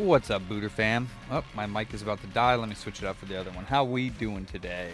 What's up, Booter fam? Oh, my mic is about to die. Let me switch it up for the other one. How we doing today?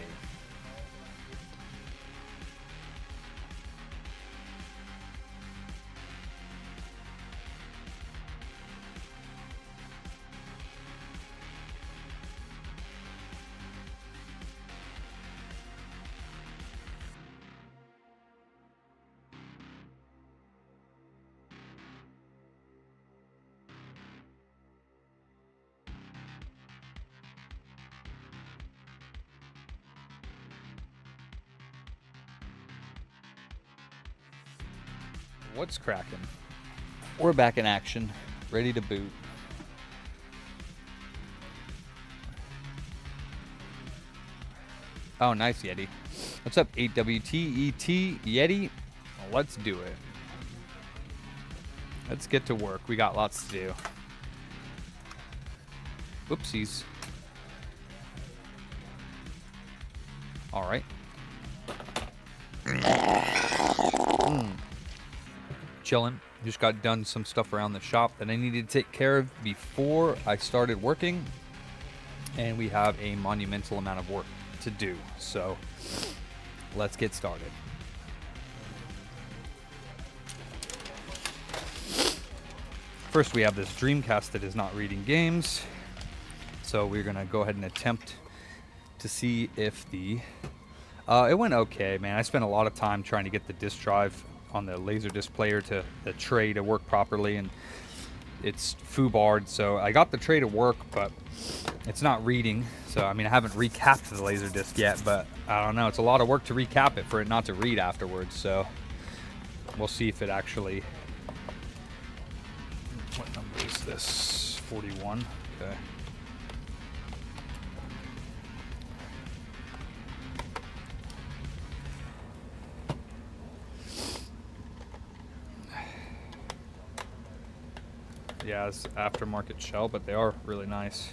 What's cracking? We're back in action, ready to boot. Oh, nice, Yeti. What's up, 8WTET Yeti? Well, let's do it. Let's get to work. We got lots to do. Whoopsies. All right. Chilling. Just got done some stuff around the shop that I needed to take care of before I started working, and we have a monumental amount of work to do, so let's get started. First, we have this Dreamcast that is not reading games, so we're gonna go ahead and attempt to see if the it went okay, man. I spent a lot of time trying to get the disk drive on the Laserdisc player to the tray to work properly, and it's foobarred, so I got the tray to work, but it's not reading. So I mean, I haven't recapped the Laserdisc yet, but I don't know, it's a lot of work to recap it for it not to read afterwards, so we'll see if it actually... What number is this? 41. Okay. Yeah, it's aftermarket shell, but they are really nice.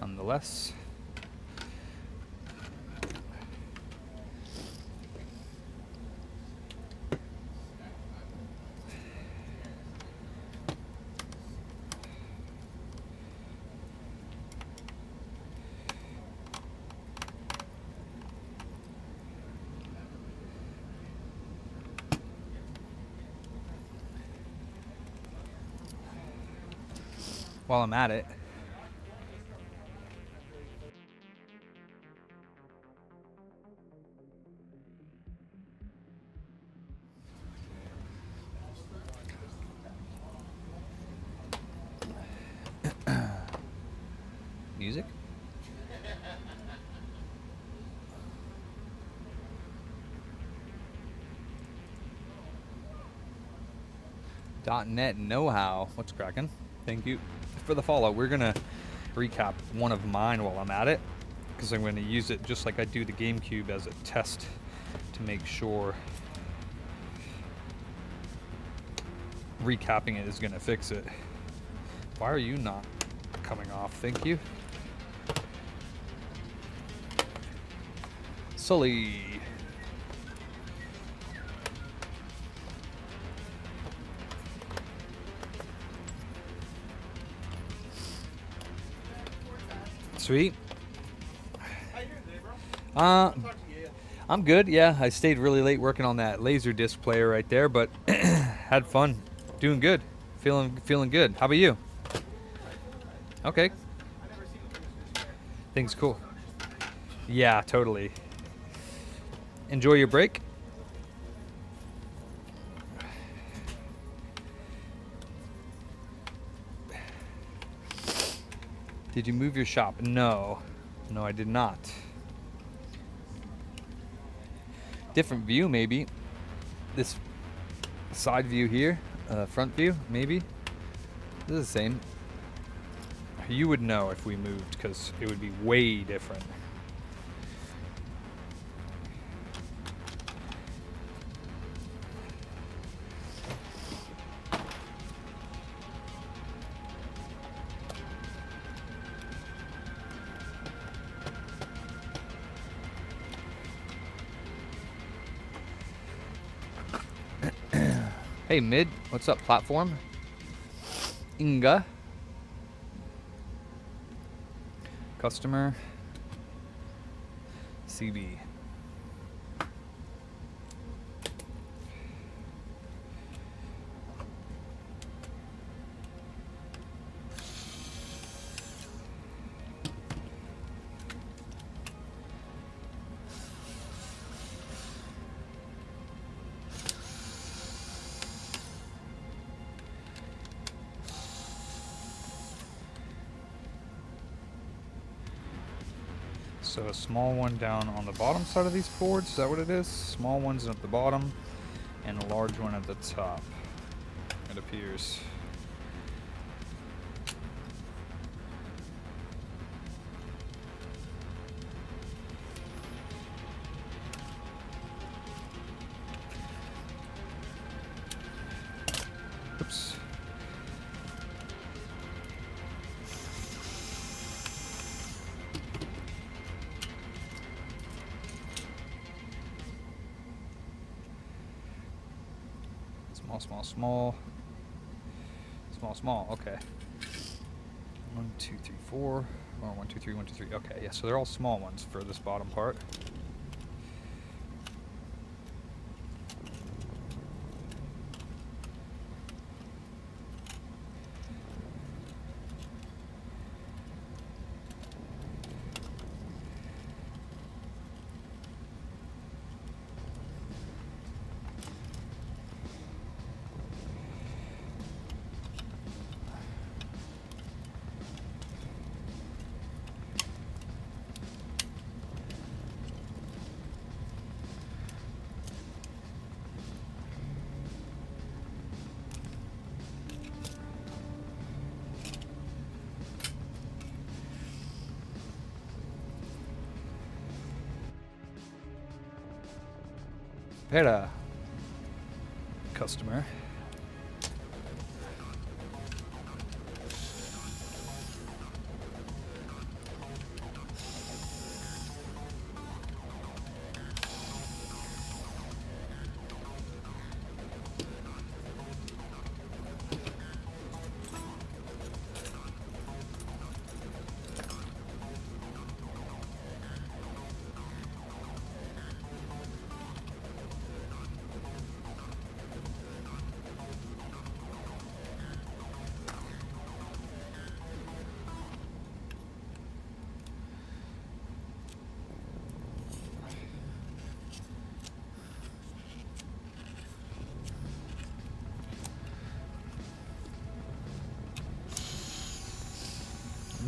Nonetheless. While I'm at it, music. .NET know-how. What's cracking? Thank you for the follow. We're gonna recap one of mine while I'm at it, because I'm going to use it just like I do the GameCube as a test to make sure recapping it is going to fix it. Why are you not coming off? Thank you. Sully. Sweet. How you doing today, bro? I'll talk to you yet. I'm good. Yeah, I stayed really late working on that Laserdisc player right there, but had fun. Doing good. Feeling good. How about you? Okay. I never seen the Things cool. Yeah, totally. Enjoy your break. Did you move your shop? No. No, I did not. Different view, maybe. This side view here, front view, maybe. This is the same. You would know if we moved, because it would be way different. Hey, mid. What's up, platform? Inga. Customer. CB. So a small one down on the bottom side of these boards, is that what it is? Small ones at the bottom and a large one at the top, it appears. Oops. Small, small. Small, small, okay. 1, 2, 3, 4. Or 1, 2, 3, 1, 2, 3. Okay, yeah, so they're all small ones for this bottom part. Pera. Customer.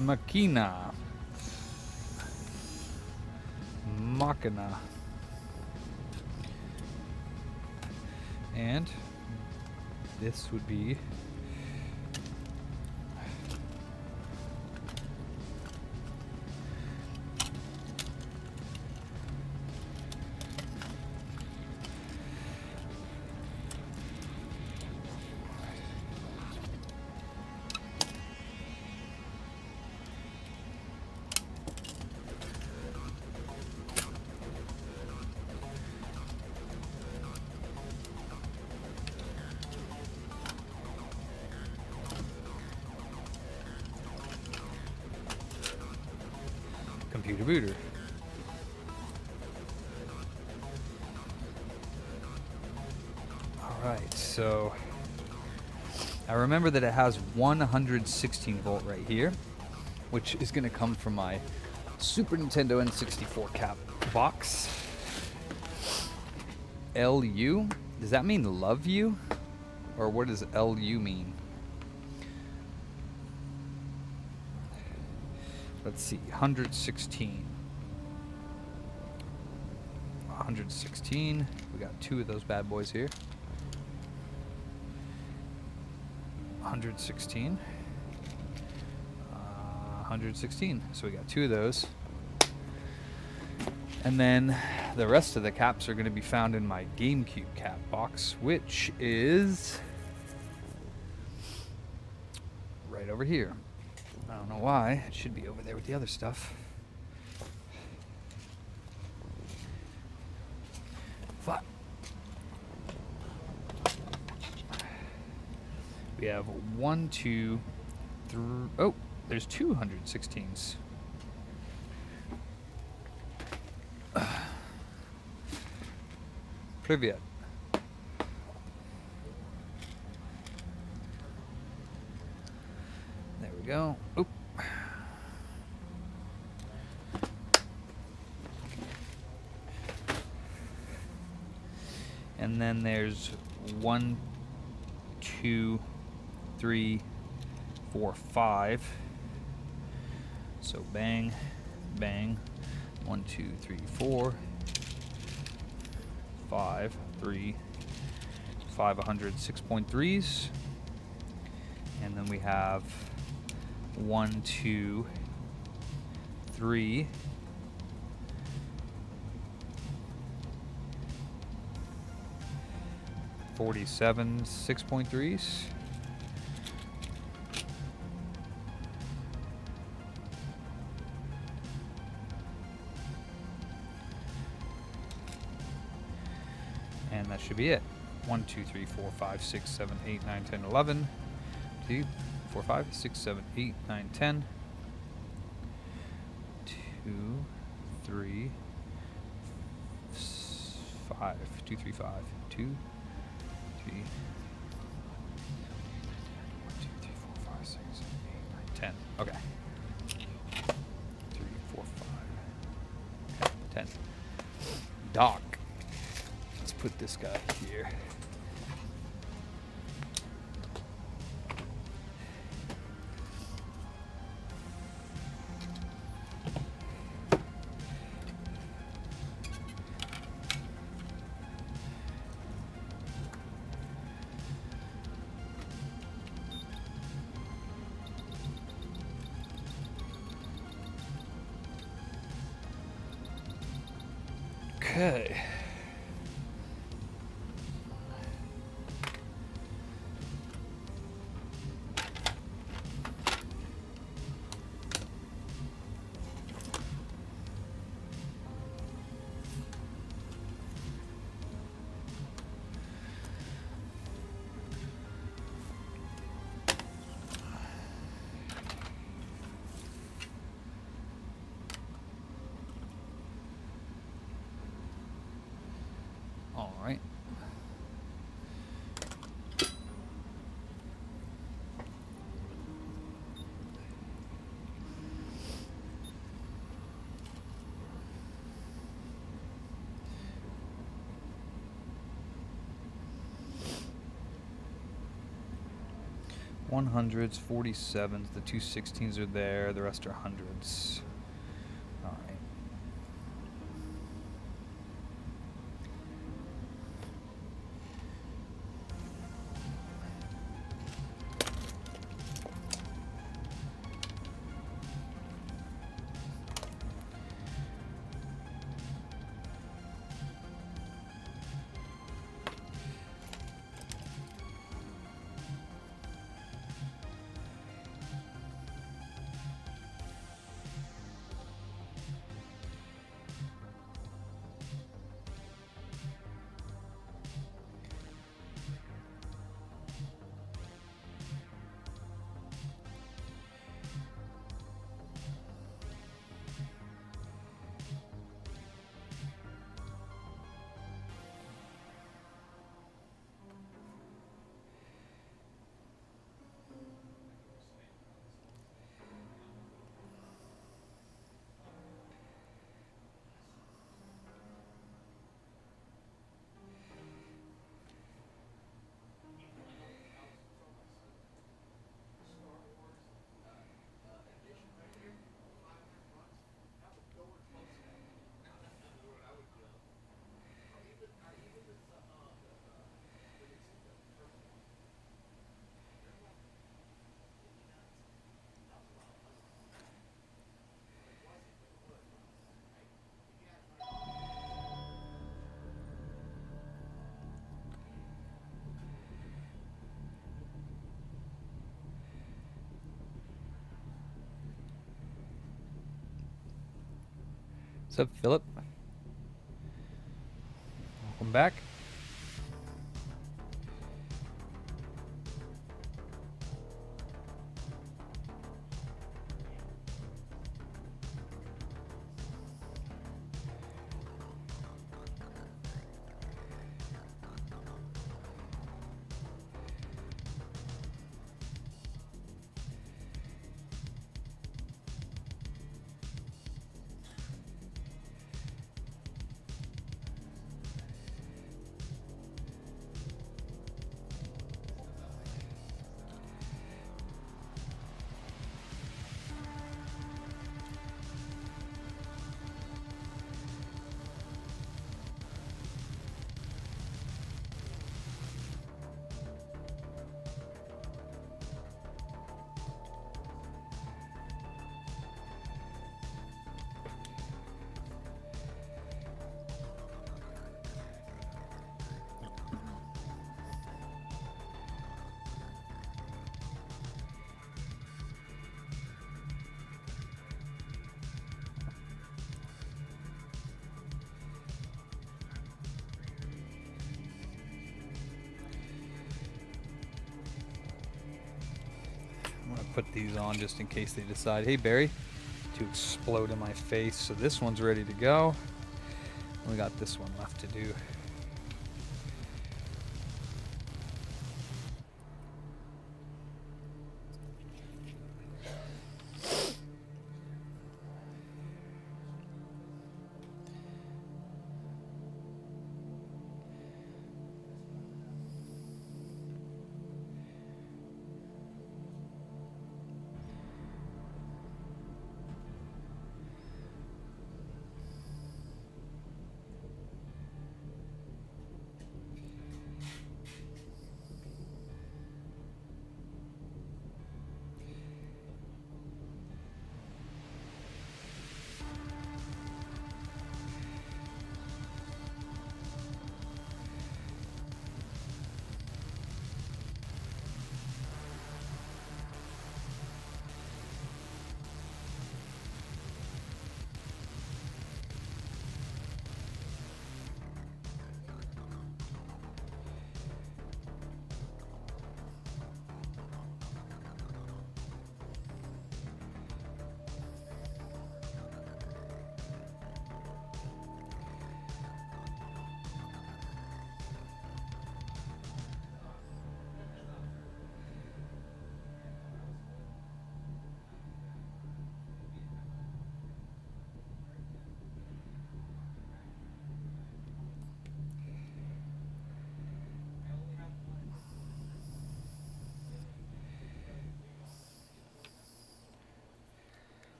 Machina. Machina. And this would be computer booter. Alright, so I remember that it has 116 volt right here, which is going to come from my Super Nintendo N64 cap box. LU? Does that mean love you? Or what does LU mean? Let's see, 116. 116. We got two of those bad boys here. 116. 116. So we got two of those. And then the rest of the caps are going to be found in my GameCube cap box, which is right over here. I don't know why. It should be over there with the other stuff. But We have 1, 2, 3. Oh, there's 216s. Привет. There we go. Oop. And then there's 1, 2, 3, 4, 5. So bang, bang. 1, 2, 3, 4, 5, 3, 500 6.3s. And then we have 1, 2, 3. 47 6.3s. And that should be it. 1, 2, 3, 4, 5, 6, 7, 8, 9, 10, 11. 2, 4, 5, 6, 7, 8, 9, 10. 2, 3, 5. 2, 3, 5. 2, 3. 1, 2, 3, 4, 5, 6, 7, 8, 9, 10. Okay. 3, 4, 5. Okay, 10. Dock. Let's put this guy here. Okay. All right. Hundreds, 47s, the 216s are there, the rest are hundreds. All right. What's up, Philip? Welcome back. put these on just in case they decide, hey Barry, to explode in my face. So this one's ready to go. We got this one left to do.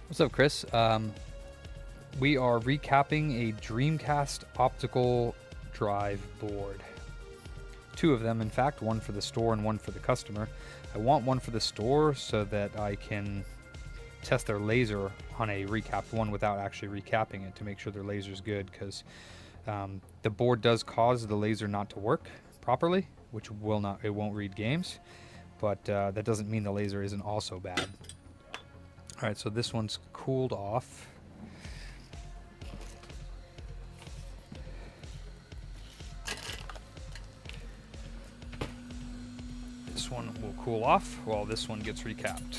What's up, Chris? We are recapping a Dreamcast optical drive board. 2 of them, in fact, one for the store and one for the customer. I want one for the store so that I can test their laser on a recapped one without actually recapping it to make sure their laser's good, because the board does cause the laser not to work properly, which it won't read games, but that doesn't mean the laser isn't also bad. All right, so this one's cooled off. This one will cool off while this one gets recapped.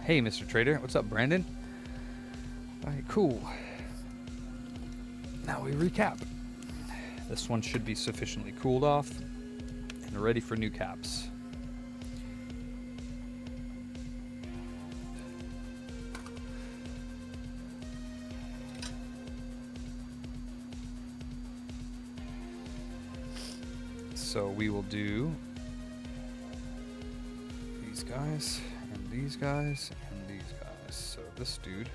Hey, Mr. Trader. What's up, Brandon? All right, cool. Now we recap. This one should be sufficiently cooled off and ready for new caps. So we will do these guys and these guys and these guys. So this dude.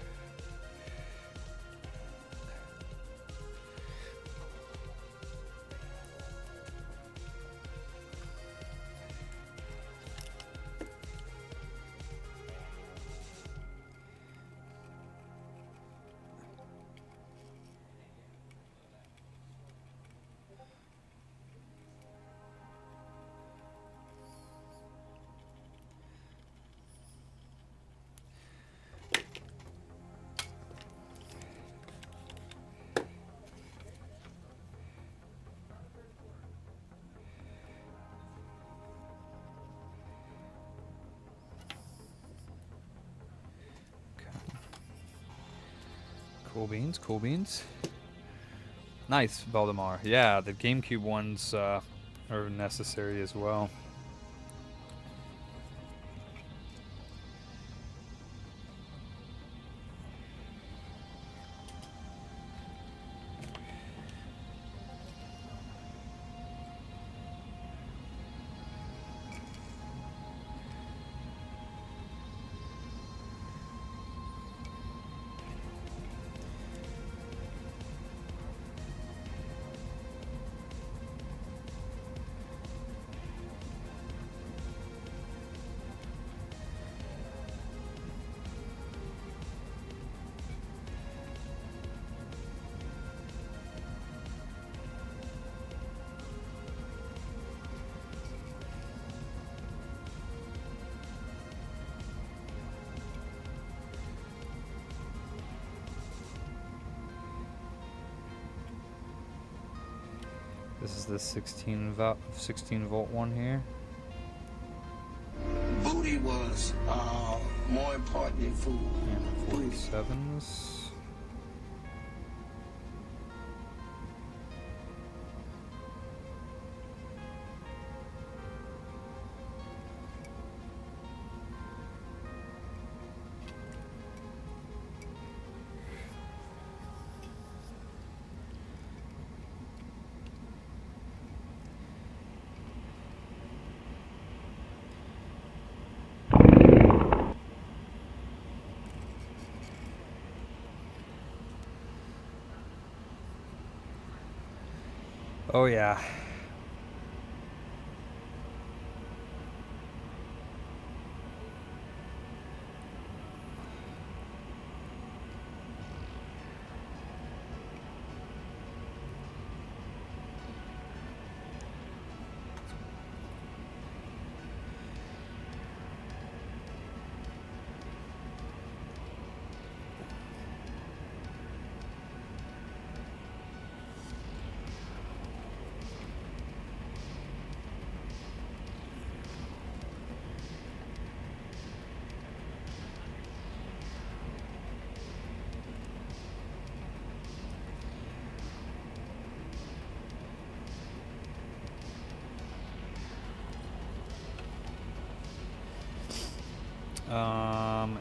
Cool beans, cool beans. Nice, Valdemar. Yeah, the GameCube ones are necessary as well. This is the 16 volt one here. Booty was more important than food. And 47s. Oh yeah.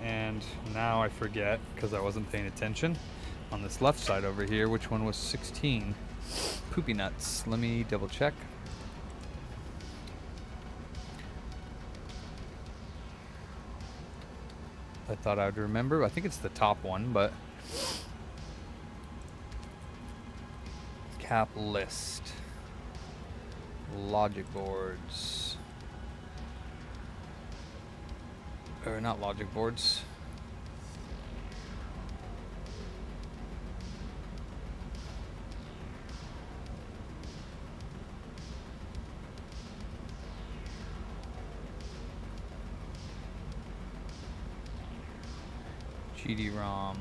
And now I forget, because I wasn't paying attention, on this left side over here, which one was 16. Poopy nuts. Let me double check. I thought I would remember. I think it's the top one, but... Cap list. Logic boards. Or not logic boards. GD-ROM.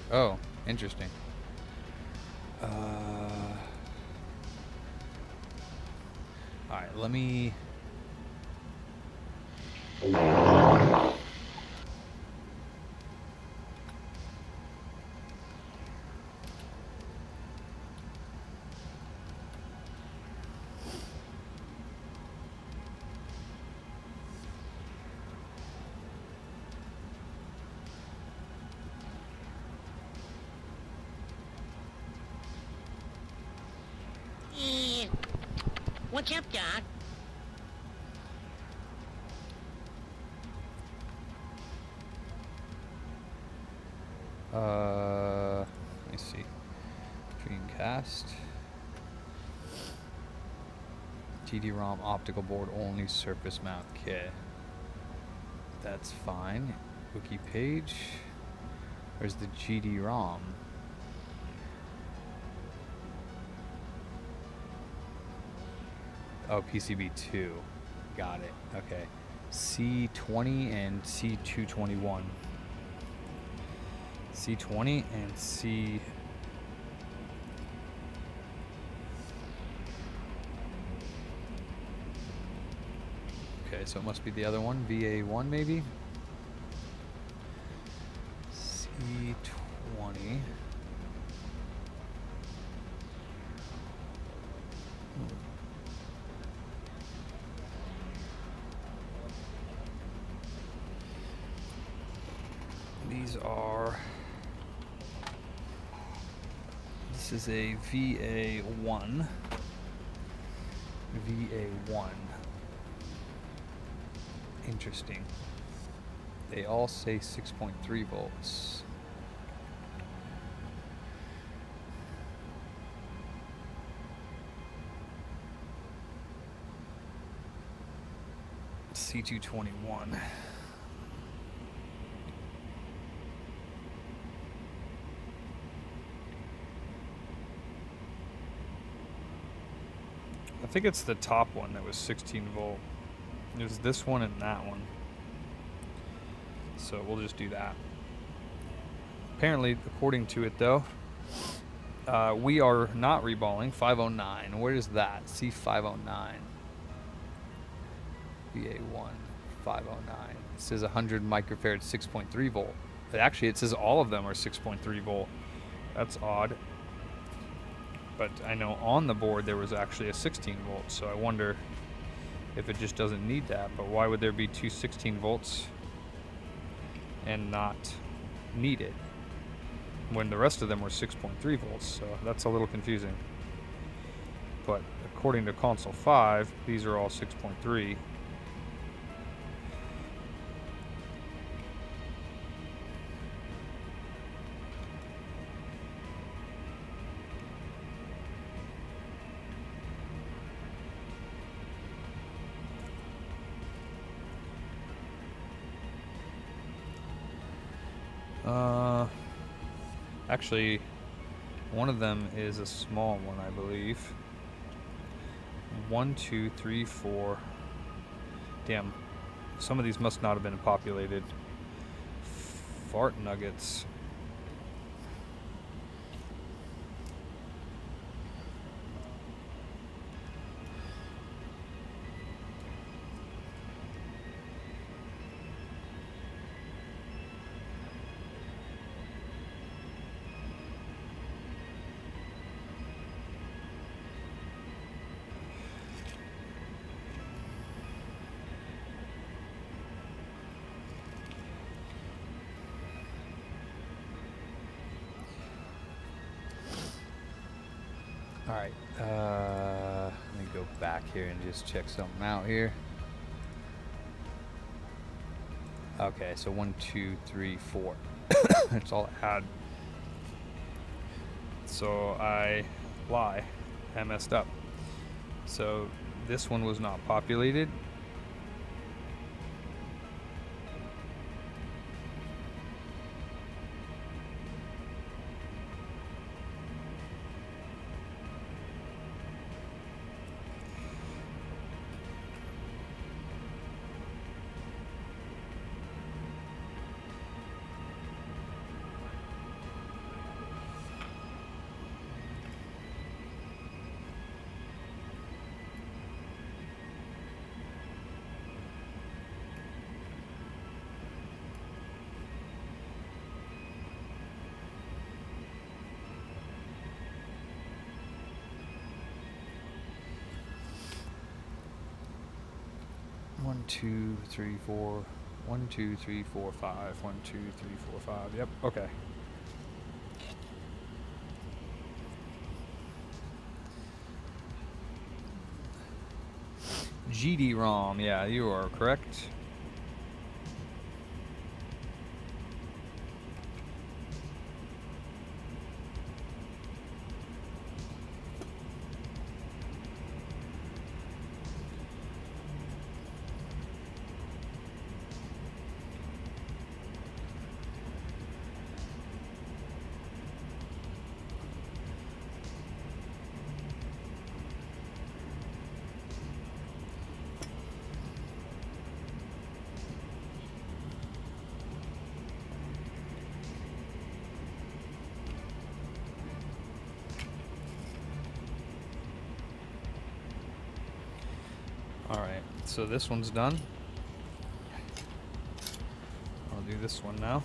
Oh, interesting. Alright, let me... What's up, Doc? Let me see. Dreamcast. GD-ROM optical board only surface mount kit. That's fine. Wiki page. Where's the GD-ROM? Oh, PCB2. Got it. Okay. C20 and C221. C20 and C... Okay, so it must be the other one. VA1 maybe? C20. These are... This is a VA1. VA1. Interesting. They all say 6.3 volts. C221. I think it's the top one that was 16 volt. It was this one and that one. So we'll just do that. Apparently, according to it though, we are not reballing 509. Where is that? C509. VA1 509. It says 100 microfarad 6.3 volt. Actually, it says all of them are 6.3 volt. That's odd. But I know on the board there was actually a 16 volt, so I wonder if it just doesn't need that. But why would there be two 16 volts and not need it when the rest of them were 6.3 volts? So that's a little confusing. But according to console 5, these are all 6.3. Actually, one of them is a small one, I believe. 1, 2, 3, 4. Damn, some of these must not have been populated. Fart nuggets. Alright, let me go back here and just check something out here. Okay, so 1, 2, 3, 4. That's all I had. So I lie. I messed up. So this one was not populated. One, two, three, four. 1, 2, 3, 4, 5. 1, 2, 3, 4, 5. Yep. Okay. GD-ROM. Yeah, you are correct. Alright, so this one's done. I'll do this one now.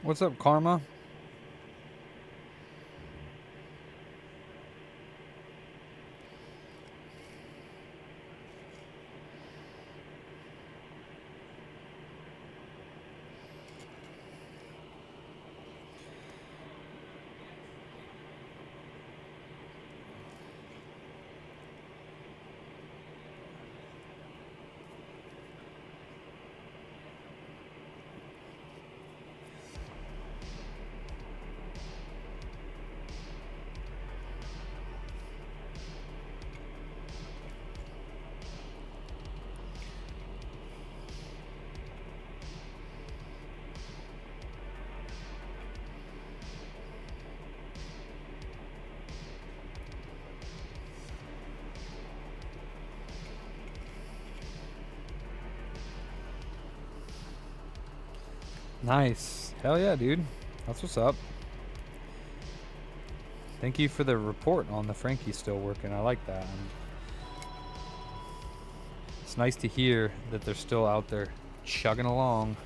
What's up, Karma? Nice. Hell yeah, dude. That's what's up. Thank you for the report on the Frankie still working. I like that. It's nice to hear that they're still out there chugging along.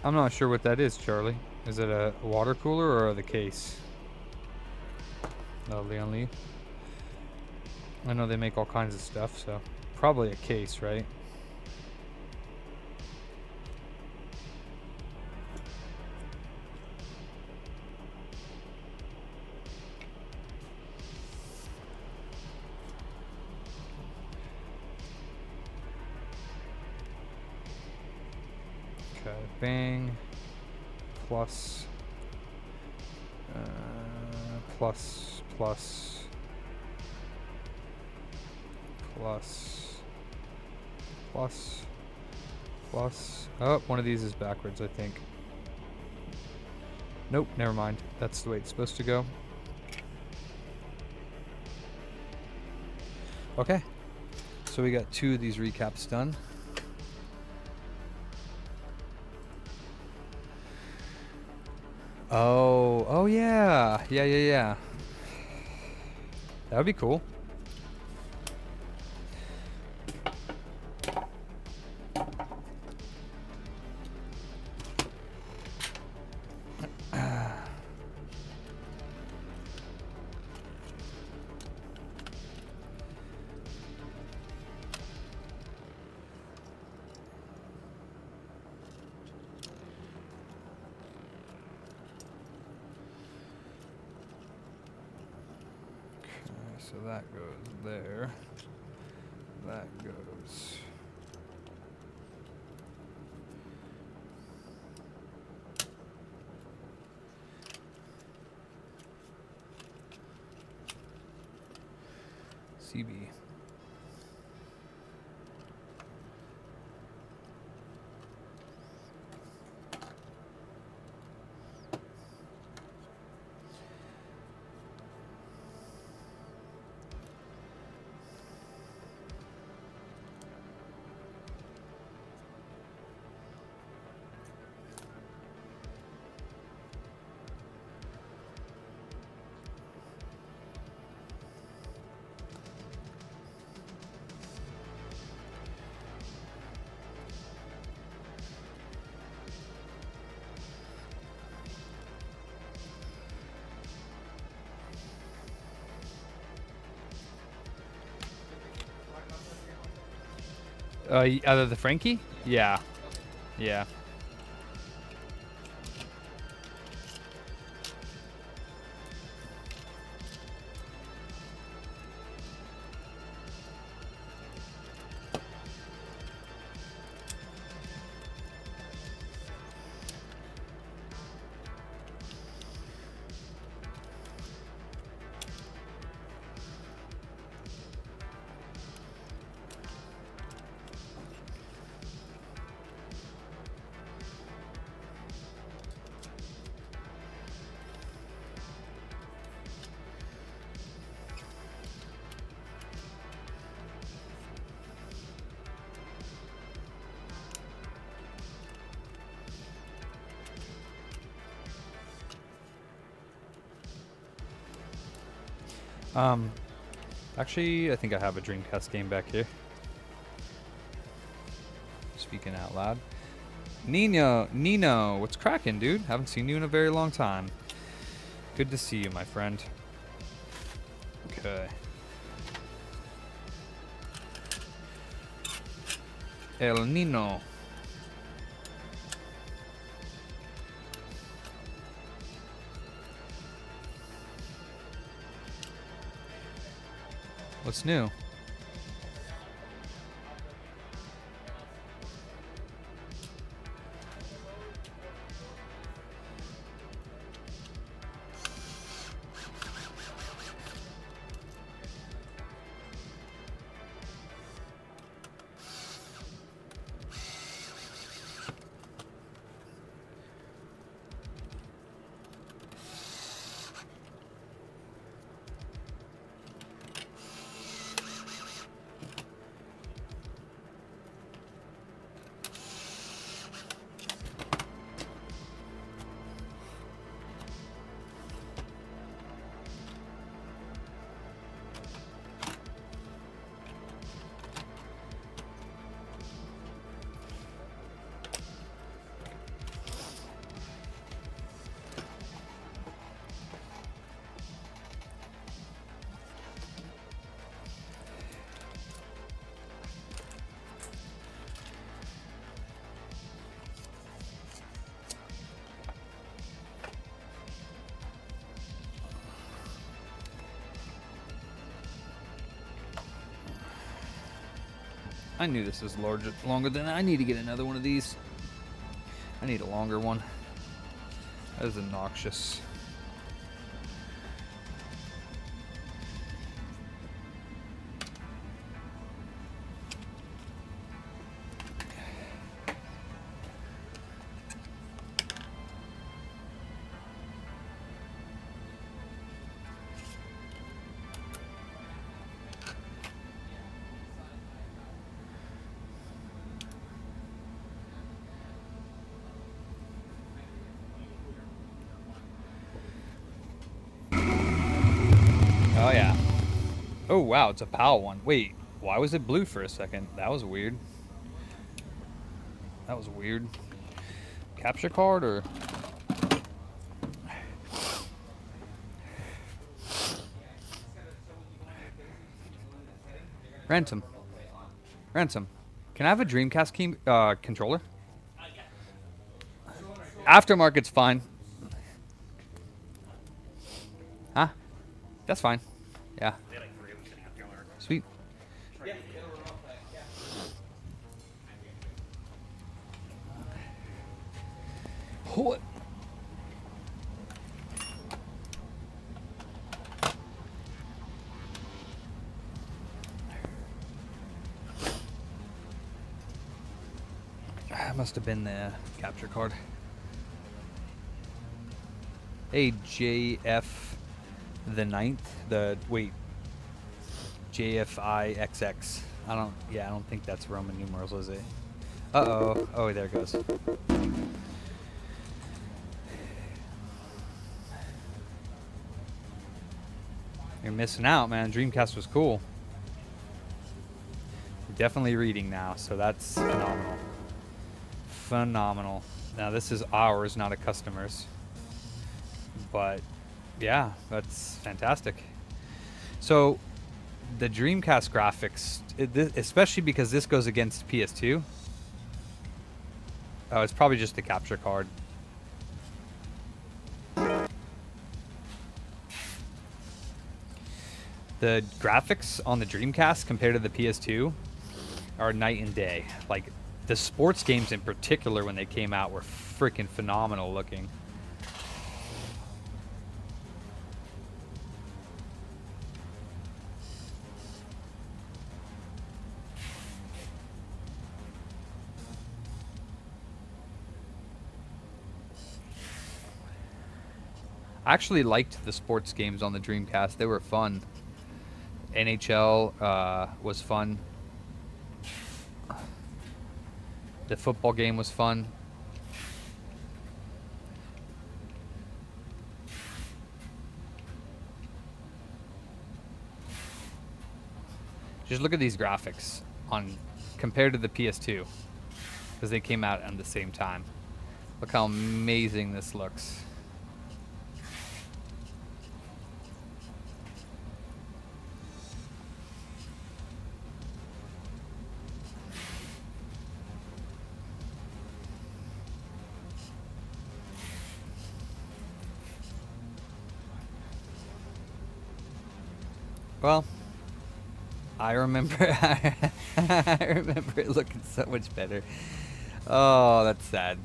I'm not sure what that is, Charlie. Is it a water cooler or the case? No, Leon Lee. I know they make all kinds of stuff, so probably a case, right? Okay, bang, plus, plus, plus, plus, plus, plus. Oh, one of these is backwards, I think. Nope, never mind. That's the way it's supposed to go. Okay, so we got 2 of these recaps done. Oh yeah. Yeah. That would be cool. So that goes there. That goes. CB. Out of the Frankie? Yeah. Yeah. Actually, I think I have a Dreamcast game back here. Speaking out loud. Nino, what's cracking, dude? Haven't seen you in a very long time. Good to see you, my friend. Okay. El Nino. What's new? I knew this was longer than I need to get another one of these. I need a longer one. That is obnoxious. Oh yeah. Oh wow, it's a PAL one. Wait, why was it blue for a second? That was weird. That was weird. Capture card or... Ransom. Can I have a Dreamcast controller? Aftermarket's fine. Huh? That's fine. Yeah. Sweet. What? That must have been the capture card. Hey, JF the 9th. JFIXX. I don't think that's Roman numerals, is it? Uh-oh. Oh, there it goes. You're missing out, man. Dreamcast was cool. Definitely reading now, so that's phenomenal. Phenomenal. Now, this is ours, not a customer's. But, yeah, that's fantastic. So, the Dreamcast graphics, especially because this goes against PS2. Oh, it's probably just the capture card. The graphics on the Dreamcast compared to the PS2 are night and day. Like, the sports games in particular, when they came out, were freaking phenomenal looking. I actually liked the sports games on the Dreamcast. They were fun. NHL was fun. The football game was fun. Just look at these graphics on compared to the PS2, because they came out at the same time. Look how amazing this looks. Well, I remember I remember it looking so much better. Oh, that's sad.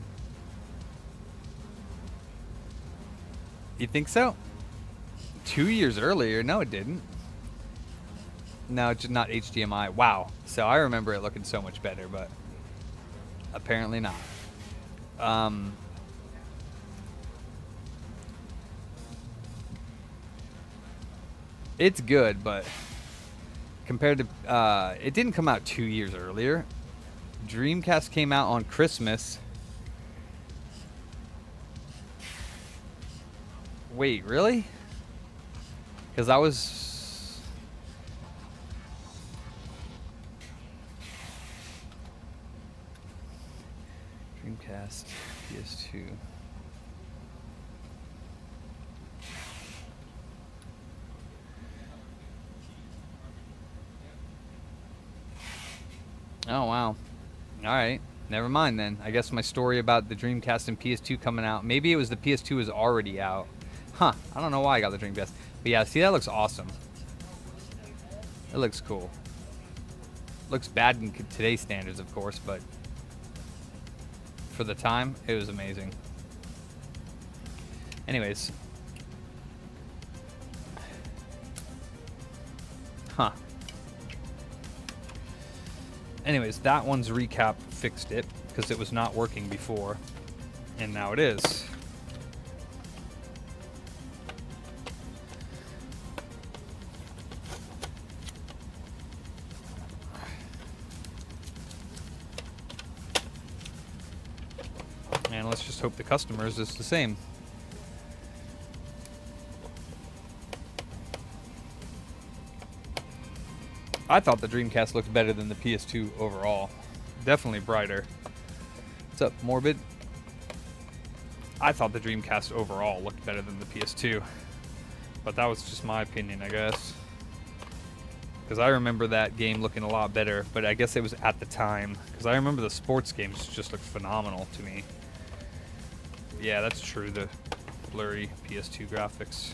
You think so? 2 years earlier? No, it didn't. No, it's just not HDMI. Wow. So I remember it looking so much better, but apparently not. It's good, but compared to it didn't come out 2 years earlier. Dreamcast came out on Christmas. Wait, really? Because I was... Dreamcast, PS2. Oh, wow. Alright. Never mind then. I guess my story about the Dreamcast and PS2 coming out, maybe it was the PS2 was already out. Huh. I don't know why I got the Dreamcast. But yeah, see, that looks awesome. It looks cool. Looks bad in today's standards, of course, but for the time, it was amazing. Anyways. Huh. Anyways, that one's recap fixed it, because it was not working before, and now it is. And let's just hope the customers is the same. I thought the Dreamcast looked better than the PS2 overall. Definitely brighter. What's up, Morbid? I thought the Dreamcast overall looked better than the PS2. But that was just my opinion, I guess. Because I remember that game looking a lot better, but I guess it was at the time. Because I remember the sports games just looked phenomenal to me. Yeah, that's true, the blurry PS2 graphics.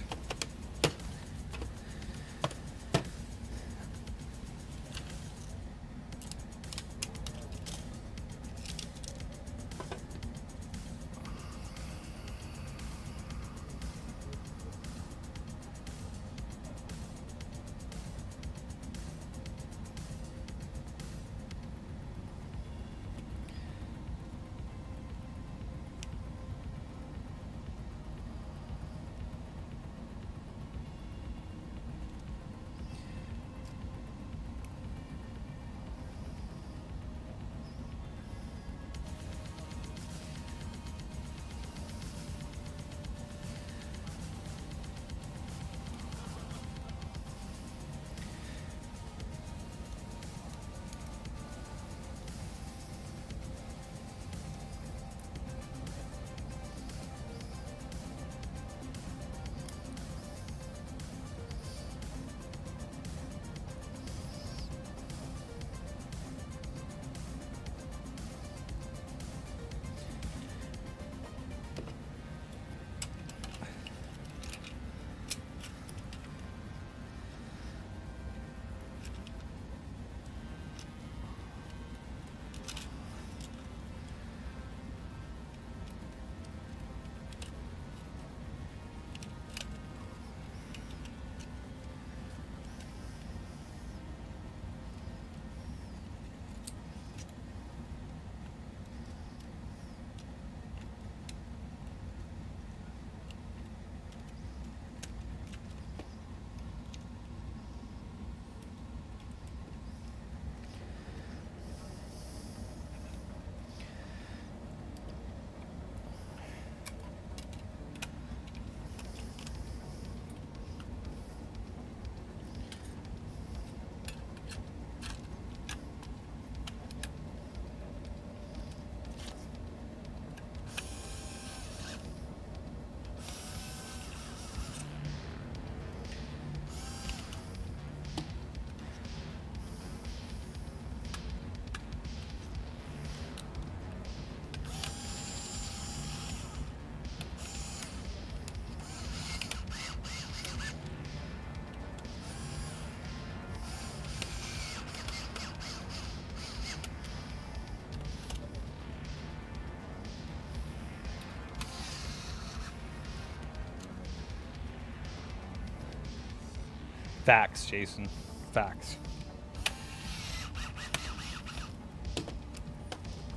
Facts, Jason. Facts.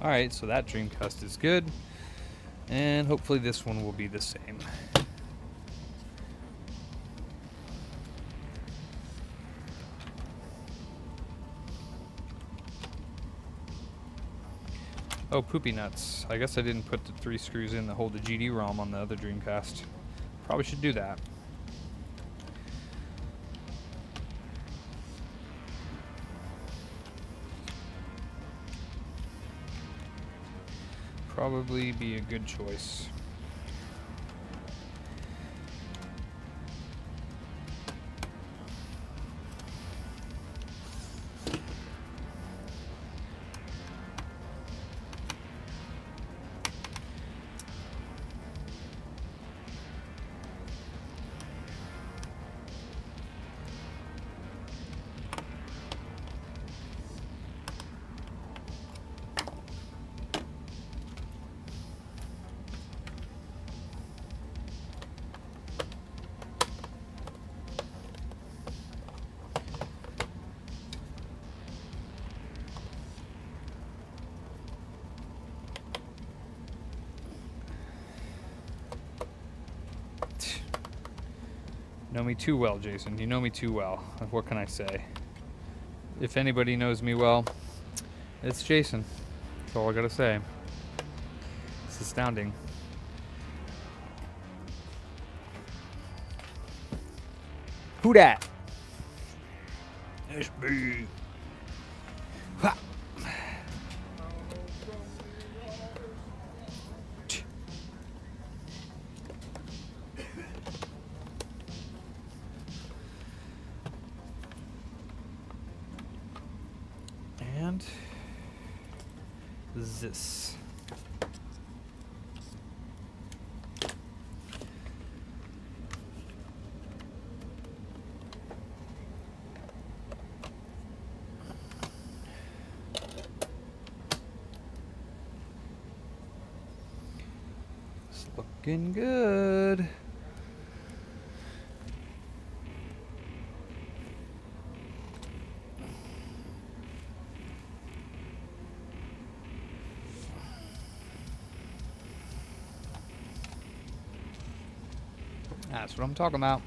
Alright, so that Dreamcast is good. And hopefully this one will be the same. Oh, poopy nuts. I guess I didn't put the 3 screws in that hold the GD-ROM on the other Dreamcast. Probably should do that. Probably be a good choice. Know me too well, Jason. You know me too well. What can I say? If anybody knows me well, it's Jason. That's all I gotta say. It's astounding. Who dat? SB. Ha. And this. It's looking good. That's what I'm talking about.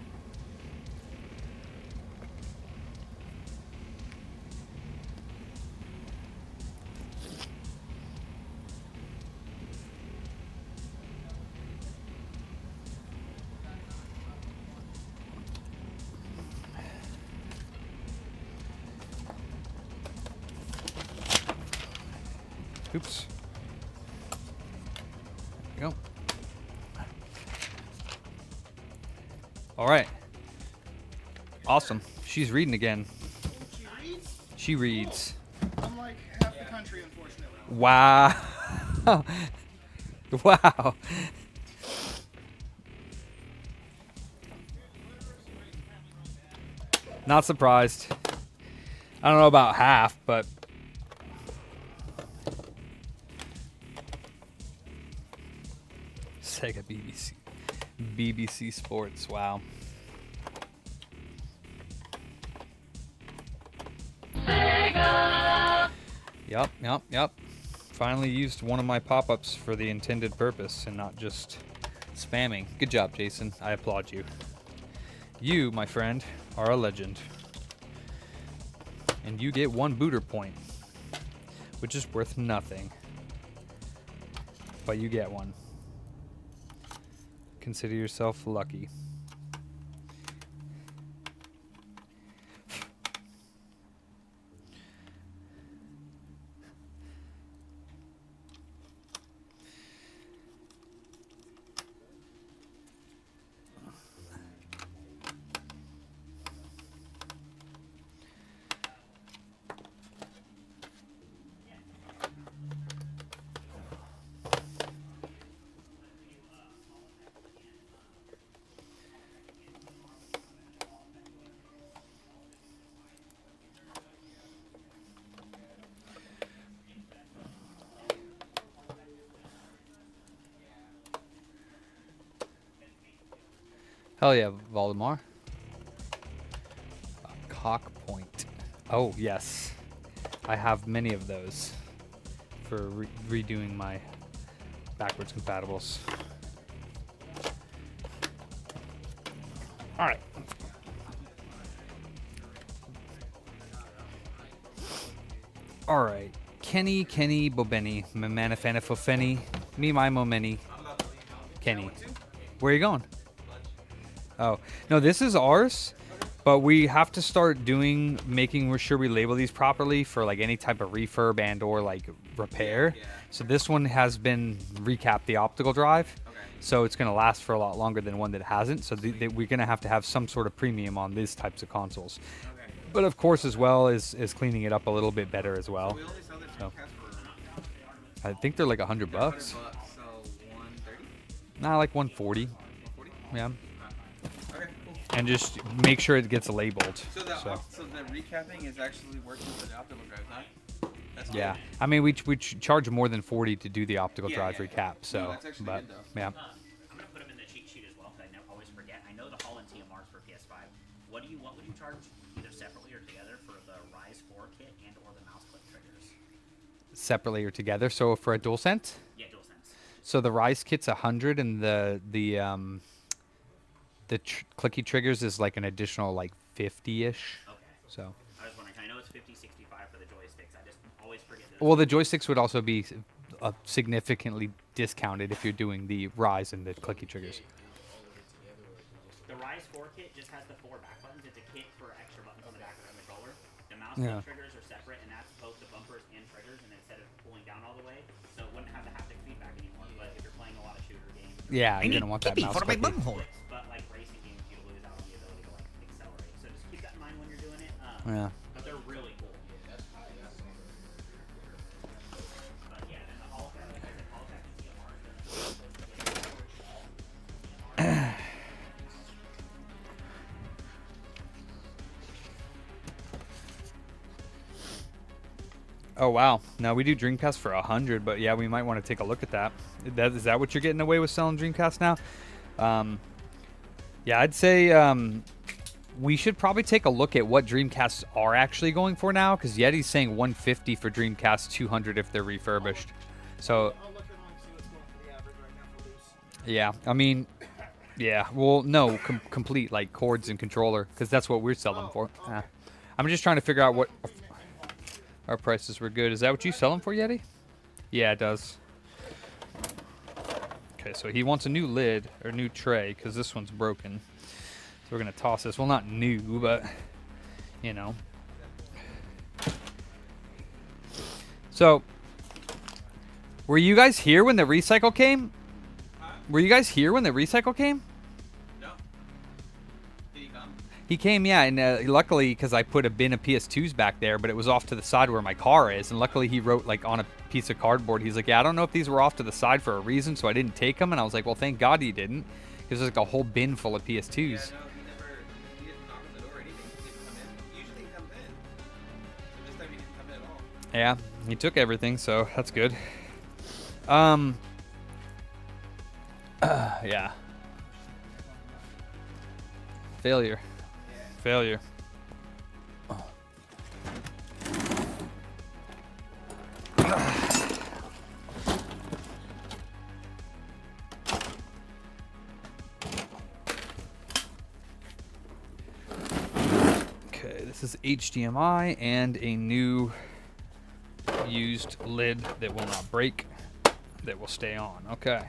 Oops. There we go. All right. Awesome. She's reading again. She reads? She reads. I'm like half the country, unfortunately. Wow. Wow. Not surprised. I don't know about half, but Sega BBC Sports. Wow. Sega. Yep. Finally used one of my pop-ups for the intended purpose and not just spamming. Good job, Jason. I applaud you. You, my friend, are a legend. And you get 1 booter point, which is worth nothing. But you get 1. Consider yourself lucky. Hell yeah, Valdemar. Hawk Point. Oh, yes. I have many of those for redoing my backwards compatibles. All right. All right. Kenny Bobeni, Manafana Fofeni, me my momeni. Kenny. Where are you going? Oh, no, this is ours, but we have to start making sure we label these properly for like any type of refurb and or like repair. Yeah. So this one has been recapped the optical drive. Okay. So it's going to last for a lot longer than one that hasn't. So we're going to have some sort of premium on these types of consoles. Okay. But of course, as well as cleaning it up a little bit better as well. We only sell the So Dreamcast for I think they're like $100. $100, so 130. Nah, like 140. 140. Yeah. Okay. Cool. And just make sure it gets labeled. So the recapping is actually working for the optical drive, huh? That's Yeah, good. I mean we charge more than 40 to do the optical Yeah, drive yeah. recap. So, No, that's actually but good, though. yeah, I'm gonna put them in the cheat sheet as well because I always forget. I know the Holland TMRs for PS5. What would you charge either separately or together for the Rise 4 kit and or the mouse click triggers? separately or together. So for a DualSense, Yeah, DualSense. so the Rise kit's 100, and the clicky triggers is like an additional like 50-ish. Okay. So, I was wondering. I know it's 50-65 for the joysticks. I just always forget. well, the joysticks would also be significantly discounted if you're doing the Rise and the clicky triggers. The Rise 4 kit just has the 4 back buttons. It's a kit for extra buttons on the back of the controller. The mouse Yeah. click triggers are separate, and that's both the bumpers and triggers. And instead of pulling down all the way, so it wouldn't have the haptic feedback anymore. But if you're playing a lot of shooter games, Yeah, you're gonna want that mouse clicky. but like racing games, you lose out on the ability to like accelerate. So just keep that in mind when you're doing it. Yeah. But they're really cool. But yeah, then the Holocaust, like I said, Holocaust and TMR. Oh wow! Now we do Dreamcast for 100, but yeah, we might want to take a look at that. Is that what you're getting away with selling Dreamcast now? Yeah, I'd say we should probably take a look at what Dreamcasts are actually going for now, because Yeti's saying 150 for Dreamcast, 200 if they're refurbished. So I'll look at them and see what's going for the average right now for loose. yeah, I mean, yeah, well, no, complete like cords and controller, because that's what we're selling for. I'm just trying to figure out what our prices were good. Is that what you sell them for, Yeti? Yeah, it does. Okay, so he wants a new lid or new tray because this one's broken. So we're gonna toss this. Well, not new, but you know. So, were you guys here when the recycle came? Were you guys here when the recycle came? No. Did he come? He came, yeah, and luckily, because I put a bin of PS2s back there, but it was off to the side where my car is, and luckily he wrote, like, on a piece of cardboard, he's like, yeah, I don't know if these were off to the side for a reason, so I didn't take them, and I was like, well, thank God he didn't, because there's, like, a whole bin full of PS2s. Yeah, no, he didn't knock on the door or anything. He didn't come in. Usually he comes in. So this time he didn't come in at all. Yeah, he took everything, so that's good. Yeah. Failure. Failure. Okay, this is HDMI and a new used lid that will not break, that will stay on. Okay.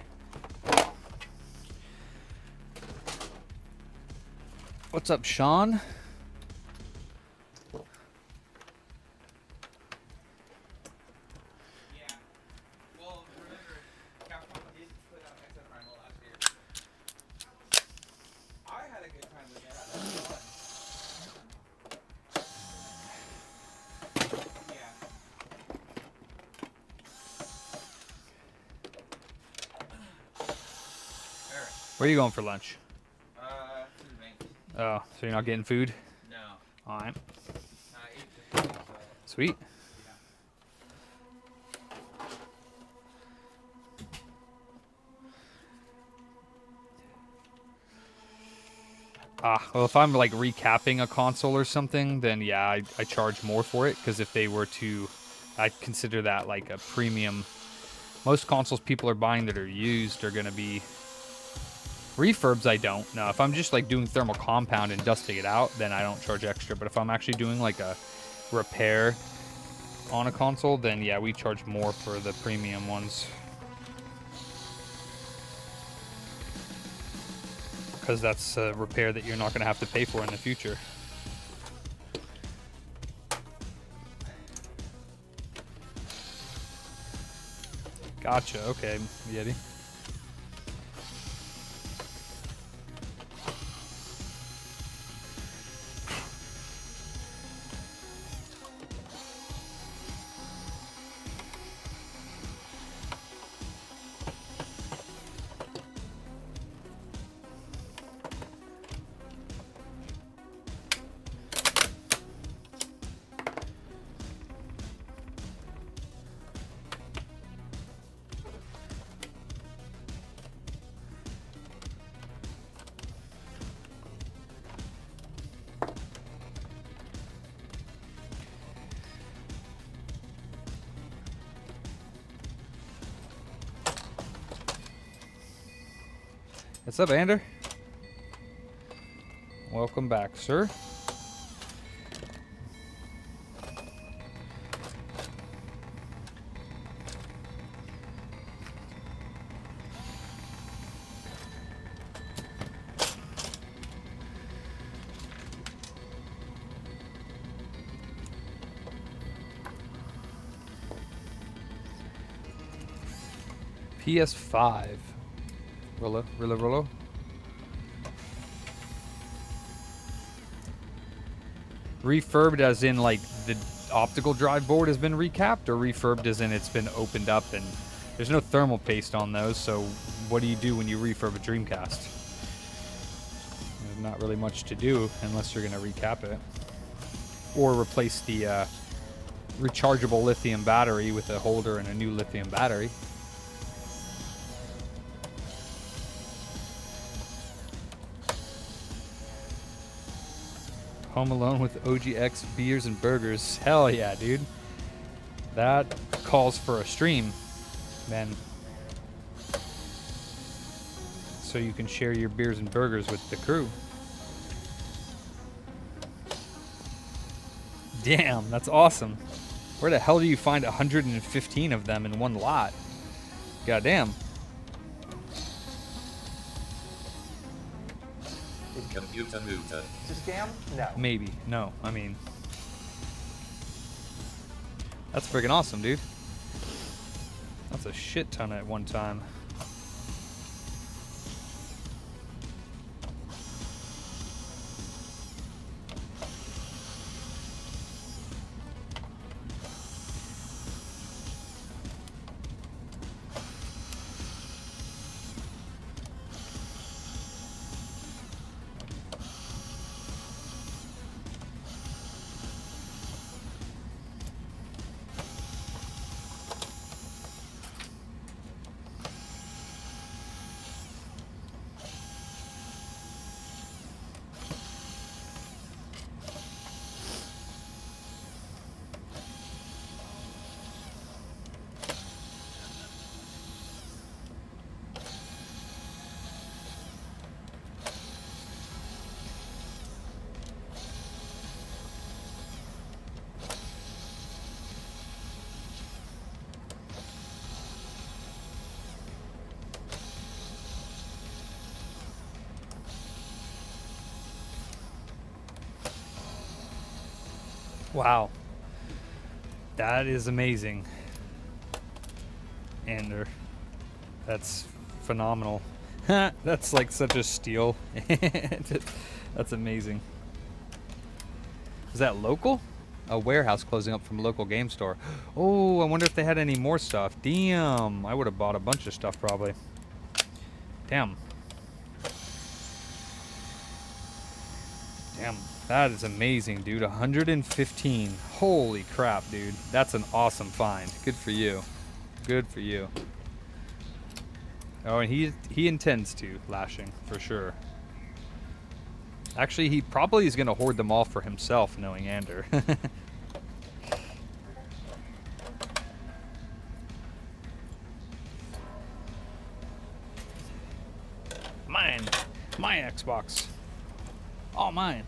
What's up, Sean? Yeah. Well, remember, Capcom did put out XF Primal last year. I had a good time with it. I thought it was fun. Yeah. Alright. Where are you going for lunch? To the bank. Oh, so you're not getting food? No. All right. I ate the food, so. Sweet. Well, if I'm like recapping a console or something, then yeah, I charge more for it, because if they were to, I'd consider that like a premium. Most consoles people are buying that are used are going to be refurbs. I don't. No, if I'm just like doing thermal compound and dusting it out, then I don't charge extra. But if I'm actually doing like a repair on a console, then yeah, we charge more for the premium ones. Because that's a repair that you're not going to have to pay for in the future. Gotcha. Okay, Yeti. What's up, Ander? Welcome back, sir. PS5. Rollo. Refurbed as in like the optical drive board has been recapped, or refurbed as in it's been opened up and there's no thermal paste on those, so what do you do when you refurb a Dreamcast? There's not really much to do unless you're going to recap it. Or replace the rechargeable lithium battery with a holder and a new lithium battery. Home Alone with OGX beers and burgers. Hell yeah, dude. That calls for a stream, then. So you can share your beers and burgers with the crew. Damn, that's awesome. Where the hell do you find 115 of them in one lot? Goddamn. Computer mooter. It's a scam? No. Maybe. No, I mean. That's freaking awesome, dude. That's a shit ton at one time. Wow. That is amazing. Ander. That's phenomenal. That's like such a steal. That's amazing. Is that local? A warehouse closing up from a local game store. Oh, I wonder if they had any more stuff. Damn. I would have bought a bunch of stuff probably. Damn. Damn. That is amazing, dude. 115. Holy crap, dude. That's an awesome find. Good for you. Good for you. Oh, and he intends to, Lashing, for sure. Actually, he probably is going to hoard them all for himself, knowing Ander. Mine. My Xbox. All mine.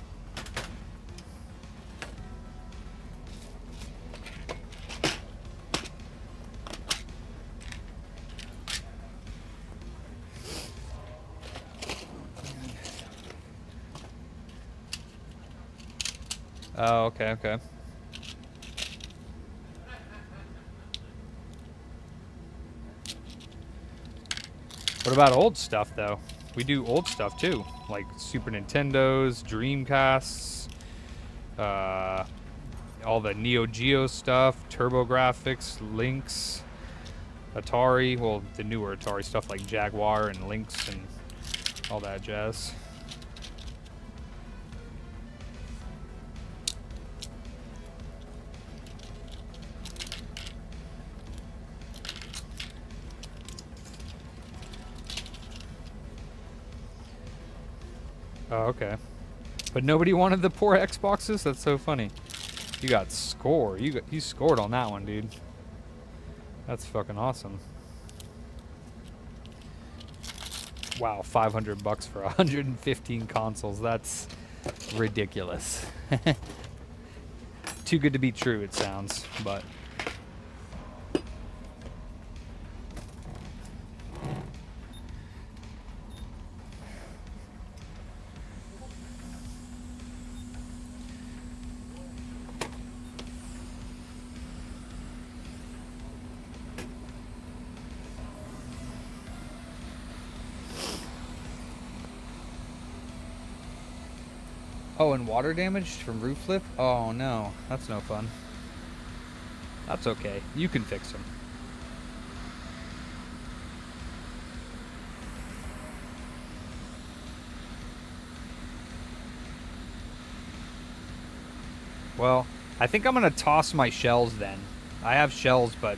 Oh, okay, okay. What about old stuff, though? We do old stuff, too. Like Super Nintendos, Dreamcasts, all the Neo Geo stuff, TurboGrafx, Lynx, Atari. Well, the newer Atari stuff like Jaguar and Lynx and all that jazz. Oh, okay. But nobody wanted the poor Xboxes? That's so funny. You got score. You scored on that one, dude. That's fucking awesome. Wow, $500 for 115 consoles. That's ridiculous. Too good to be true, it sounds, but oh, and water damage from roof lift? Oh no, that's no fun. That's okay. You can fix them. Well, I think I'm gonna toss my shells then. I have shells, but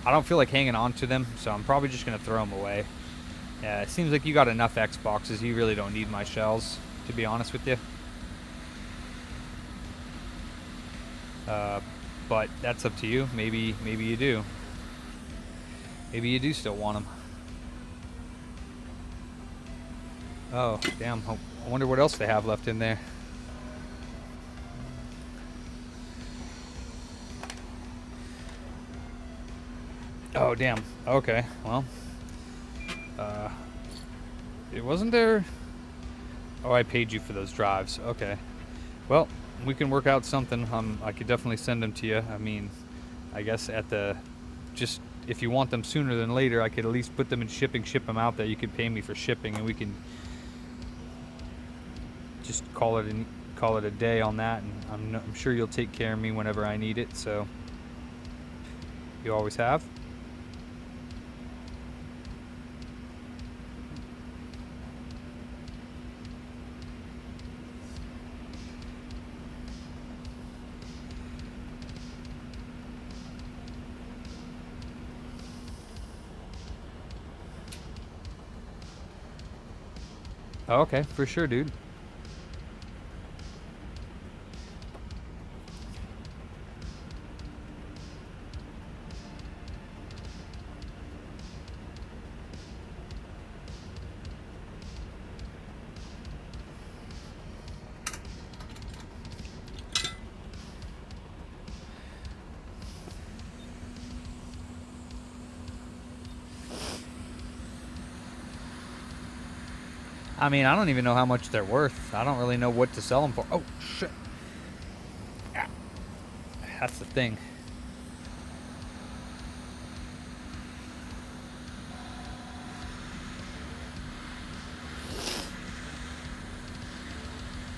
I don't feel like hanging on to them, so I'm probably just gonna throw them away. Yeah, it seems like you got enough Xboxes. You really don't need my shells, to be honest with you. But that's up to you. Maybe you do. Maybe you do still want them. Oh, damn. I wonder what else they have left in there. Oh, damn. Okay, well. It wasn't there. Oh, I paid you for those drives. Okay. Well, we can work out something. I could definitely send them to you. I mean, I guess just if you want them sooner than later, I could at least put them in shipping, ship them out there. You could pay me for shipping, and we can just call it a day on that. And I'm sure you'll take care of me whenever I need it. So you always have. Oh, okay, for sure, dude. I mean, I don't even know how much they're worth. I don't really know what to sell them for. Oh, shit. Ah. That's the thing.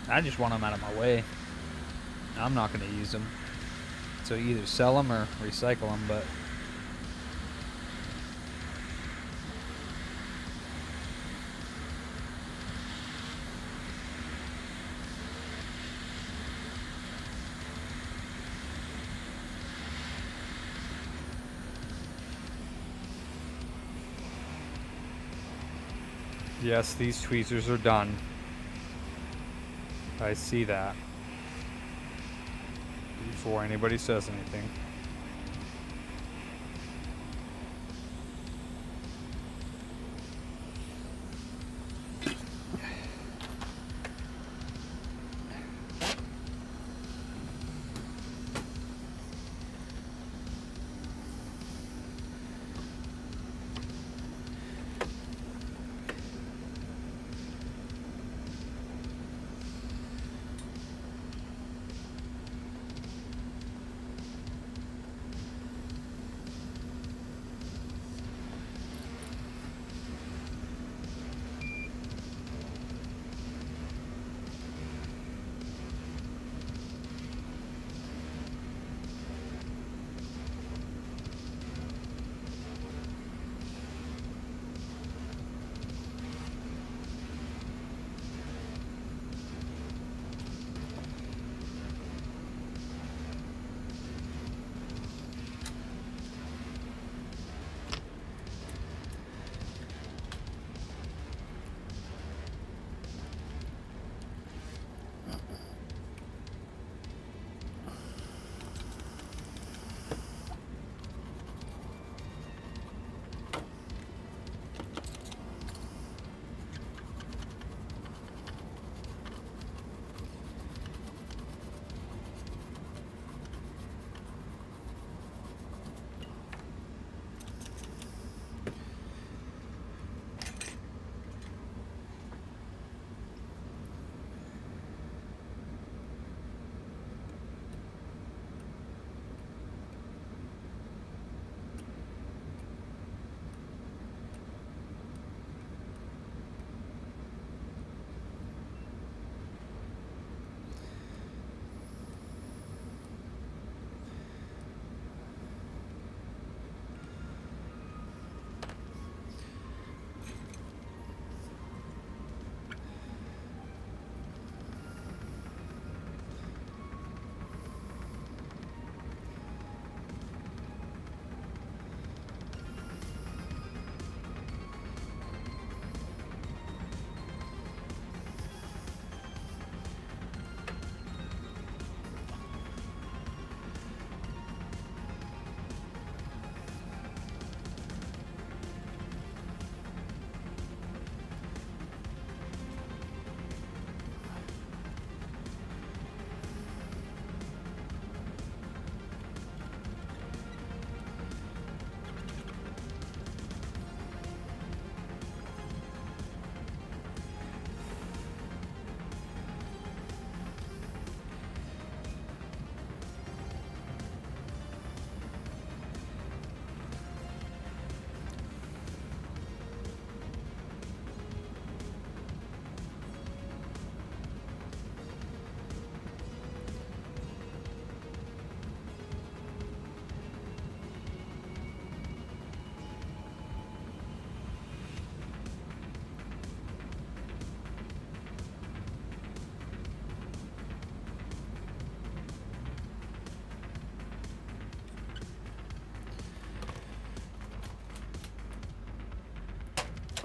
I just want them out of my way. I'm not going to use them. So either sell them or recycle them, but... Yes, these tweezers are done. I see that. Before anybody says anything.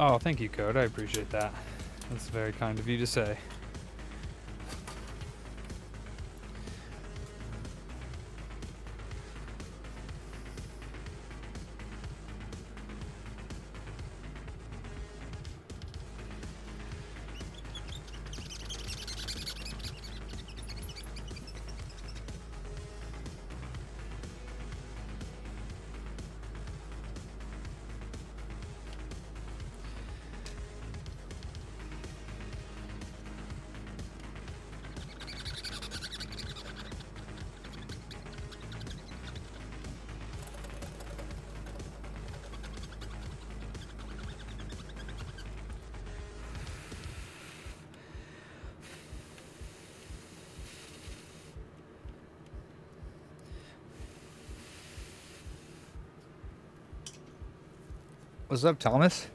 Oh, thank you, Code. I appreciate that. That's very kind of you to say. What's up, Thomas?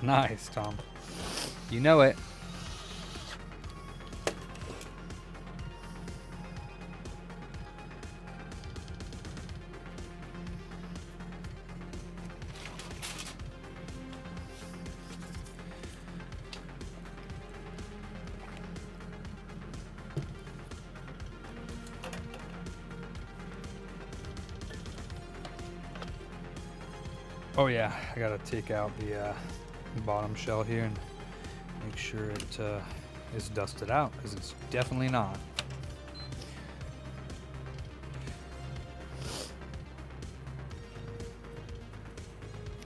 Nice, Tom. You know it. Oh yeah, I gotta take out the bottom shell here and make sure it is dusted out, because it's definitely not.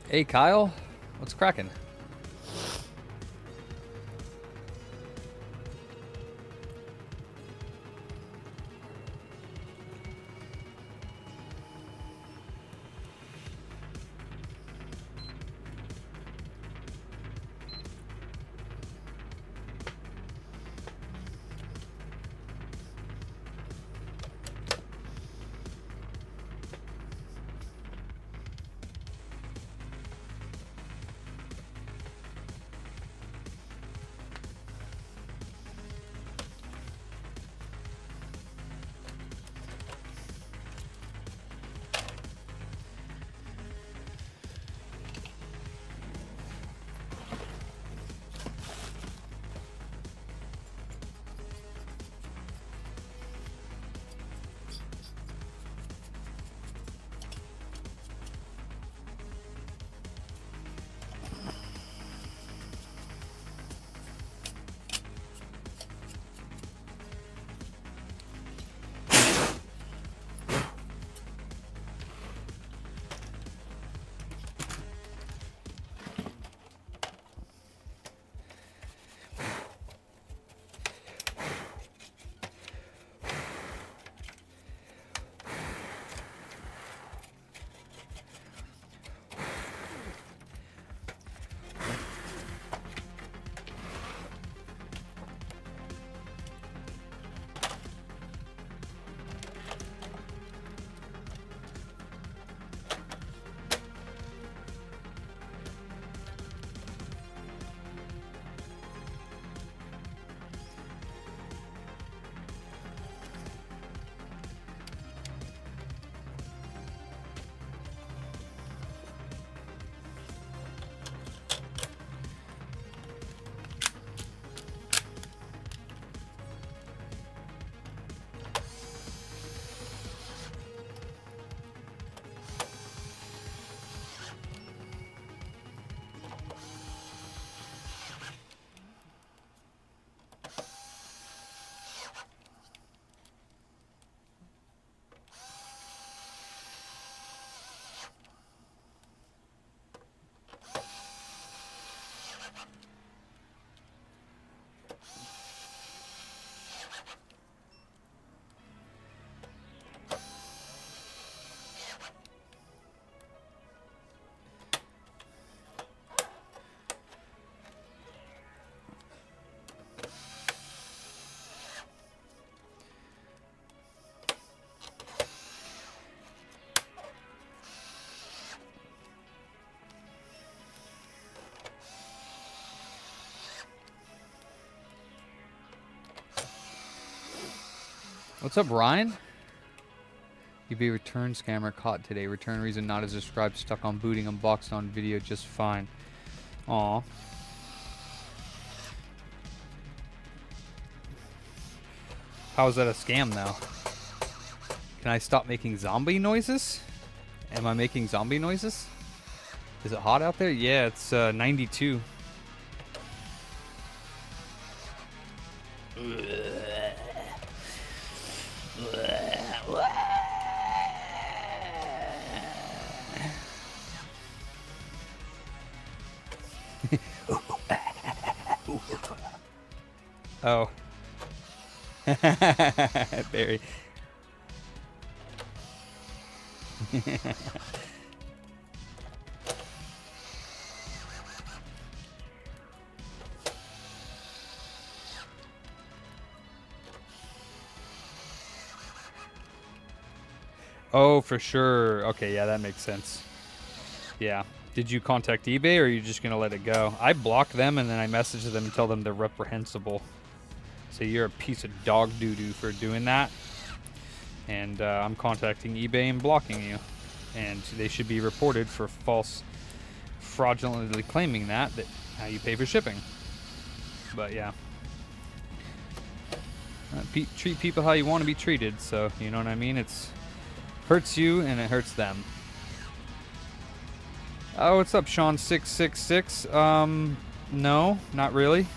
Hey Kyle, what's cracking? What's up, Ryan? UV return scammer caught today. Return reason not as described. Stuck on booting. Unboxed on video just fine. Aw. How is that a scam now? Can I stop making zombie noises? Am I making zombie noises? Is it hot out there? Yeah, it's 92. Oh. Barry. Oh, for sure. Okay, yeah, that makes sense. Yeah. Did you contact eBay, or are you just gonna let it go? I block them and then I message them and tell them they're reprehensible. So you're a piece of dog doo-doo for doing that. And I'm contacting eBay and blocking you. And they should be reported for fraudulently claiming that how you pay for shipping. But yeah. Treat people how you want to be treated, so you know what I mean? It's hurts you and it hurts them. Oh, what's up, Sean666? No, not really.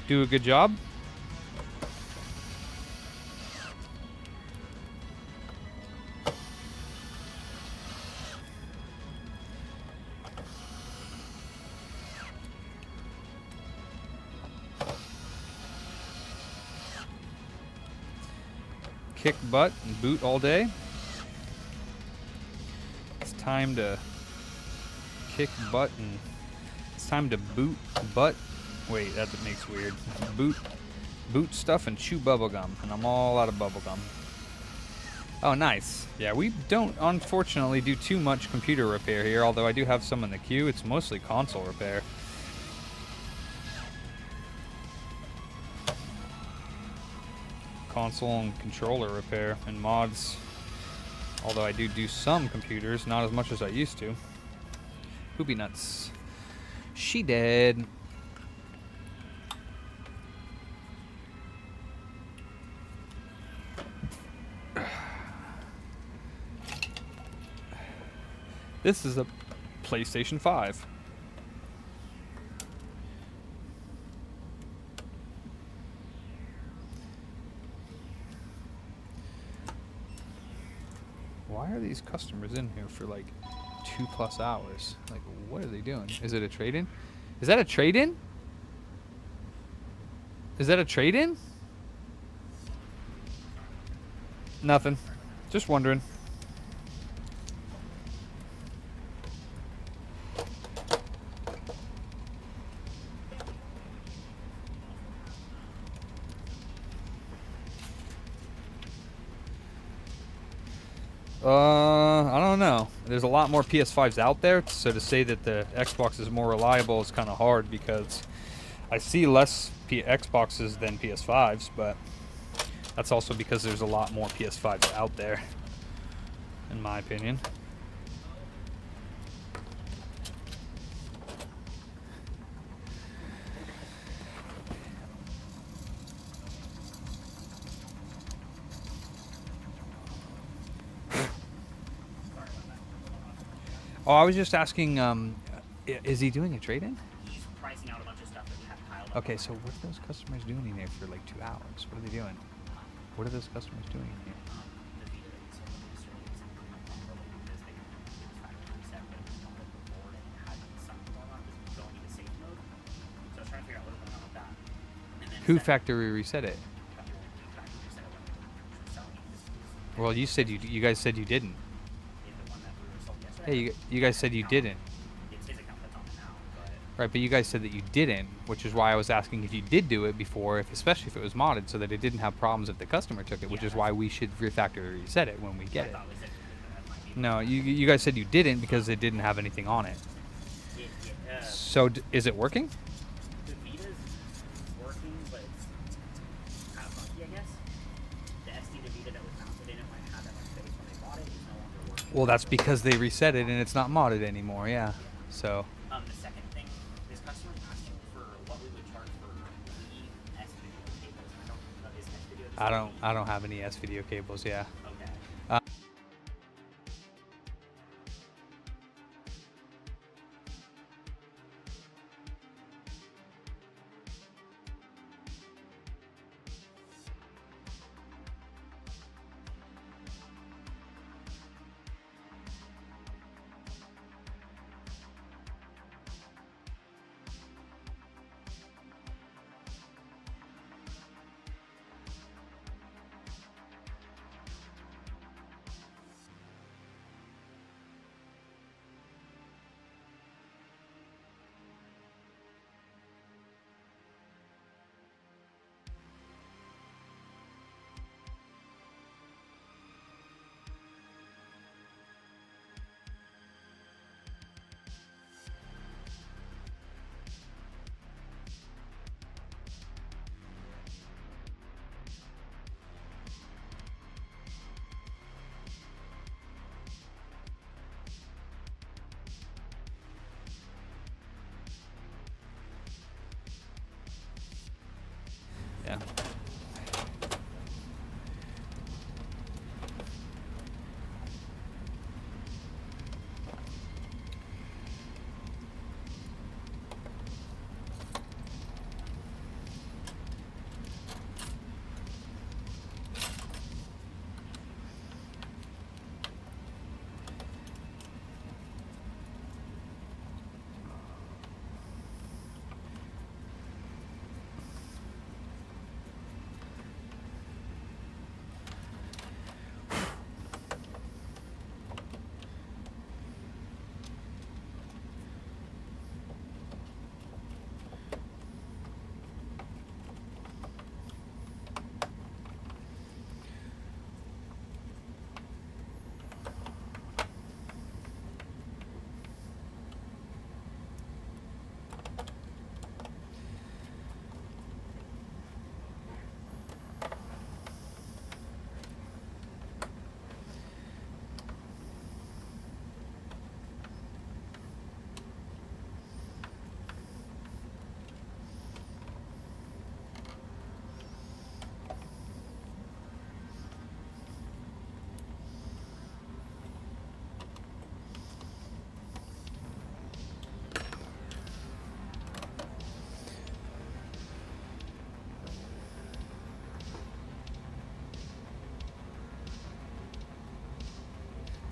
Do a good job. Kick butt and boot all day. It's time to kick butt and it's time to boot butt. Wait, that makes weird. Boot stuff and chew bubblegum, and I'm all out of bubblegum. Oh, nice. Yeah, we don't unfortunately do too much computer repair here, although I do have some in the queue. It's mostly console repair. Console and controller repair and mods, although I do some computers, not as much as I used to. Poopy nuts. She dead. This is a PlayStation 5. Why are these customers in here for like 2+ hours? Like, what are they doing? Is it a trade-in? Is that a trade-in? Is that a trade-in? Nothing. Just wondering. I don't know. There's a lot more PS5s out there, so to say that the Xbox is more reliable is kind of hard because I see less Xboxes than PS5s, but that's also because there's a lot more PS5s out there, in my opinion. Oh, I was just asking, is he doing a trade-in? He's pricing out a bunch of stuff that we have piled up. Okay, so what are those customers doing in here for like 2 hours? What are they doing? What are those customers doing in here? The Vita that you sold yesterday is properly because they it was factory reset, but it was on the board and it had something going on because it was going into safe mode. So I was trying to figure out what was going on with that. And then Who factory reset it? Factory reset it when we were selling it. Well, you said you guys said you didn't. The one that we were sold yesterday. Hey, you guys said you didn't. It's his account that's on it now, but Right, but you guys said that you didn't, which is why I was asking if you did do it before, especially if it was modded, so that it didn't have problems if the customer took it, which is why we should refactory reset it when we get it. I thought we said that might be. No, you guys said you didn't because it didn't have anything on it. So is it working? The Vita's working, but it's kind of funky, I guess. The SD to Vita that was mounted in it might have that much space when they bought it. It's no longer working. Well, that's because they reset it and it's not modded anymore. Yeah. So The second thing, this customer asked for what we would charge for the S video cables. I don't know. Is S video? I don't have any S video cables. Yeah. Okay. Yeah.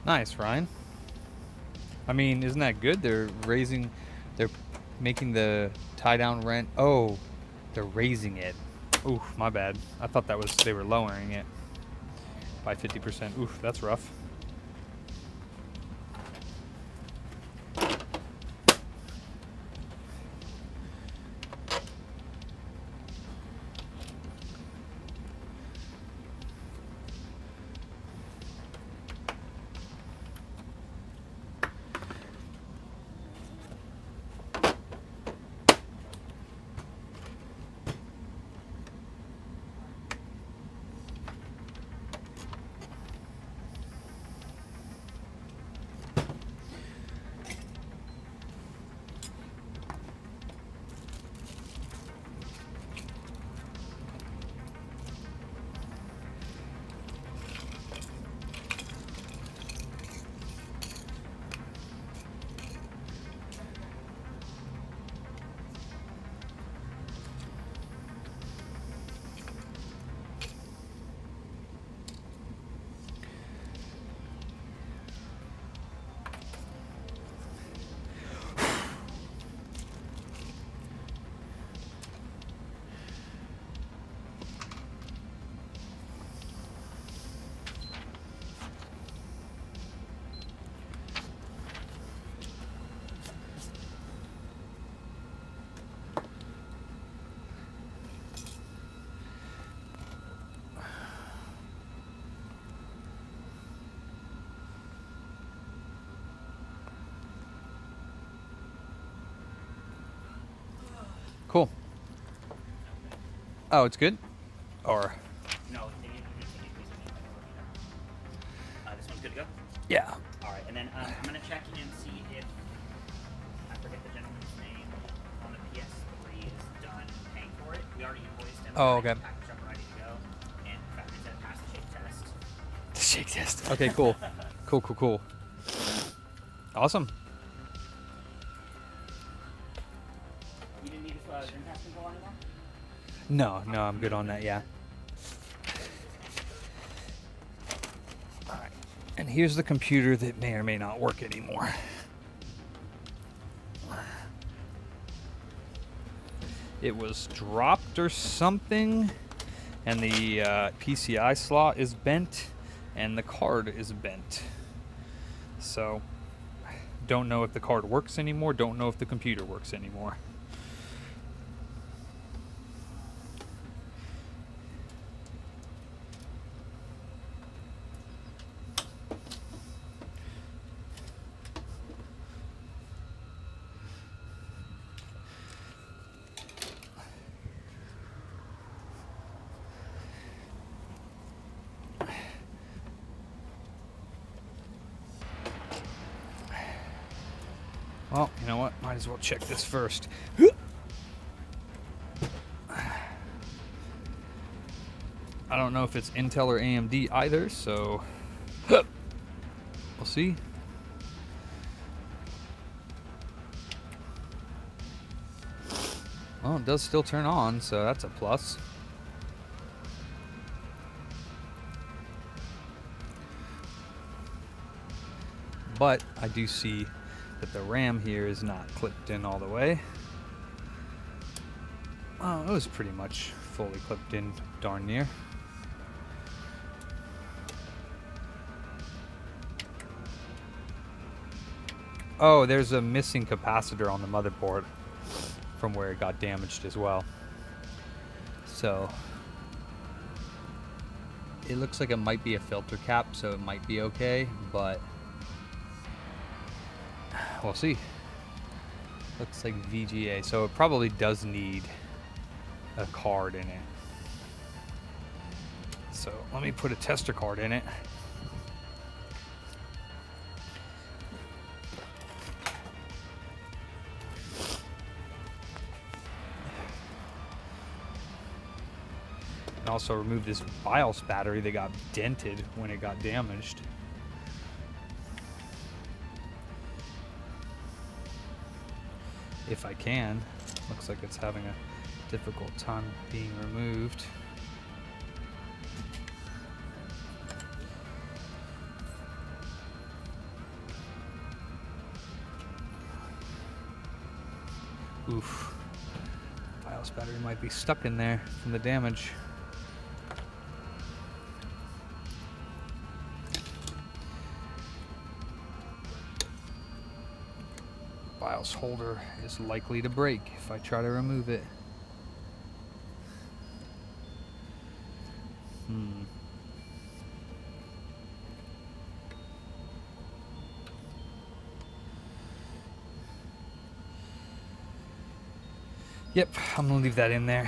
Nice, Ryan. I mean, isn't that good? They're making the tie-down rent. Oh, they're raising it. Oof, my bad. I thought that was they were lowering it by 50%. Oof, that's rough. Cool. Oh, it's good? Or No, they need to take it basically. This one's good to go? yeah. Alright, and then I'm going to check and see if, I forget the gentleman's name, on the PS3 is done paying for it. We already invoiced him. Oh, okay. Package up ready to go. And in fact, he said pass the shake test. The shake test. Okay, cool. Cool. Awesome. You didn't need this Dreamcast control anymore? No, I'm good on that, yeah. Alright. And here's the computer that may or may not work anymore. It was dropped or something, and the PCI slot is bent, and the card is bent. So, don't know if the card works anymore, don't know if the computer works anymore. Well, you know what? Might as well check this first. I don't know if it's Intel or AMD either, so we'll see. Well, it does still turn on, so that's a plus. But I do see that the RAM here is not clipped in all the way. Oh, it was pretty much fully clipped in, darn near. Oh, there's a missing capacitor on the motherboard from where it got damaged as well. So it looks like it might be a filter cap, so it might be okay, but we'll see. Looks like VGA, so it probably does need a card in it. So let me put a tester card in it. And also remove this BIOS battery that got dented when it got damaged. If I can. Looks like it's having a difficult time being removed. Oof. BIOS battery might be stuck in there from the damage. BIOS holder is likely to break if I try to remove it. Yep, I'm gonna leave that in there.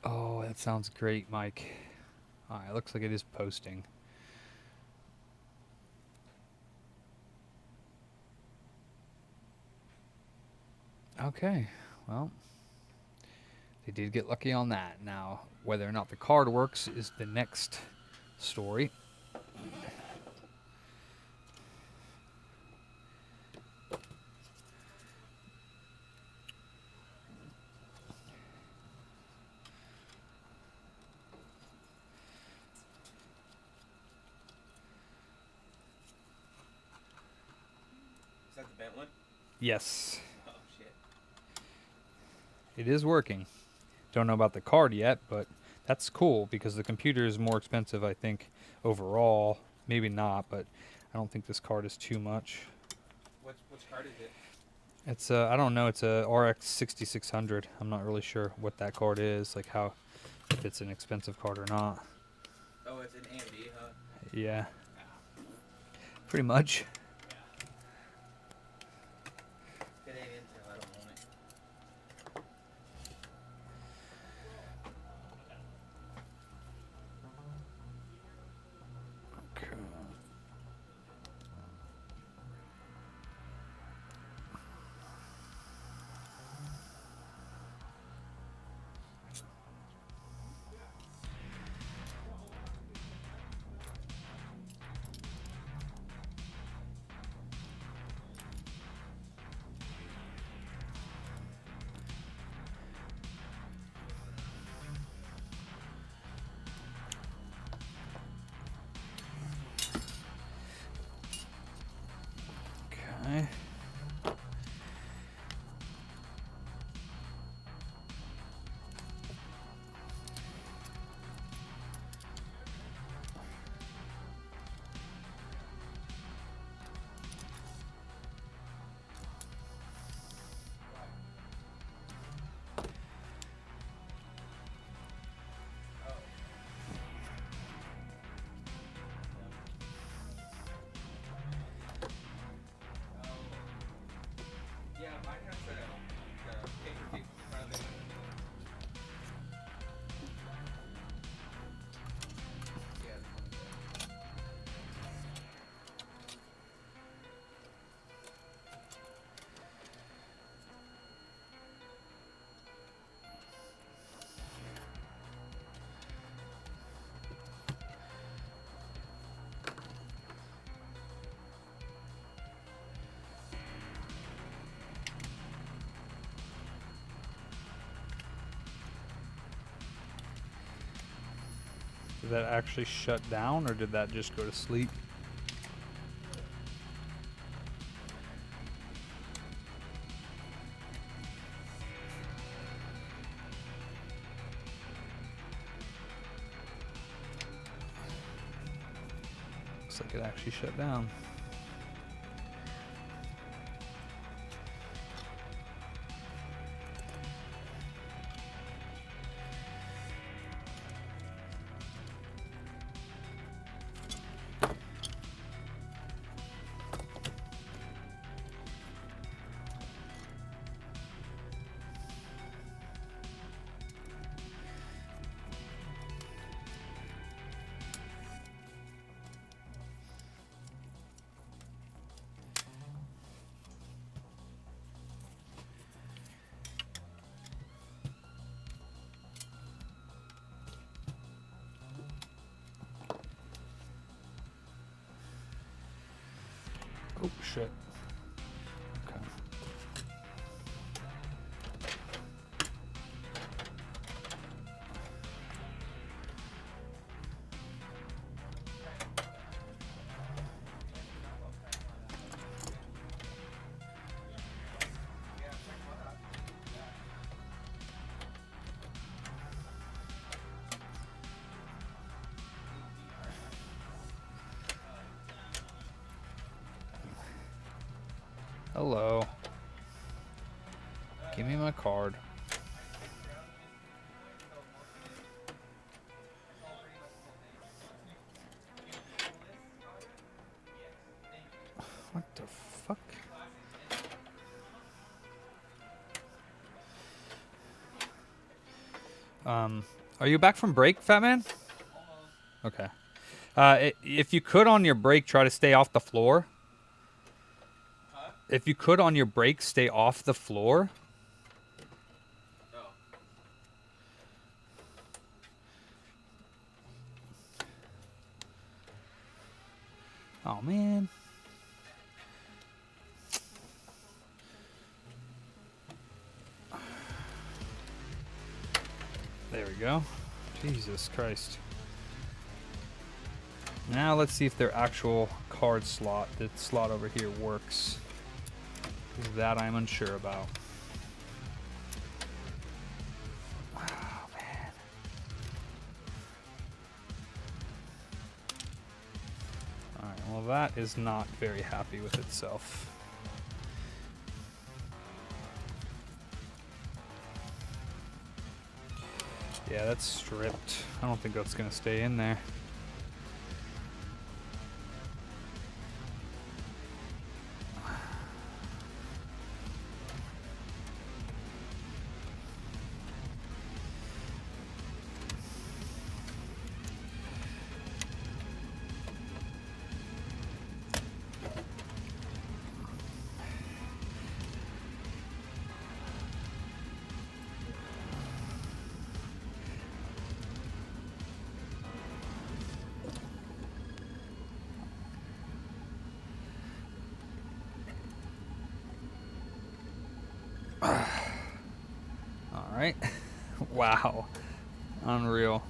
Oh, that sounds great, Mike. Alright, looks like it is posting. Okay, well, they did get lucky on that. Now, whether or not the card works is the next story. Is that the bent one? Yes, Oh shit. it is working. Don't know about the card yet, but that's cool because the computer is more expensive, I think, overall. Maybe not, but I don't think this card is too much. Which card is it? It's I don't know, it's a RX 6600. I'm not really sure what that card is, like how, if it's an expensive card or not. Oh, it's an AMD, huh? Yeah. Pretty much. If it ain't Intel, I don't want it. Did that actually shut down, or did that just go to sleep? Looks like it actually shut down. Oh shit. Okay. Hello. Give me my card. What the fuck? Are you back from break, Fat Man? Okay. If you could on your break, try to stay off the floor. If you could on your break, stay off the floor. Oh. Oh man. There we go. Jesus Christ. Now let's see if their actual card slot, the slot over here, works. That I'm unsure about. Oh, man. Alright, well that is not very happy with itself. Yeah, that's stripped. I don't think that's gonna stay in there. Alright. Wow. Unreal.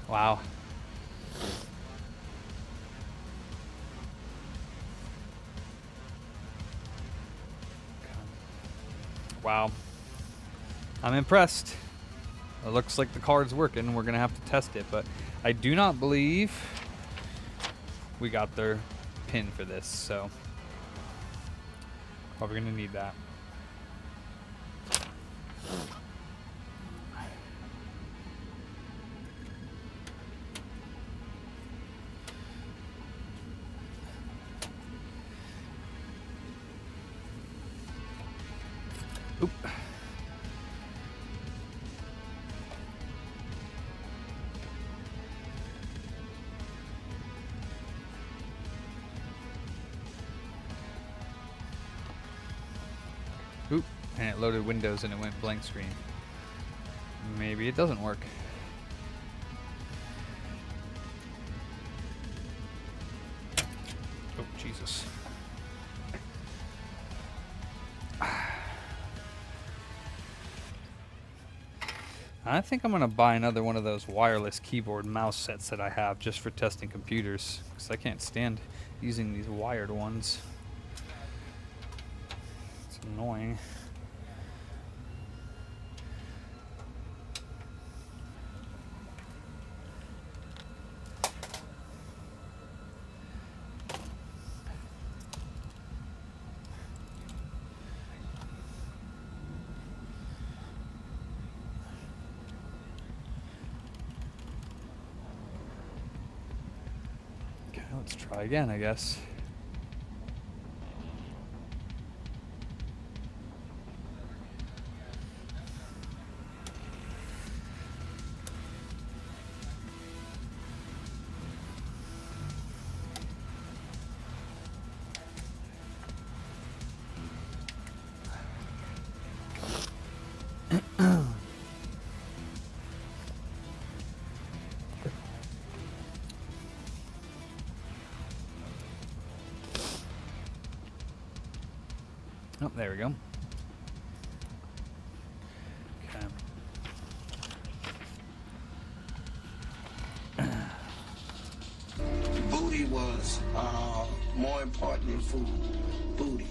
Wow. Wow. I'm impressed. It looks like the card's working. We're going to have to test it, but I do not believe we got their pin for this, so probably going to need that. Oop. And it loaded Windows and it went blank screen. Maybe it doesn't work. Oh, Jesus. I think I'm going to buy another one of those wireless keyboard mouse sets that I have just for testing computers, because I can't stand using these wired ones. It's annoying. Let's try again, I guess. Oh, there we go. Okay. Booty was more important than food. Booty.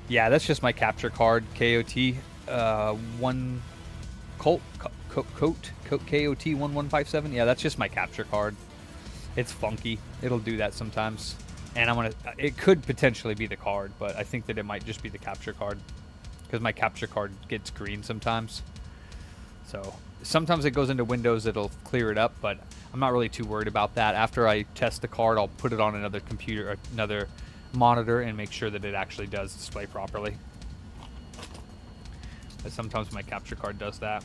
Yeah, that's just my capture card, KOT, one Colt, KOT 1157. Yeah, that's just my capture card. It's funky. It'll do that sometimes. And it could potentially be the card, but I think that it might just be the capture card, because my capture card gets green sometimes. So sometimes it goes into Windows, it'll clear it up, but I'm not really too worried about that. After I test the card, I'll put it on another computer, or another monitor, and make sure that it actually does display properly. But sometimes my capture card does that.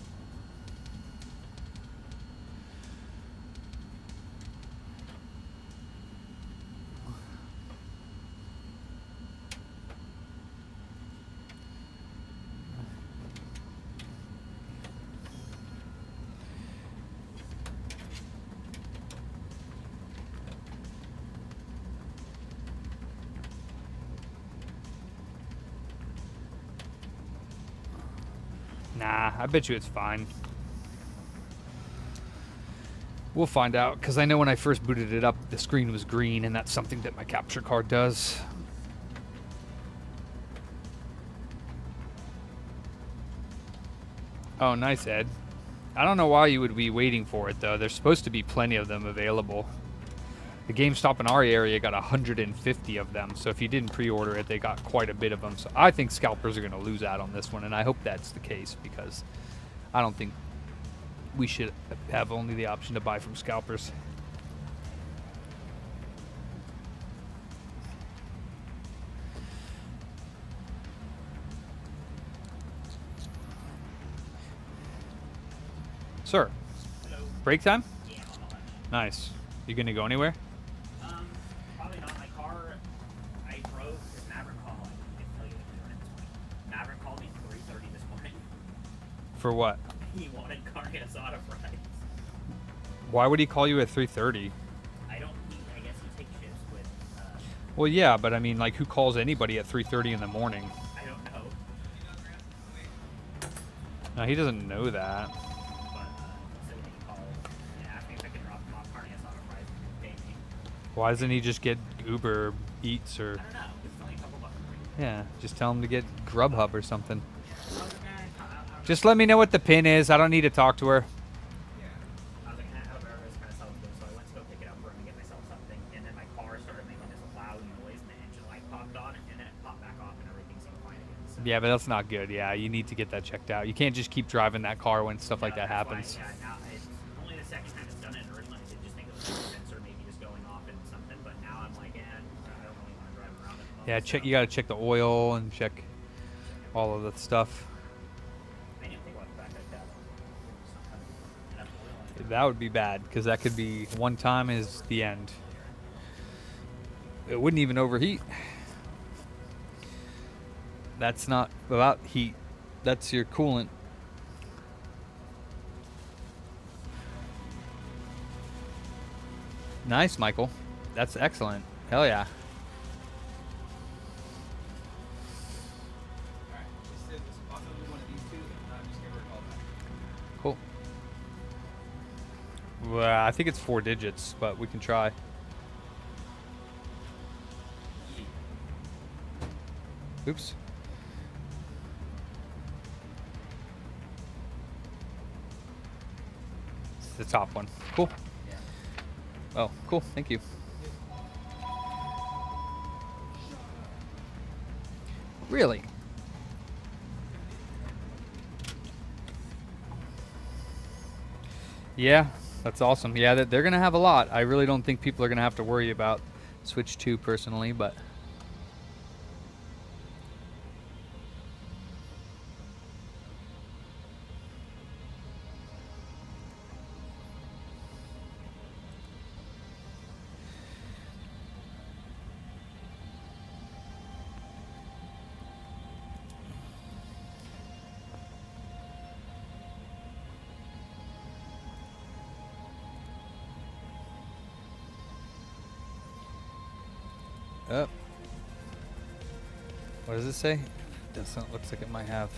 Nah, I bet you it's fine. We'll find out, because I know when I first booted it up, the screen was green, and that's something that my capture card does. Oh, nice, Ed. I don't know why you would be waiting for it, though. There's supposed to be plenty of them available. The GameStop in our area got 150 of them, so if you didn't pre-order it, they got quite a bit of them. So I think scalpers are going to lose out on this one, and I hope that's the case, because I don't think we should have only the option to buy from scalpers. Sir, Hello. break time? Yeah, I'm on my lunch. Nice. You gonna go anywhere? Probably not. My car, I drove this Maverick call. I can tell you what this morning. Maverick called me at 3:30 this morning. For what? He wanted carne asada fries. Why would he call you at 3:30? I guess he takes shifts with, Well, yeah, but I mean, like, who calls anybody at 3:30 in the morning? I don't know. No, he doesn't know that. But, so he called and asked me if I could drop him off carne asada fries and pay me. Why doesn't he just get Uber Eats or... I don't know. It's only a couple bucks. Yeah, just tell him to get Grubhub or something. I was like, I Just let me know what the pin is. I don't need to talk to her. was like, whatever, it's kind of sounds good. So I went to go pick it up for him to get myself something, and then my car started making this loud noise, and the engine light popped on, and then it popped back off, and everything seemed fine again. So, Yeah, but that's not good. Yeah, you need to get that checked out. You can't just keep driving that car when stuff like that that's why, happens. yeah, now it's only the second time it's done it. Originally, I did just think it was a sensor maybe just going off and something, but now I'm like, I don't really want to drive around at the moment. Yeah, check. so- You gotta check the oil and check all of the stuff. I didn't think about the fact that sometimes enough oil in it. That would be bad, because that could be one time is the end. It wouldn't even overheat. That's not about heat. That's your coolant. Nice, Michael. That's excellent. Hell yeah. Alright, just say this possibly one of these two, if not, just give her a call back. Cool. Well, I think it's 4 digits, but we can try. Oops. It's the top one. Cool. Oh, cool. Thank you. Really? Yeah, that's awesome. Yeah, they're going to have a lot. I really don't think people are going to have to worry about Switch 2 personally, but... Oh. What does it say? Doesn't looks like it might have.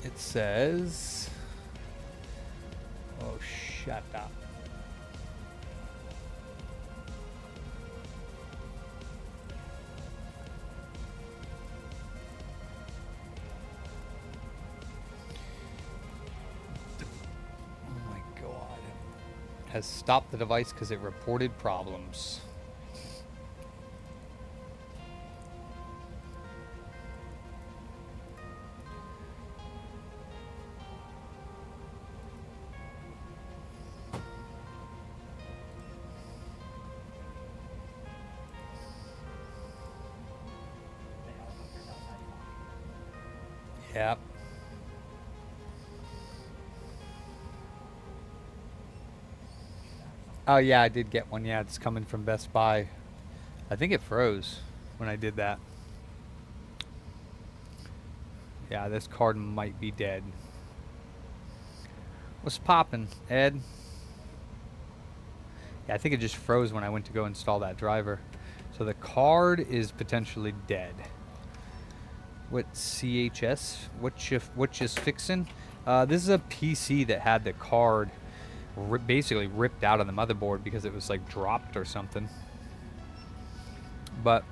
It says. Oh, shut up. Has stopped the device because it reported problems. Yep. Oh yeah, I did get one. Yeah, it's coming from Best Buy. I think it froze when I did that. Yeah, this card might be dead. What's poppin', Ed? Yeah, I think it just froze when I went to go install that driver. So the card is potentially dead. What CHS? What just fixin'? This is a PC that had the card basically ripped out of the motherboard because it was like dropped or something. But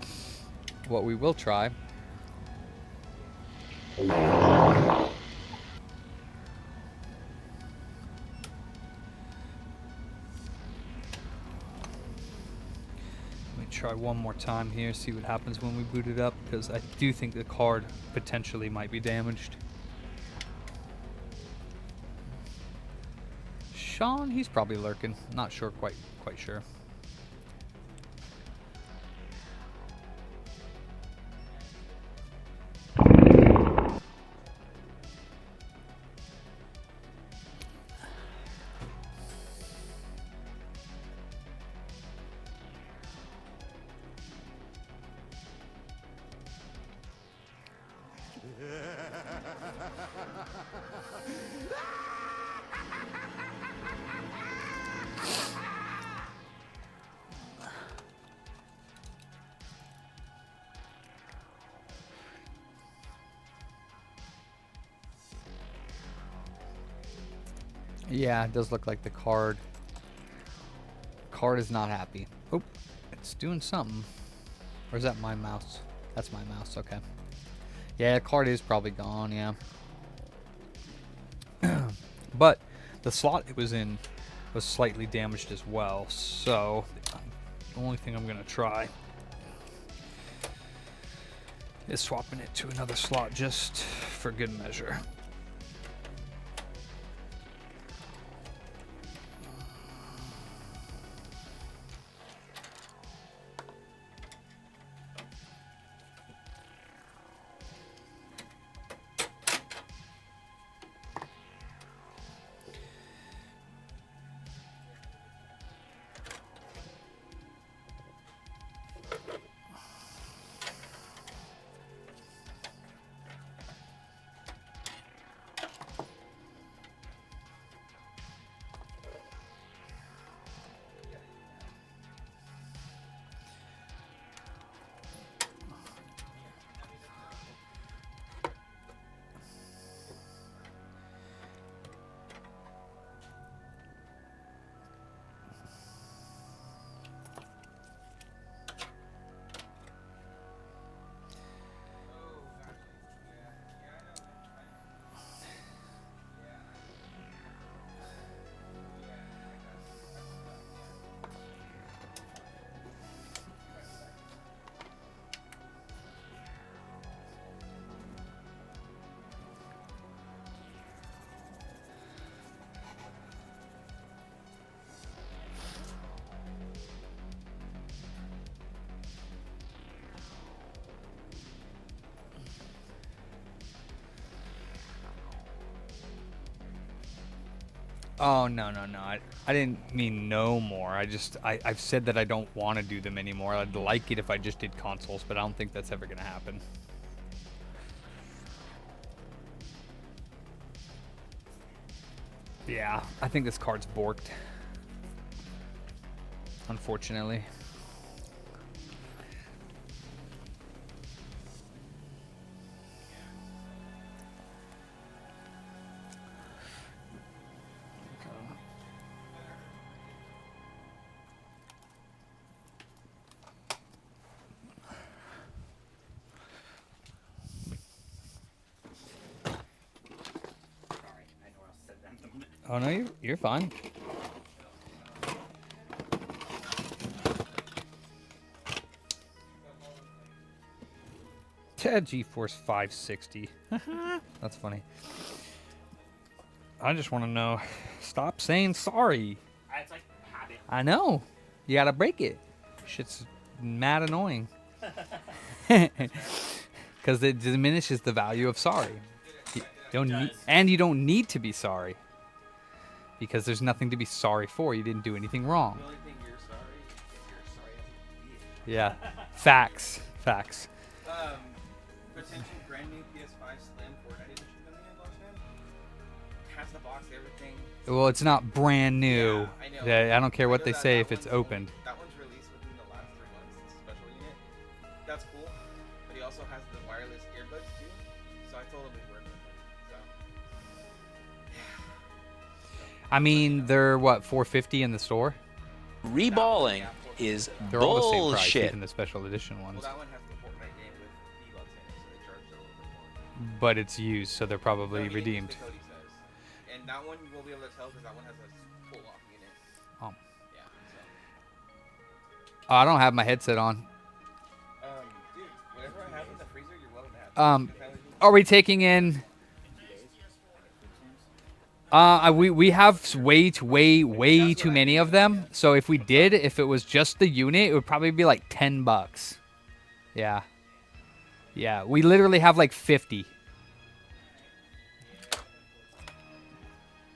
what we will try. Try one more time here, see what happens when we boot it up, because I do think the card potentially might be damaged. Sean, he's probably lurking. Not sure, quite sure. Yeah, it does look like the card is not happy. Oh, it's doing something. Or is that my mouse? That's my mouse, okay. Yeah, the card is probably gone, yeah. But the slot it was in was slightly damaged as well, so the only thing I'm gonna try is swapping it to another slot just for good measure. Oh, no. I didn't mean no more. I've said that I don't want to do them anymore. I'd like it if I just did consoles, but I don't think that's ever going to happen. Yeah, I think this card's borked. Unfortunately. Oh no, you're fine. GeForce 560. That's funny. I just want to know. Stop saying sorry. It's like habit. I know. You gotta break it. Shit's mad annoying. Because it diminishes the value of sorry. You don't need to be sorry. Because there's nothing to be sorry for. You didn't do anything wrong. The only thing you're sorry is you're sorry as a Yeah. Facts. Potential brand new PS5 Slim Fortnite edition coming in, Boss Man. Has the box, everything. Well, it's not brand new. Yeah, I know. Yeah, I don't care I what know they that say that if it's one's opened. only- That one's released within the last 3 months. It's a special unit. That's cool. But he also has the wireless earbuds too. So I told him we'd work with him. So. I mean, they're what, $450 in the store? Reballing. is They're all the same price, bullshit. even the special edition Well, ones. that one has the Fortnite game with V-Bucks in it, so they charge a little bit more. But it's used, so they're No, probably he didn't use redeemed. the code he says. And that one you will be able to tell because that one has a pull-off unit. Oh. Yeah, I don't have my headset on. so. Dude, whatever I have in the freezer, you're welcome to have. Are we taking in? We have way too many of them. So if we did, if it was just the unit, it would probably be like $10. Yeah. Yeah, we literally have like 50.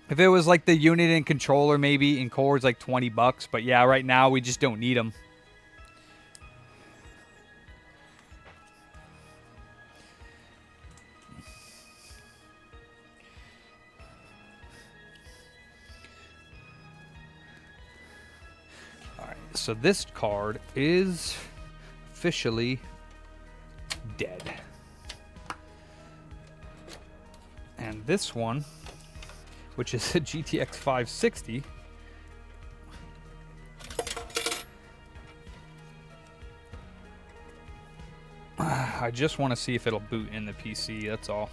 If it was like the unit and controller, maybe in core, it's like $20. But yeah, right now we just don't need them. So this card is officially dead. And this one, which is a GTX 560, I just want to see if it'll boot in the PC, that's all.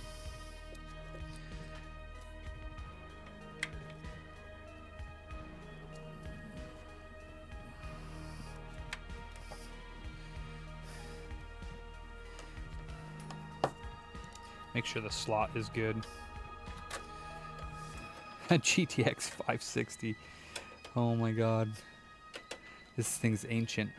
Make sure the slot is good. A GTX 560. Oh my god. This thing's ancient.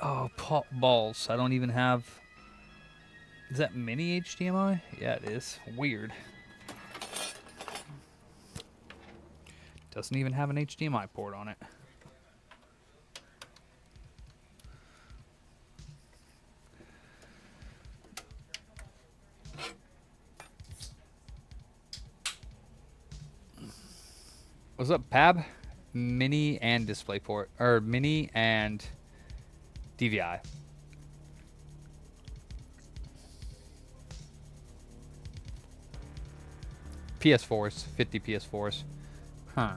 Oh, pop balls. I don't even have... Is that mini HDMI? Yeah, it is. Weird. Doesn't even have an HDMI port on it. What's up, Pab? Mini and DisplayPort. Or mini and DVI. PS4s. 50 PS4s. Huh.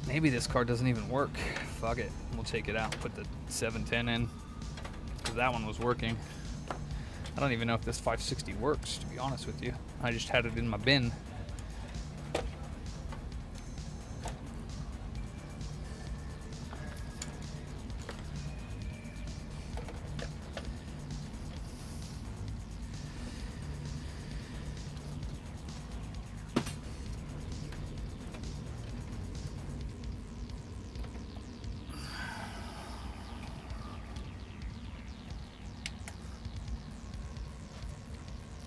Maybe this card doesn't even work. Fuck it. We'll take it out. Put the 710 in. Because that one was working. I don't even know if this 560 works, to be honest with you. I just had it in my bin.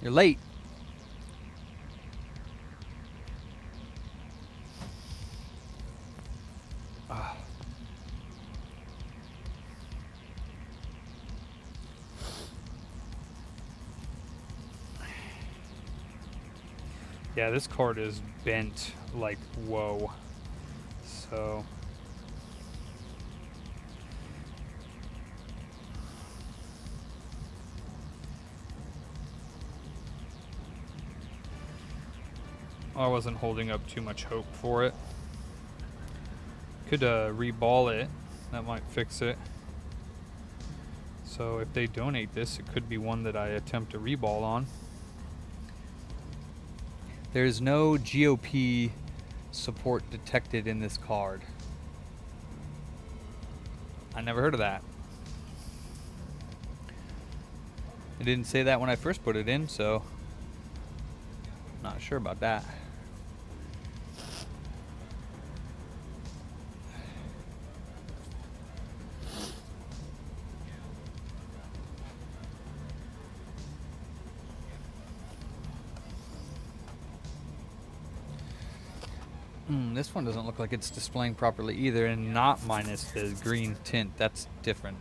You're late. Yeah, this card is bent like whoa. So I wasn't holding up too much hope for it. Could reball it. That might fix it. So if they donate this, it could be one that I attempt to reball on. There's no GOP support detected in this card. I never heard of that. It didn't say that when I first put it in, so not sure about that. This one doesn't look like it's displaying properly either, and not minus the green tint. That's different.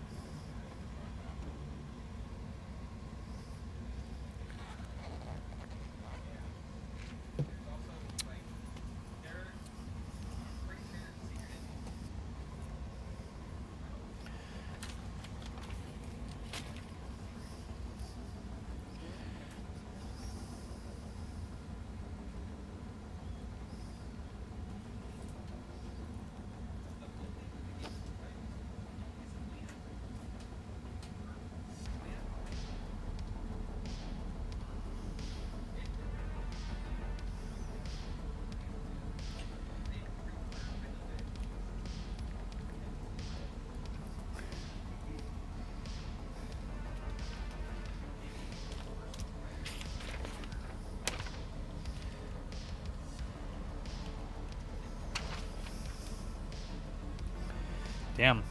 Damn.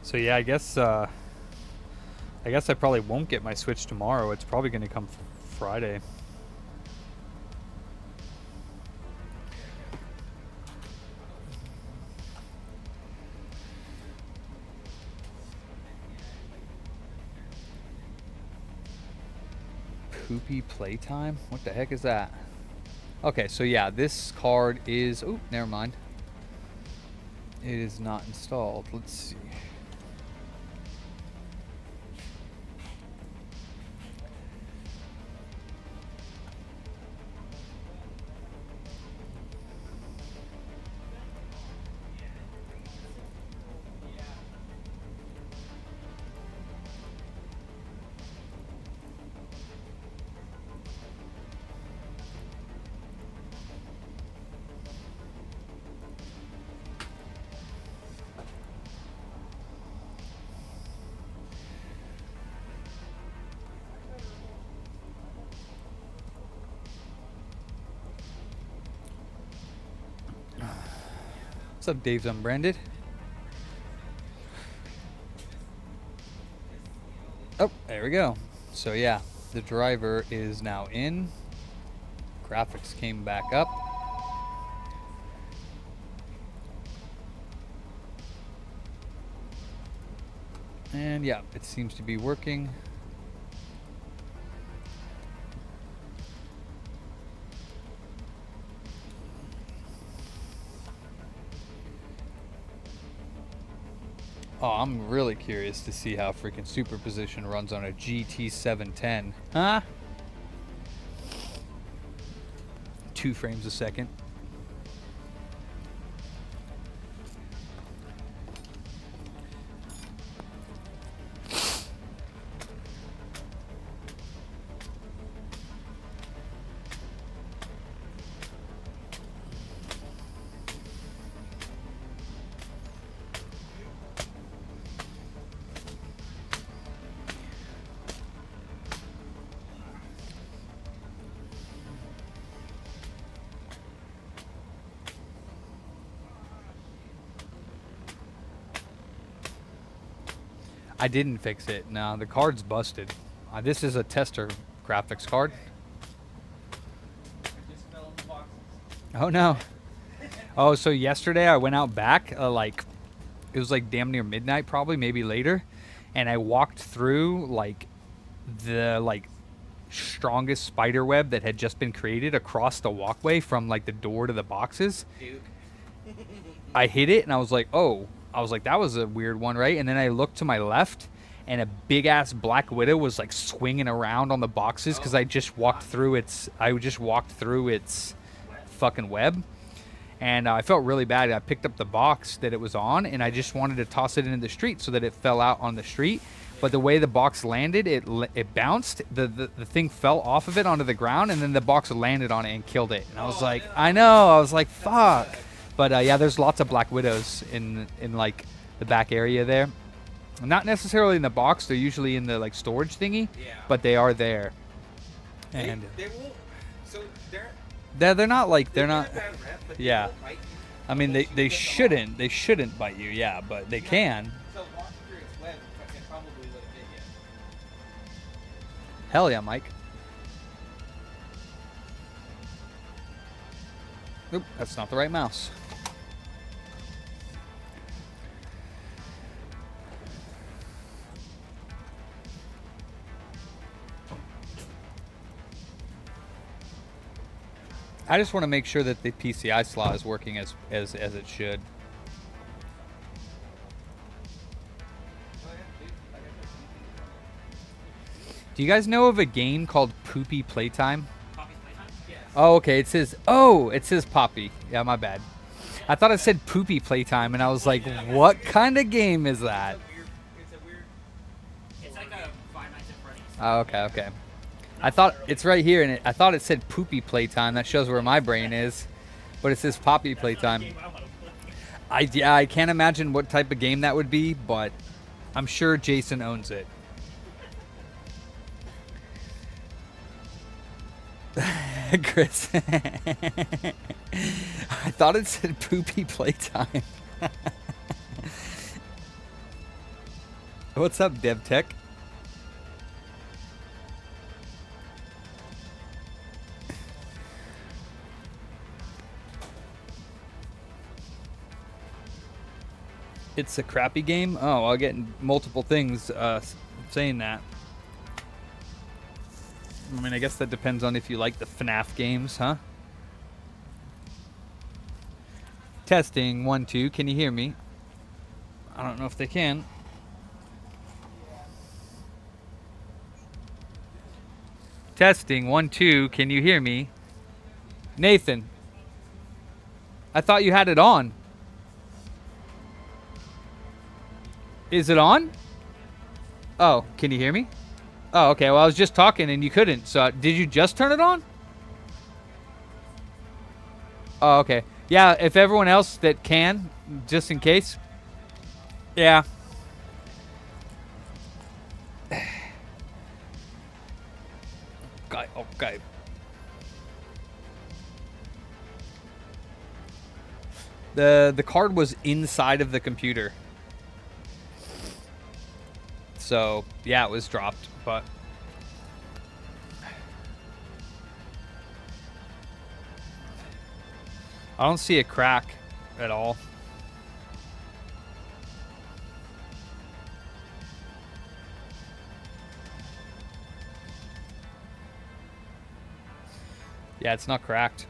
So yeah, I guess I probably won't get my Switch tomorrow. It's probably going to come Friday. Poopy playtime? What the heck is that? Okay, so yeah, this card is... Oh, never mind. It is not installed. Let's see. What's up, Dave's Unbranded? Oh, there we go. So yeah, the driver is now in. Graphics came back up. And yeah, it seems to be working. Oh, I'm really curious to see how freaking superposition runs on a GT 710. Huh? 2 frames a second. I didn't fix it. No, the card's busted. This is a tester graphics card. Just fell in the boxes. Oh no. Oh, so yesterday I went out back, like, it was like damn near midnight probably, maybe later. And I walked through like the strongest spider web that had just been created across the walkway from like the door to the boxes. Duke. I hit it and I was like, oh. I was like, that was a weird one, right? And then I looked to my left, and a big ass Black Widow was like swinging around on the boxes because I just walked through its. Fucking web, and I felt really bad. I picked up the box that it was on, and I just wanted to toss it into the street so that it fell out on the street. But the way the box landed, it bounced. The thing fell off of it onto the ground, and then the box landed on it and killed it. And I was like, I know. I was like, fuck. But yeah, there's lots of Black Widows in like the back area there. Not necessarily in the box. They're usually in the like storage thingy, Yeah. but they are there. They, And they won't. So they're not like they they're get not. a bad rep, but Yeah. they won't bite you I mean, unless you they rip them off. shouldn't bite you. Yeah, but they can. So walking through its web, I can probably let it bit you. Hell yeah, Mike. Oop, that's not the right mouse. I just want to make sure that the PCI slot is working as it should. Do you guys know of a game called Poopy Playtime? Poppy's Playtime? Yes. Oh, okay. It says Poppy. Yeah, my bad. I thought it said Poopy Playtime, and I was like, what kind of game is that? It's a weird. It's like a Five Nights at Freddy's. Oh, okay. I thought it's right here, and I thought it said Poopy Playtime. That shows where my brain is, but it says Poppy Playtime. Game I wanna play. I can't imagine what type of game that would be, but I'm sure Jason owns it. Chris, I thought it said Poopy Playtime. What's up, DevTech? It's a crappy game? Oh, I'll get multiple things saying that. I mean, I guess that depends on if you like the FNAF games, huh? Testing, 1, 2. Can you hear me? I don't know if they can. Testing, 1, 2. Can you hear me? Nathan, I thought you had it on. Is it on? Oh, can you hear me? Oh, okay. Well, I was just talking and you couldn't. So, did you just turn it on? Oh, okay. Yeah, if everyone else that can, just in case. Yeah. Okay. The card was inside of the computer. So, yeah, it was dropped, but I don't see a crack at all. Yeah, it's not cracked.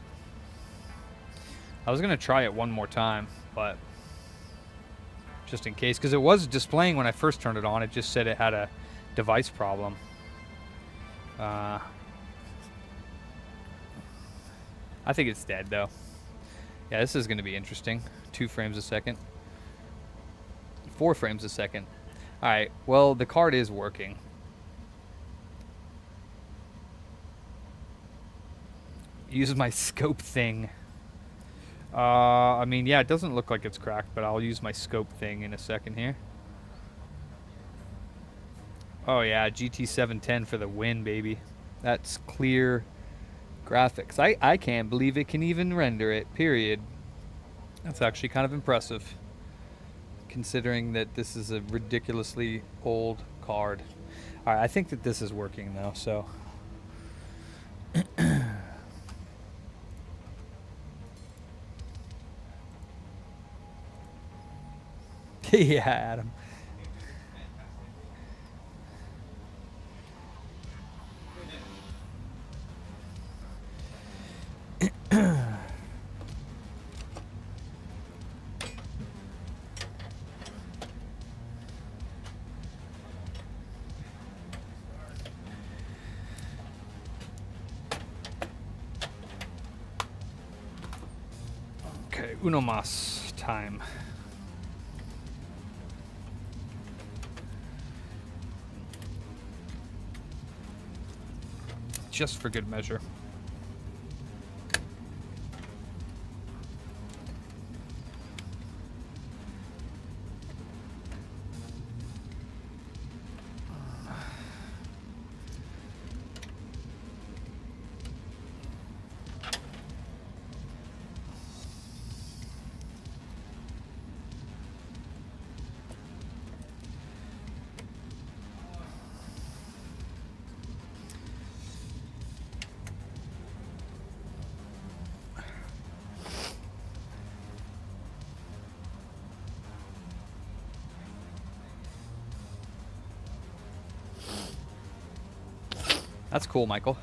I was going to try it one more time, but just in case, because it was displaying when I first turned it on. It just said it had a device problem. I think it's dead, though. Yeah, this is going to be interesting. 2 frames a second. 4 frames a second. All right, well, the card is working. Use my scope thing. I mean, yeah, it doesn't look like it's cracked, but I'll use my scope thing in a second here. Oh, yeah, GT710 for the win, baby. That's clear graphics. I can't believe it can even render it, period. That's actually kind of impressive, considering that this is a ridiculously old card. All right, I think that this is working, though, so... Yeah, Adam. Okay, uno mas time. Just for good measure. That's cool, Michael.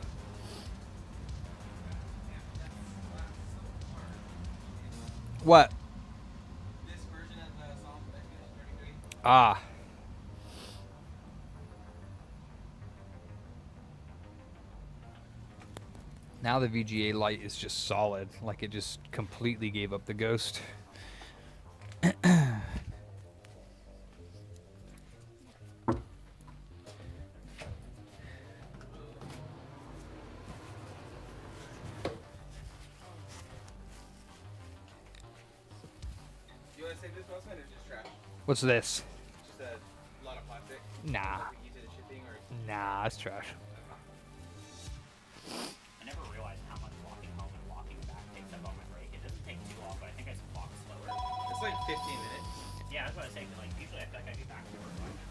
What? This version of the song, Xbox 33. Ah. Now the VGA light is just solid, like it just completely gave up the ghost. You want to save this Bossman or just trash? What's this? Just a lot of plastic. Nah. Like we use it in shipping or. Nah, it's trash. I never realized how much walking home and walking back takes up on my break. It doesn't take too long, but I think I just walk slower. It's like 15 minutes. Yeah, that's what I was saying. Like usually I feel like I'd be back to work by now.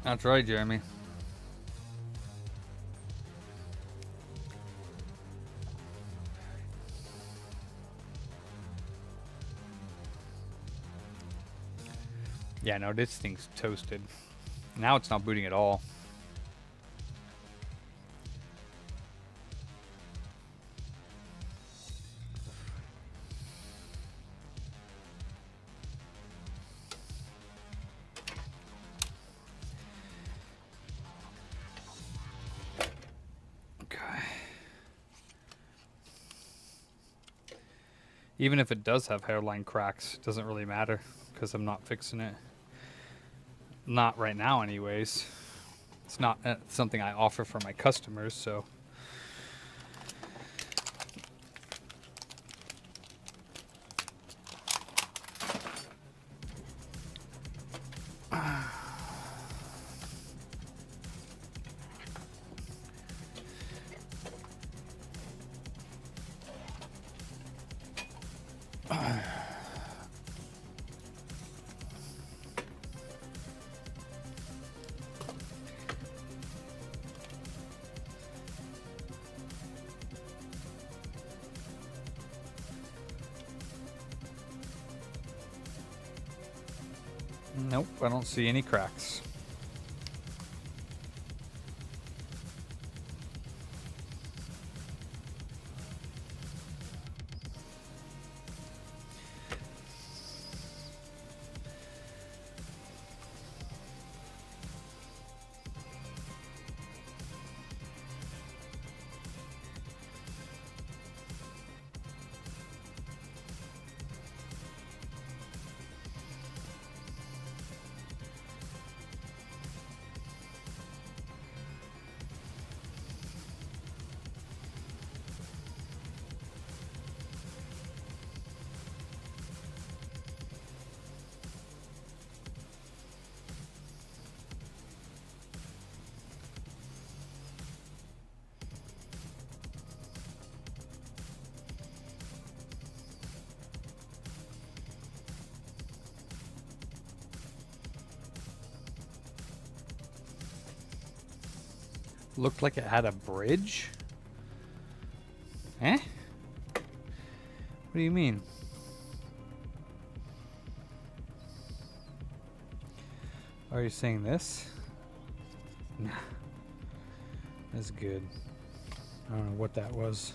That's right, Jeremy. Yeah, no, this thing's toasted. Now it's not booting at all. Even if it does have hairline cracks, it doesn't really matter because I'm not fixing it. Not right now, anyways. It's not something I offer for my customers, so. Nope, I don't see any cracks. Looked like it had a bridge? Eh? What do you mean? Are you saying this? Nah. That's good. I don't know what that was.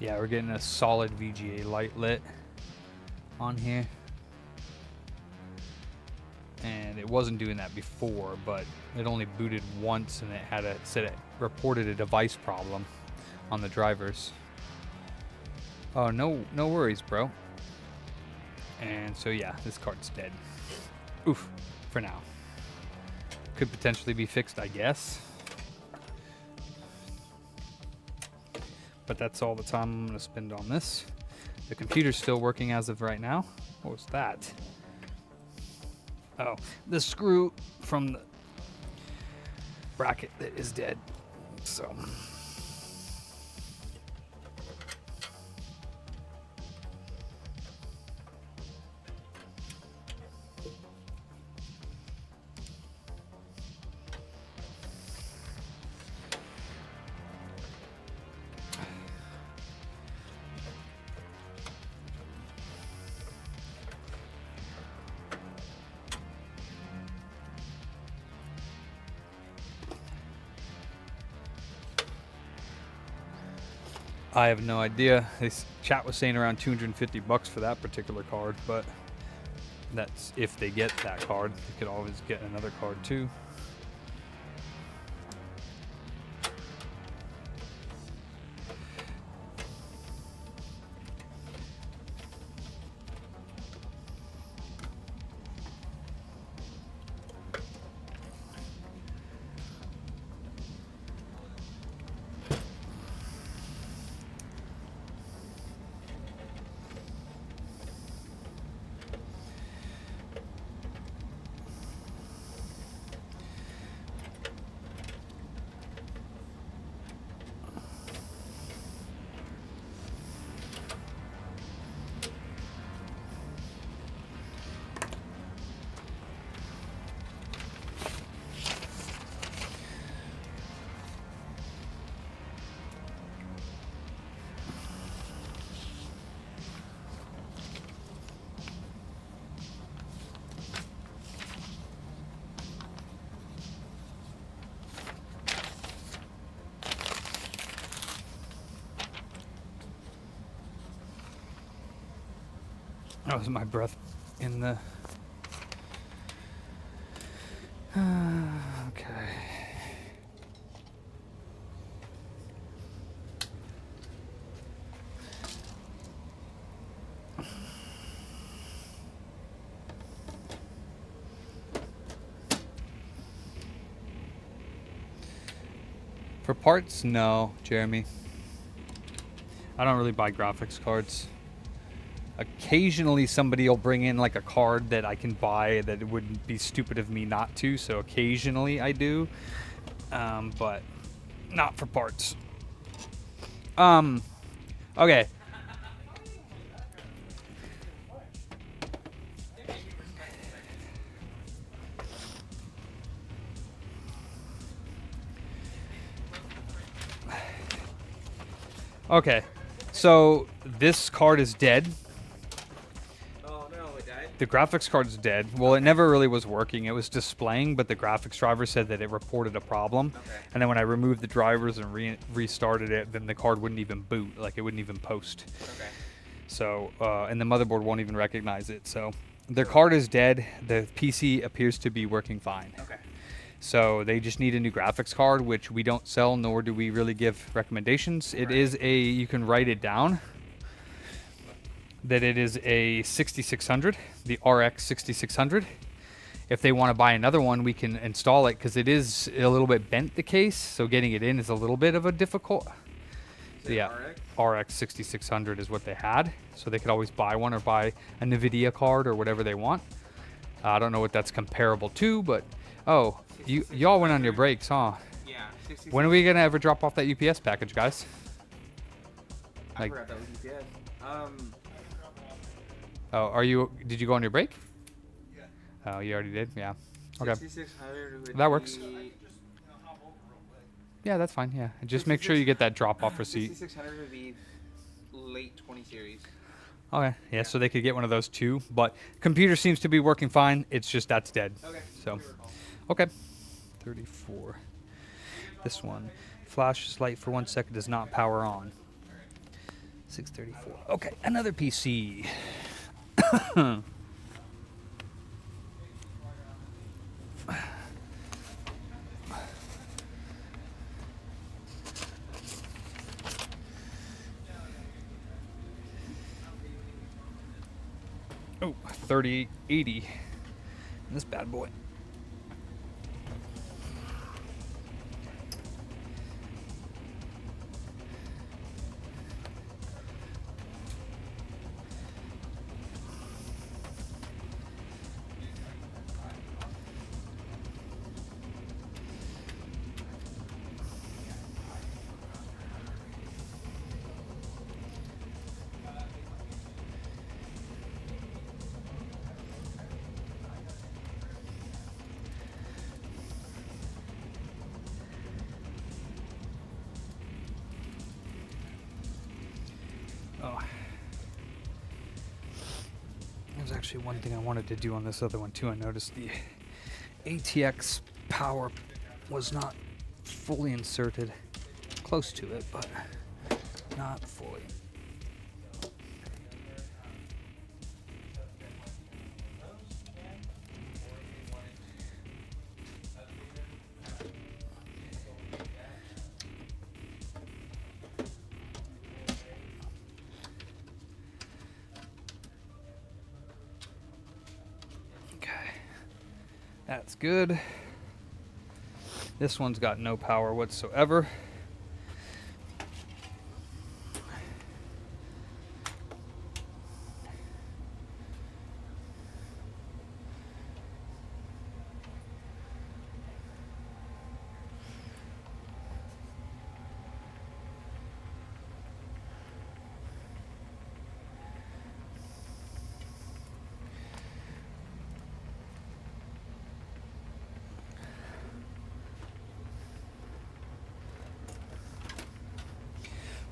Yeah, we're getting a solid VGA light lit on here. And it wasn't doing that before, but it only booted once, and said it reported a device problem on the drivers. Oh, no worries, bro. And so yeah, this card's dead. Oof, for now. Could potentially be fixed, I guess. But that's all the time I'm gonna spend on this. The computer's still working as of right now. What was that? Oh, the screw from the bracket that is dead. So. I have no idea. This chat was saying around $250 for that particular card, but that's if they get that card. They could always get another card too. That was my breath in the... okay. For parts, no, Jeremy. I don't really buy graphics cards. Occasionally somebody will bring in like a card that I can buy that it wouldn't be stupid of me not to, so occasionally I do, but not for parts. Okay. Okay, so this card is dead. The graphics card's dead. Well, it never really was working. It was displaying, but the graphics driver said that it reported a problem. Okay. And then when I removed the drivers and restarted it, then the card wouldn't even boot. Like, it wouldn't even post. Okay. So, and the motherboard won't even recognize it. So, their card is dead. The PC appears to be working fine. Okay. So, they just need a new graphics card, which we don't sell, nor do we really give recommendations. It is a, you can write it down, that it is a 6600, the RX 6600. If they want to buy another one, we can install it because it is a little bit bent, the case, so getting it in is a little bit of a difficult. So yeah, RX 6600 is what they had, so they could always buy one or buy a NVIDIA card or whatever they want. I don't know what that's comparable to, but oh, y'all went on your breaks, huh? Yeah. When are we gonna ever drop off that UPS package, guys? I forgot that was UPS. Oh, did you go on your break? Yeah. Oh, you already did? Yeah. Okay. 6600 That works. Yeah, that's fine. Yeah. Just make sure you get that drop-off receipt. 6600 would be late 20 series. Okay. Yeah, so they could get one of those too. But computer seems to be working fine. It's just that's dead. Okay. So, okay. 34. This one. Flashes light for 1 second, does not power on. 634. Okay, another PC. Oh, 3080. This bad boy. Oh. There's actually one thing I wanted to do on this other one too. I noticed the ATX power was not fully inserted. Close to it, but not fully. That's good. This one's got no power whatsoever.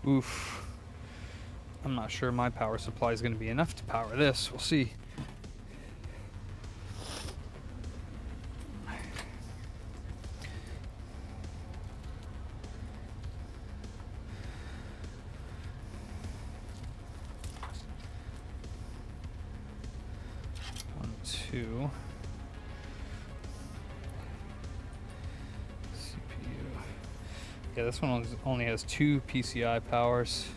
Oof. I'm not sure my power supply is going to be enough to power this. We'll see. One, two. Yeah, this one only has 2 PCI powers.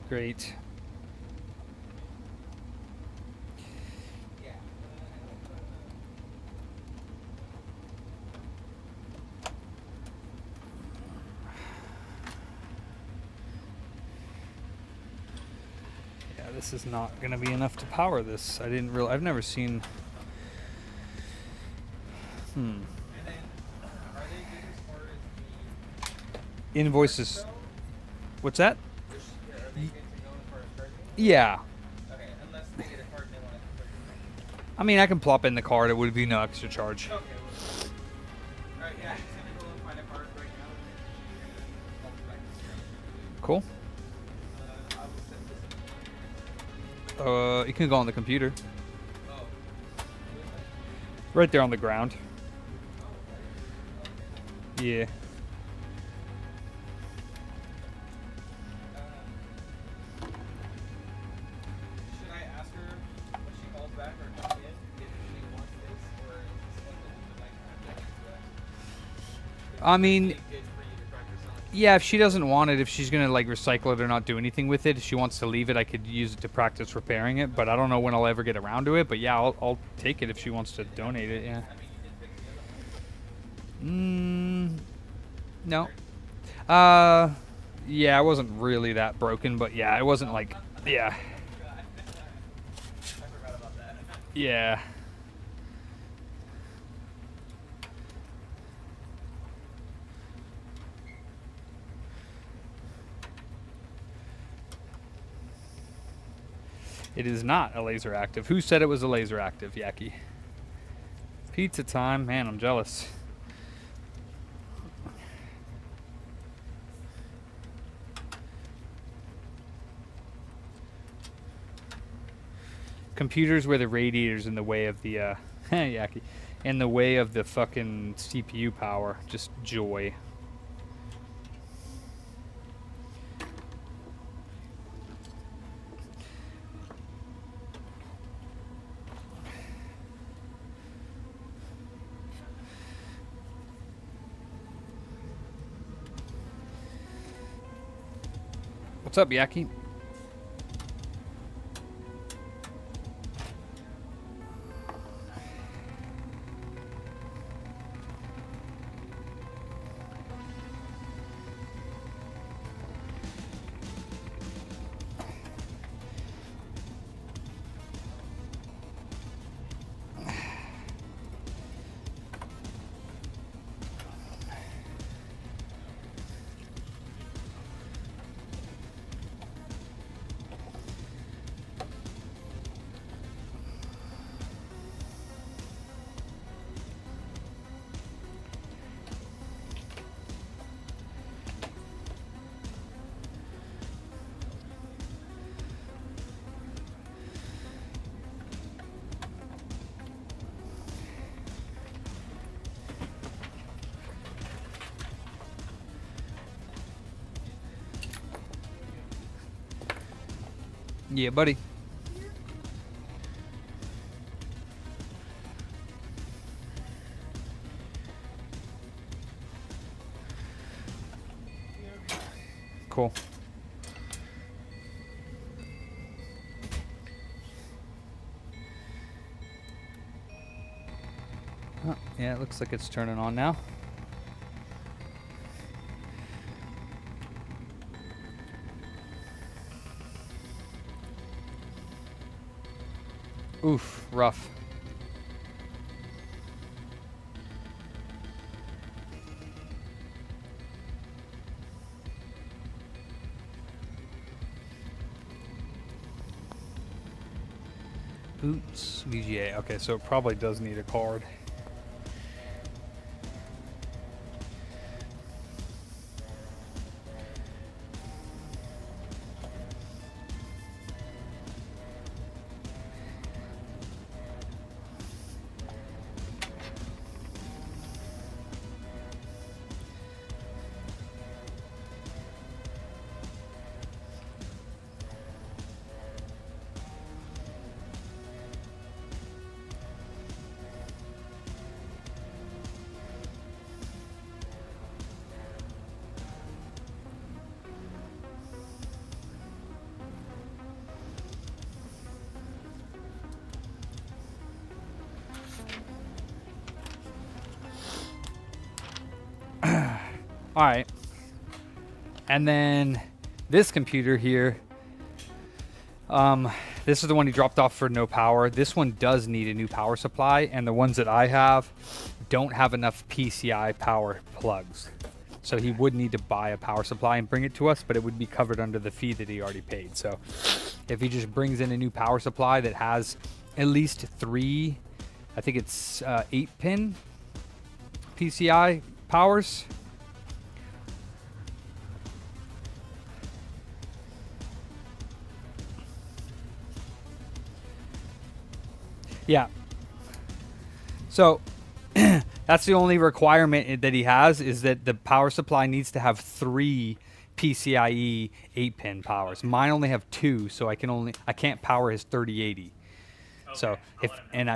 Great. This is not going to be enough to power this. I've never seen. And then, are they good as far as the Invoices. What's that? Are they good to go as far as charging? Yeah. Okay, unless they get a card and they want to. I mean, I can plop in the card. It would be no extra charge. Okay, well. Alright, yeah, she's gonna go and find a card right now. And I'll be back. Cool. I will set this. You can go on the computer. Oh. Right there on the ground. Yeah. Should I ask her when she calls back or come in if she wants this, or is this like a lifetime? I mean, Good for you to practice on. yeah, if she doesn't want it, if she's going to like recycle it or not do anything with it, if she wants to leave it, I could use it to practice repairing it, but I don't know when I'll ever get around to it, but yeah, I'll take it if she wants to donate it, yeah. No. Yeah, it wasn't really that broken, but yeah, it wasn't like, yeah. I forgot about that. Yeah. It is not a laser active. Who said it was a laser active, Yaki? Pizza time. Man, I'm jealous. computers where the radiator's in the way of the Yaki, in the way of the fucking CPU power. Just joy. What's up, Yaki? Yeah, buddy. Cool. Oh, yeah, it looks like it's turning on now. Oof, rough. Boots, VGA. Okay, so it probably does need a card. All right. And then this computer here, this is the one he dropped off for no power. This one does need a new power supply, and the ones that I have don't have enough PCI power plugs. So he would need to buy a power supply and bring it to us, but it would be covered under the fee that he already paid. So if he just brings in a new power supply that has at least 3, I think it's 8-pin PCI powers. Yeah. So that's the only requirement that he has, is that the power supply needs to have 3 PCIe 8-pin powers. Mine only have 2, so I can't power his 3080. Okay, so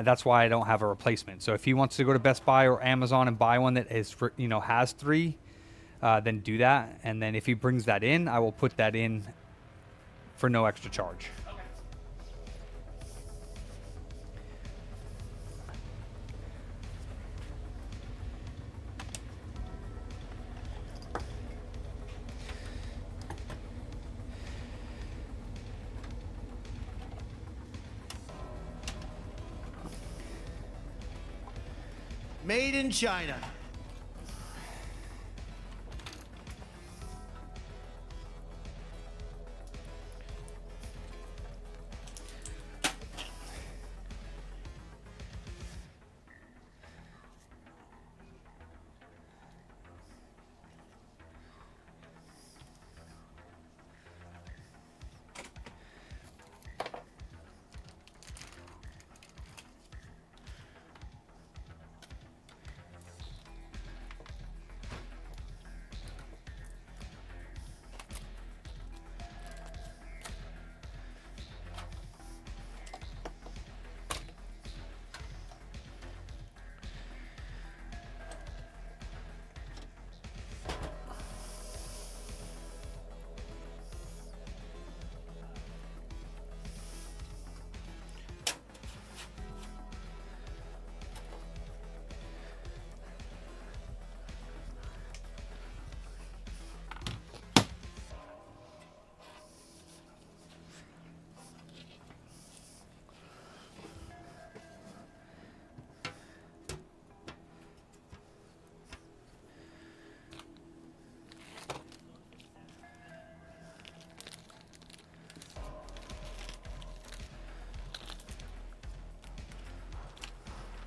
that's why I don't have a replacement. So if he wants to go to Best Buy or Amazon and buy one that is has 3, then do that. And then if he brings that in, I will put that in for no extra charge. Made in China.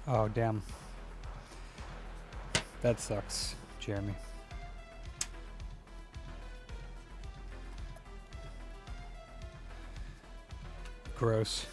Oh, damn. That sucks, Jeremy. Gross.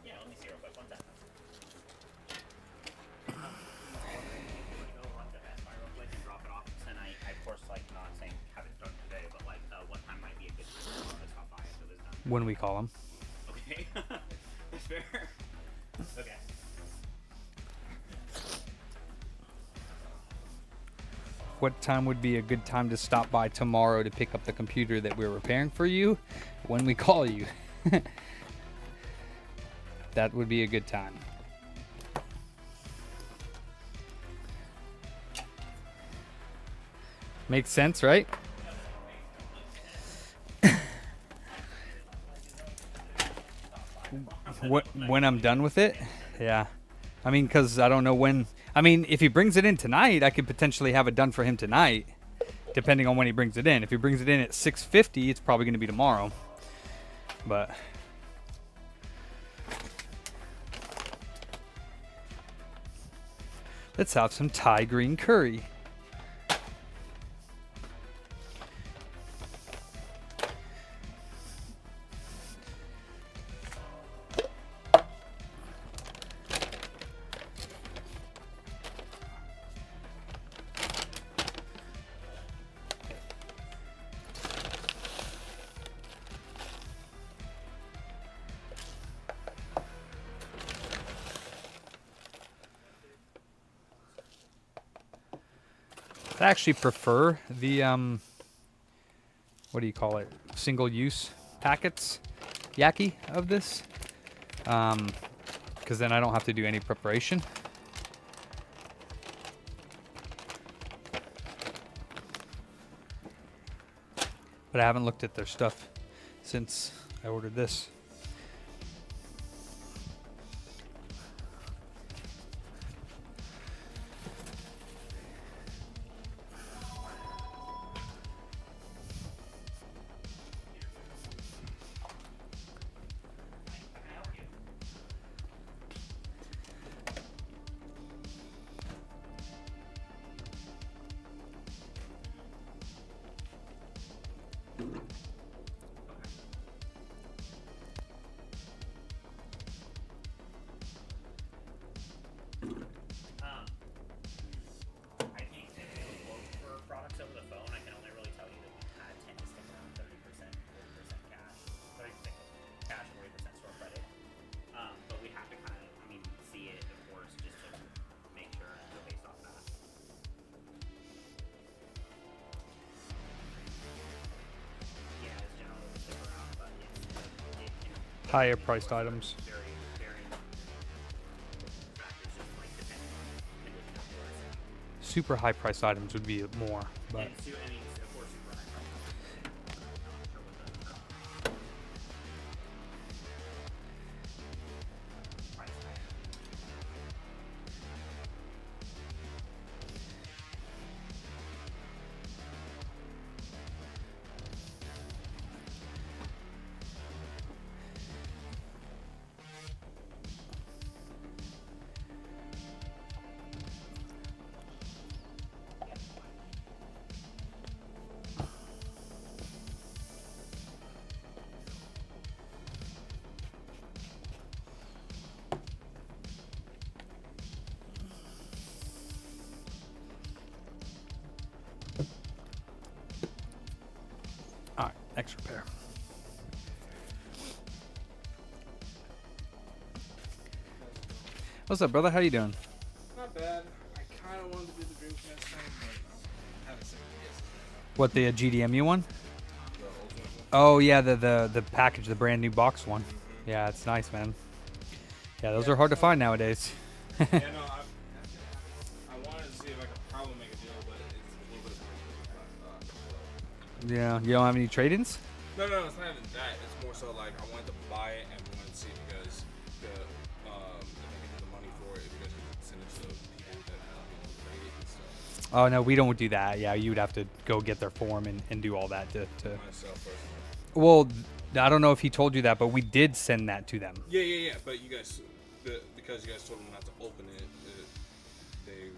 Yeah, let me see real quick. One second. Go run to Best Buy real quick and drop it off tonight. I, of course, like, not saying have it done today, but like, what time might be a good time to stop by if it was done? When we call him. Okay. That's fair. Okay. What time would be a good time to stop by tomorrow to pick up the computer that we're repairing for you? When we call you. That would be a good time. Makes sense, right? When I'm done with it? Yeah. I mean, because I don't know when. I mean, if he brings it in tonight, I could potentially have it done for him tonight, depending on when he brings it in. If he brings it in at 6:50, it's probably going to be tomorrow. But let's have some Thai green curry. I actually prefer the what do you call it? Single-use packets, Yaki of this, because then I don't have to do any preparation. But I haven't looked at their stuff since I ordered this. I can't give you a quote for products over the phone. I can only really tell you that we tend to stick around 30%, 40% cash, 30% cash, 40% store credit. But we have to kind of, I mean, see it, of course, just to make sure and go based off that. Yeah, it's generally we stick around, but it can Higher priced items. very factors, just like depending on condition, of course. Super high priced items would be more, but And I mean, of course, super high prices. Not sure what the price tag. all right, extra pair. What's up, brother? How you doing? Not bad. I kind of wanted to do the Dreamcast thing, but I haven't seen it yesterday. What, the GDMU one? The Ultimate one. Oh yeah, the package, the brand new box one. Yeah, it's nice, man. Yeah, those are hard to find nowadays. Yeah, no, I wanted to see if I could probably make a deal, but it's a little bit of Yeah, you don't have any trade-ins? no, it's not even that. It's more so like I wanted to buy it and wanted to see if you guys could, if I could get the money for it, if you guys could send it to people that rate it and stuff. Oh no, we don't do that. Yeah, you would have to go get their form and do all that to. Myself personally. Well, I don't know if he told you that, but we did send that to them. Yeah. But you guys, because you guys told them not to open it, they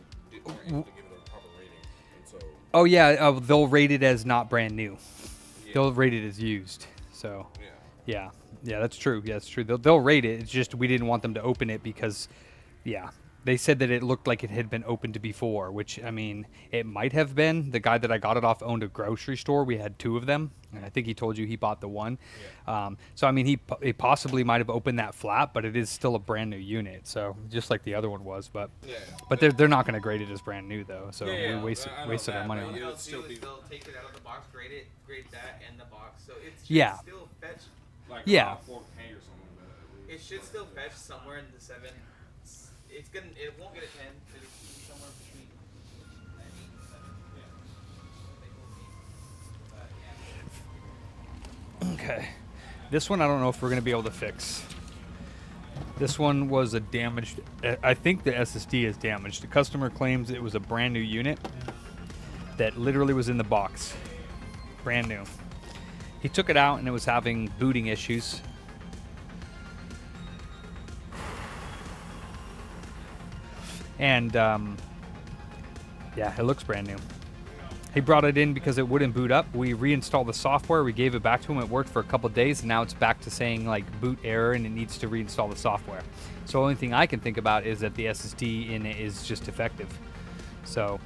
weren't able to give it a proper rating, and so. Oh yeah, they'll rate it as not brand new. Yeah. They'll rate it as used. So. Yeah. Yeah, that's true. Yeah, that's true. They'll rate it. It's just we didn't want them to open it because, yeah, they said that it looked like it had been opened before, which, I mean, it might have been. The guy that I got it off owned a grocery store. We had 2 of them, and I think he told you he bought the one. Yeah. So, I mean, he possibly might have opened that flap, but it is still a brand new unit, so just like the other one was. But they're not going to grade it as brand new, though, so we wasted our money on It it. would still be they'll take it out of the box, grade that and the box, so it should Yeah. still fetch. like Yeah. 4K or something like that. It should still fetch somewhere in the 7. It won't get a 10. It'll be somewhere between 8 and 7. Yeah. Okay. This one I don't know if we're going to be able to fix. This one was a damaged... I think the SSD is damaged. The customer claims it was a brand new unit that literally was in the box. Brand new. He took it out and it was having booting issues. And, yeah, it looks brand new. He brought it in because it wouldn't boot up. We reinstalled the software. We gave it back to him. It worked for a couple days, and now it's back to saying, like, boot error, and it needs to reinstall the software. So the only thing I can think about is that the SSD in it is just defective. So...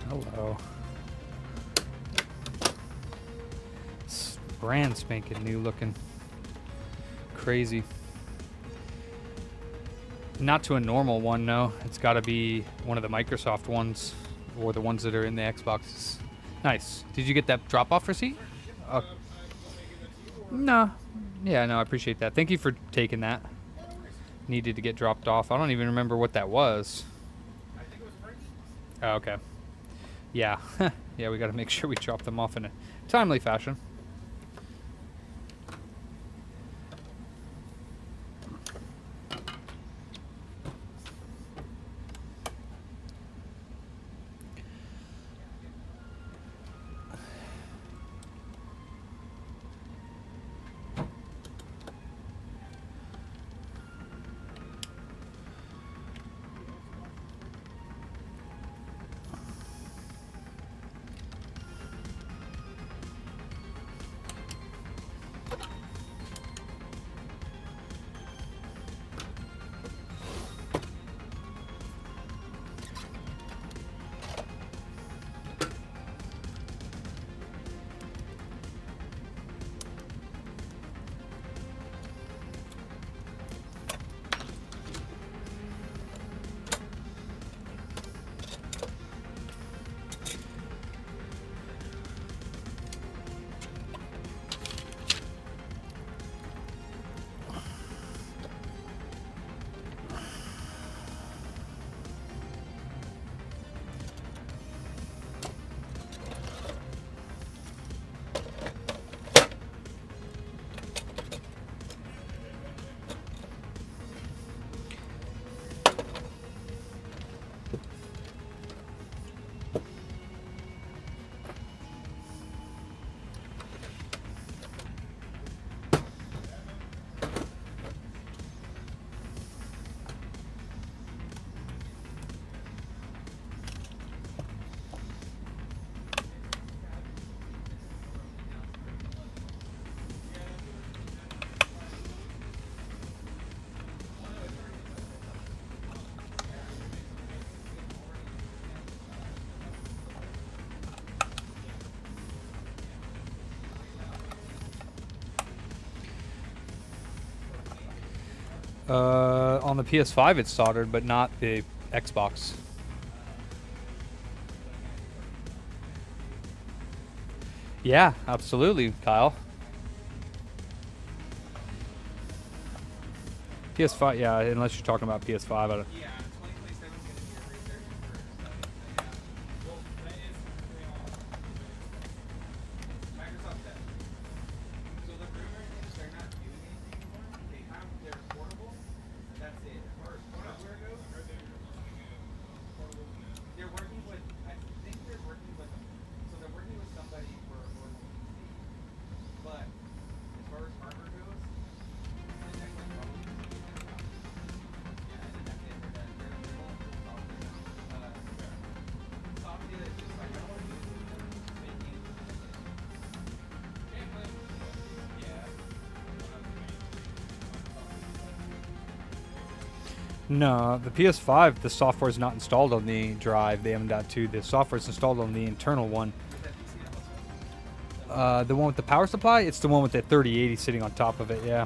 Hello. It's brand spanking new looking. Crazy. Not to a normal one, no. It's got to be one of the Microsoft ones or the ones that are in the Xboxes. Nice. Did you get that drop-off receipt? No. Yeah, no, I appreciate that. Thank you for taking that. Needed to get dropped off. I don't even remember what that was. Oh, okay. Yeah. Yeah, we got to make sure we drop them off in a timely fashion. On the PS5 it's soldered, but not the Xbox. Yeah, absolutely, Kyle. PS5, yeah, unless you're talking about PS5. I don't, Yeah, 2027 is gonna be a research for stuff. Yeah. Well, that is Microsoft said. So the rumor is they're not doing anything anymore. They have their portable, and that's it. As far as hardware goes, they're working with. I think they're working with. So they're working with somebody for portable PC. But as far as hardware goes, the next one probably is Microsoft. Yeah, and then that's it. They're done. They're going full software now. Software is just like I don't want to do this anymore. Just make games. Yeah. No, the PS5, the software is not installed on the drive, the M.2. The software is installed on the internal one. Is that PC also? The one with the power supply, it's the one with the 3080 sitting on top of it, yeah.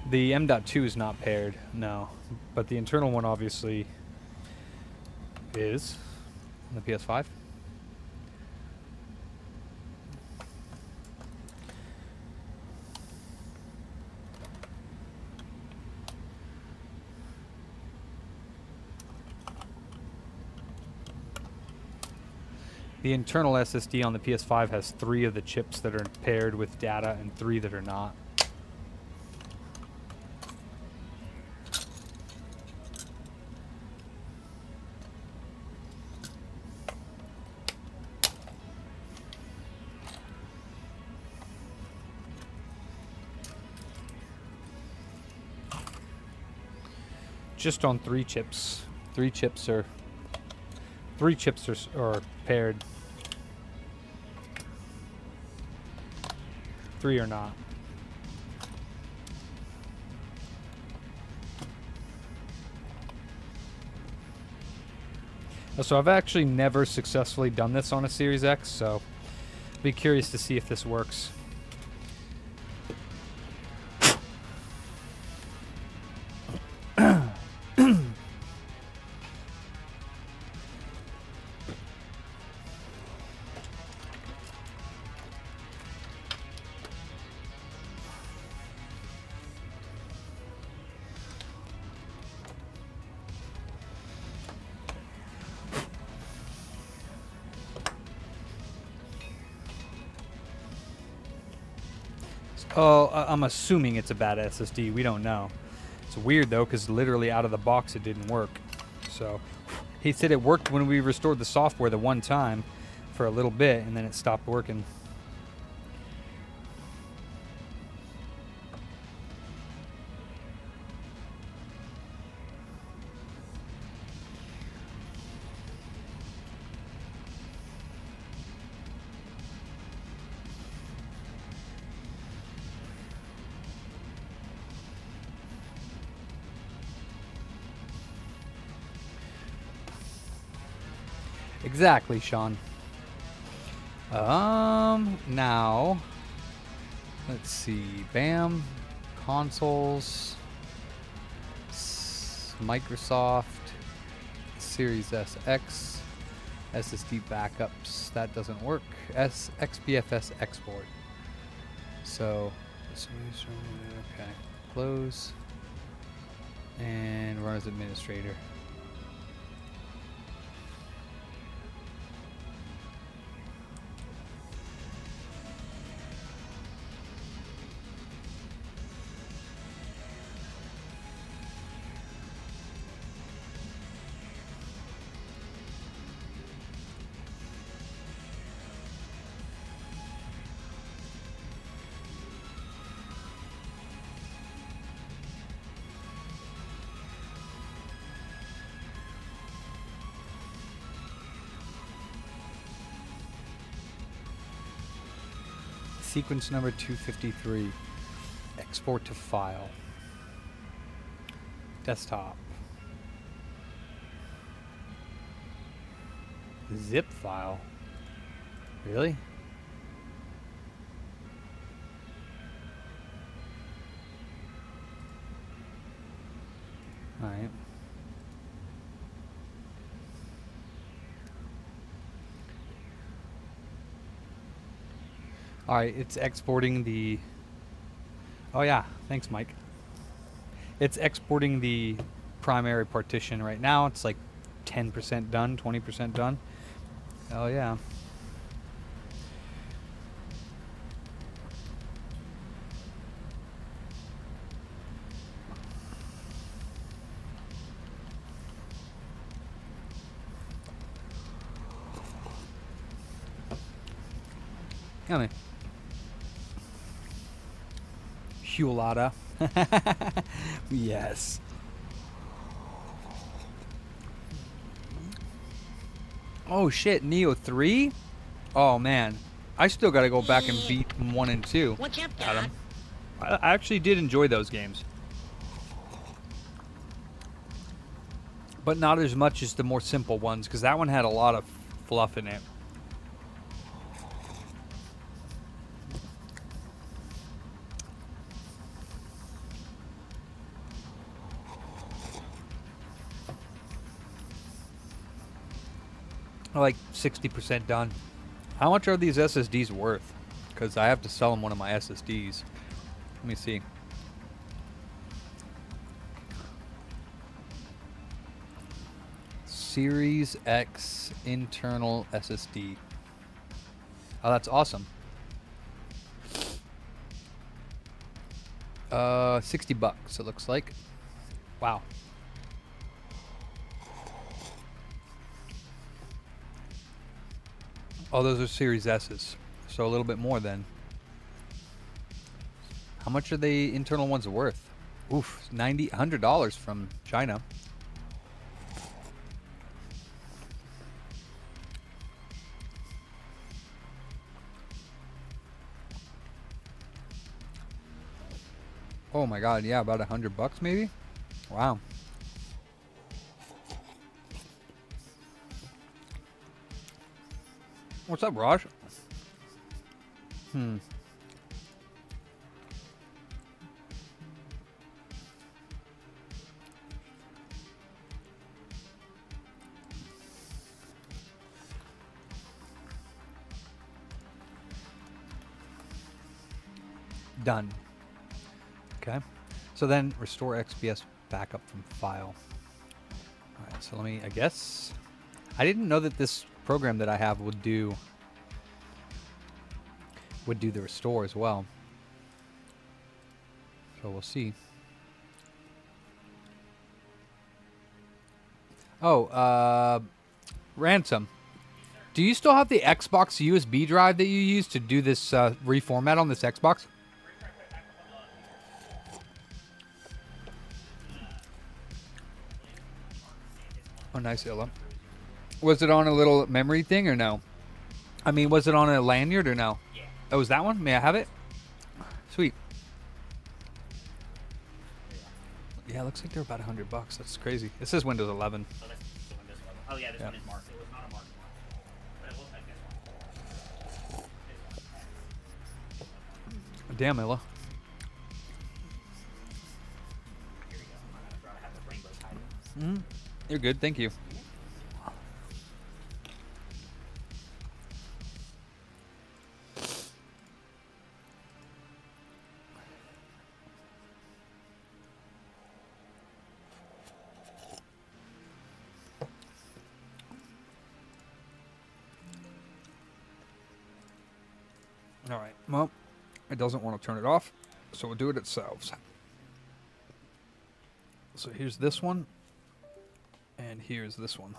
The M.2 is not paired, no. But the internal one obviously is on the PS5. The internal SSD on the PS5 has 3 of the chips that are paired with data and 3 that are not. Just on 3 chips. 3 chips are paired. 3 are not. So I've actually never successfully done this on a Series X, so I'll be curious to see if this works. Oh, I'm assuming it's a bad SSD. We don't know. It's weird though, because literally out of the box it didn't work. So he said it worked when we restored the software the one time for a little bit, and then it stopped working. Exactly, Sean. Now, let's see. BAM, consoles, Microsoft, Series SX, SSD backups. That doesn't work. XBFS export. So, okay. Close. And run as administrator. Sequence number 253. Export to file. Desktop. Zip file. Really? All right. All right, it's exporting the... Oh yeah, thanks, Mike. It's exporting the primary partition right now. It's like 10% done, 20% done. Oh yeah. Yummy. Hulata. Yes. Oh shit, Neo 3? Oh man. I still gotta go back and beat 1 and 2. What's up, Adam. Dad? I actually did enjoy those games. But not as much as the more simple ones, because that one had a lot of fluff in it. Like 60% done. How much are these SSDs worth? Because I have to sell them one of my SSDs. Let me see. Series X internal SSD. Oh, that's awesome. 60 bucks it looks like. Wow. Oh, those are Series S's. So a little bit more then. How much are the internal ones worth? Oof, $100 from China. Oh my god, yeah, about $100 maybe? Wow. What's up, Raj? Done. Okay. So then restore XPS backup from file. All right, so let me, I guess, I didn't know that this program that I have would do the restore as well. So we'll see. Oh, Ransom. Do you still have the Xbox USB drive that you used to do this reformat on this Xbox? Oh, nice, Illa. Was it on a little memory thing or no? I mean, was it on a lanyard or no? Yeah. Oh, was that one? May I have it? Sweet. Yeah, it looks like they're about $100. That's crazy. This is Windows 11. Oh, that's the Windows one. Oh yeah, this Yeah. one is marked. It was not a marked one, but it looks like this one. This one. Damn, Illa. Here we go. I'm gonna have the rainbow title. You're good. Thank you. All right. Well, it doesn't want to turn it off, so we'll do it ourselves. So here's this one, and here's this one.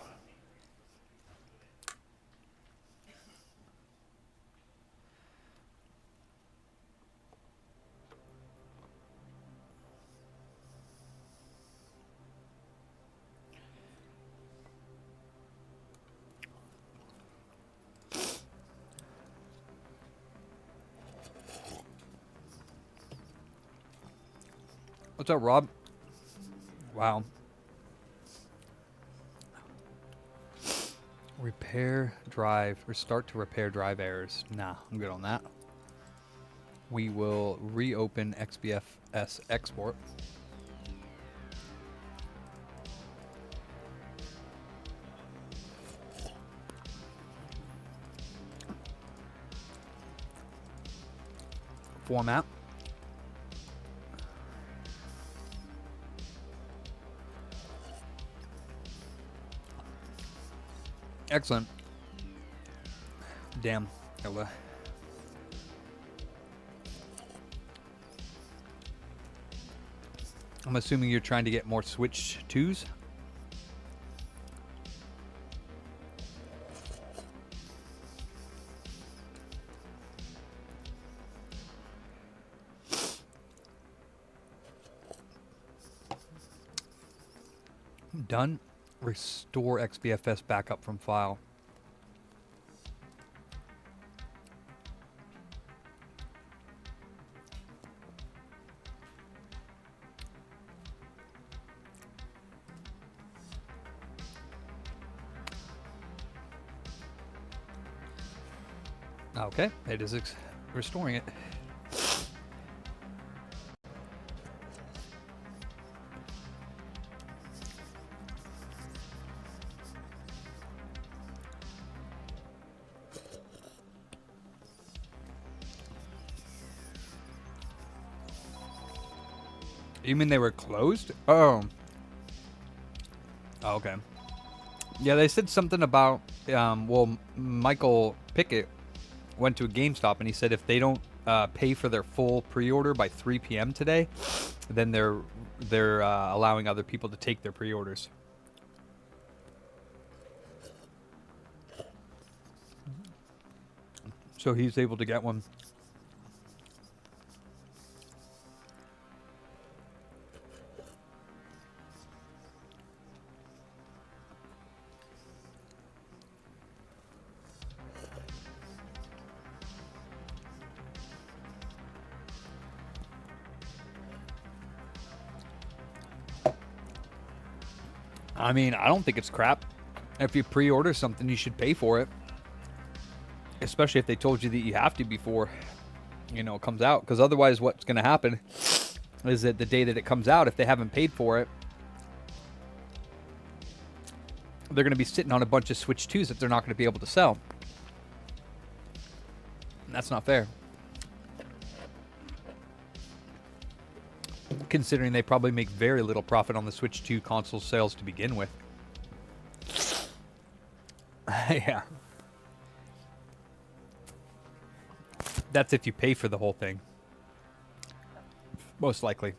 What's up, Rob? Wow. Repair drive, or start to repair drive errors. Nah, I'm good on that. We will reopen XBFS export. Format. Excellent. Damn. I'm assuming you're trying to get more Switch 2s? Done. Restore XBFS backup from file. Okay, it is restoring it. You mean they were closed? Oh. Oh, okay. Yeah, they said something about, well, Michael Pickett went to a GameStop and he said if they don't pay for their full pre-order by 3 p.m. today, then they're allowing other people to take their pre-orders. So he's able to get one. I mean, I don't think it's crap. If you pre-order something, you should pay for it. Especially if they told you that you have to before, you know, it comes out. Because otherwise what's going to happen is that the day that it comes out, if they haven't paid for it, they're going to be sitting on a bunch of Switch 2s that they're not going to be able to sell. And that's not fair. Considering they probably make very little profit on the Switch 2 console sales to begin with. Yeah. That's if you pay for the whole thing. Most likely.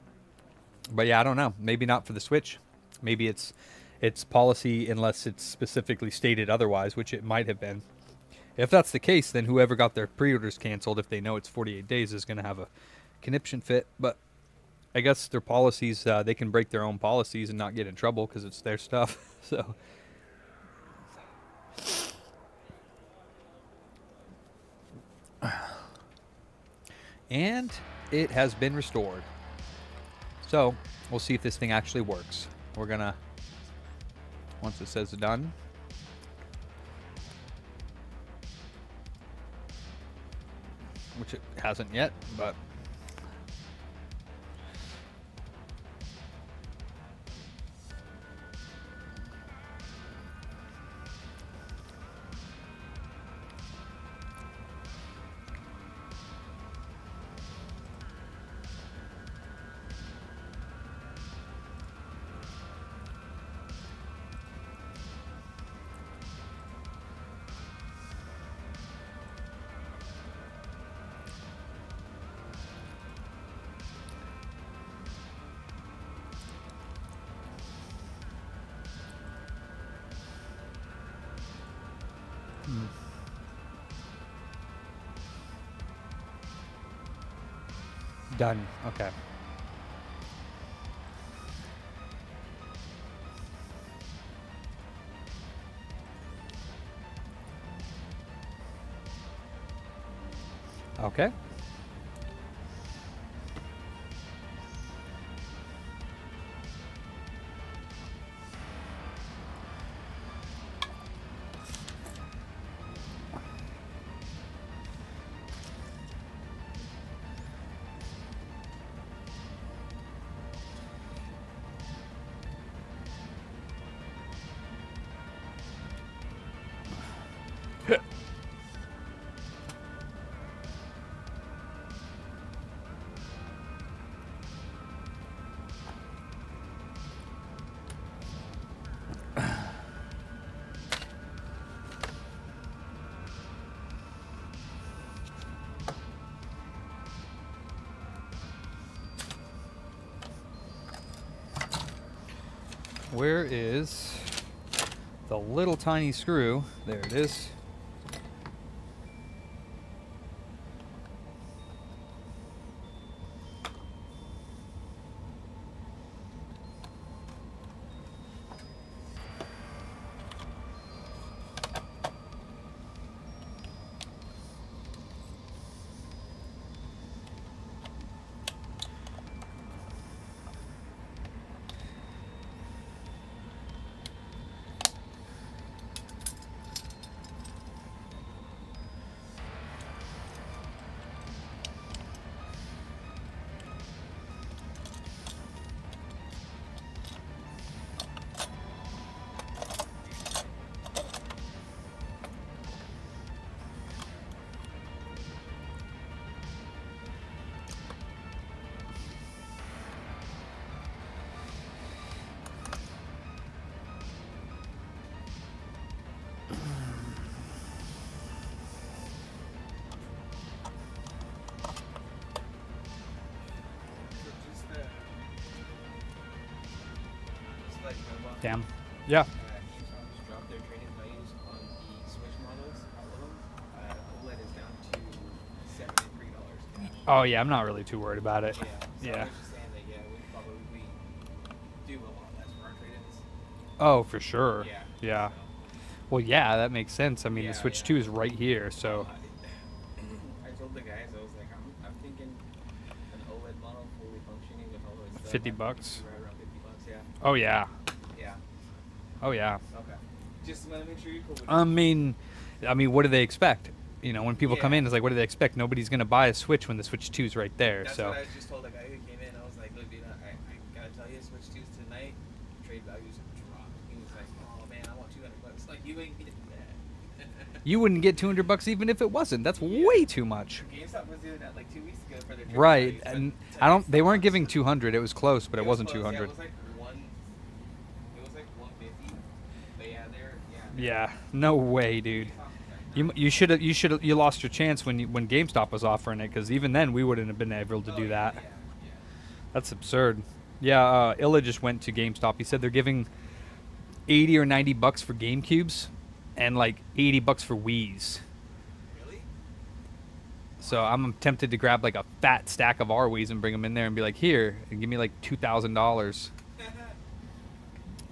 But yeah, I don't know. Maybe not for the Switch. Maybe it's policy unless it's specifically stated otherwise, which it might have been. If that's the case, then whoever got their pre-orders canceled, if they know it's 48 days, is going to have a conniption fit. But I guess their policies, they can break their own policies and not get in trouble because it's their stuff. So, and it has been restored. So we'll see if this thing actually works. We're gonna, once it says done, which it hasn't yet, but done. Okay. Okay. Where is the little tiny screw? There it is. Damn. Yeah. GameStop dropped their trading values on the Switch models, all of them. OLED is down to $73. Oh yeah, I'm not really too worried about it. Yeah. So Yeah. I was just saying that, yeah, we probably do a lot less for our trade-ins. Oh, for sure. Yeah. Yeah. So, Well, yeah, that makes sense. I mean, Yeah, the Switch yeah. 2 is right here, so I told the guys, I was like, I'm thinking an OLED model fully functioning with all those stuff. $50 I'd bucks. be right around $50, yeah. oh yeah. Yeah. Oh yeah. Okay. Just want to make sure you're cool with it. I mean, what do they expect? You know, when people come Yeah. in, it's like, what do they expect? Nobody's gonna buy a Switch when the Switch 2 is right there. That's so what I just told the guy who came in. I was like, look, dude, I gotta tell you, Switch 2's tonight, trade values have dropped. He was like, oh man, I want $200. Like, you ain't getting that. you wouldn't get $200 even if it wasn't. That's Yeah. way too much. GameStop was doing that like 2 weeks ago for their trade Right, values, but and tonight I don't. They it's weren't not. giving 200. It was close, but it wasn't close. 200. Yeah, it was like 150. But yeah, Yeah, no way, dude. You lost your chance when GameStop was offering it, because even then we wouldn't have been able to do that. Yeah. That's absurd. Yeah, Illa just went to GameStop. He said they're giving $80 or $90 for GameCubes, and like $80 for Wii's. Really? So I'm tempted to grab like a fat stack of our Wii's and bring them in there and be like, here, and give me like $2,000.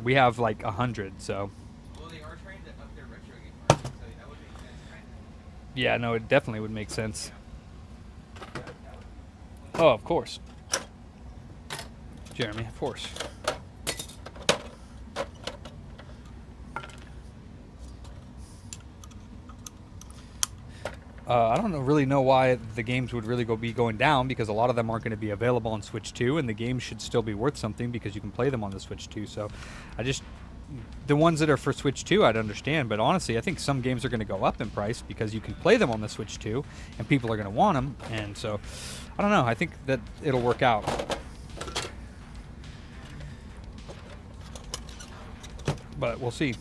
We have like 100, so. Well, they are trying to up their retro game market, so that would make sense, right? Yeah, no, it definitely would make sense. Oh, of course. Jeremy, of course. I don't really know why the games would really be going down, because a lot of them aren't going to be available on Switch 2, and the games should still be worth something because you can play them on the Switch 2. So the ones that are for Switch 2, I'd understand, but honestly, I think some games are going to go up in price because you can play them on the Switch 2, and people are going to want them, and so, I don't know, I think that it'll work out. But we'll see.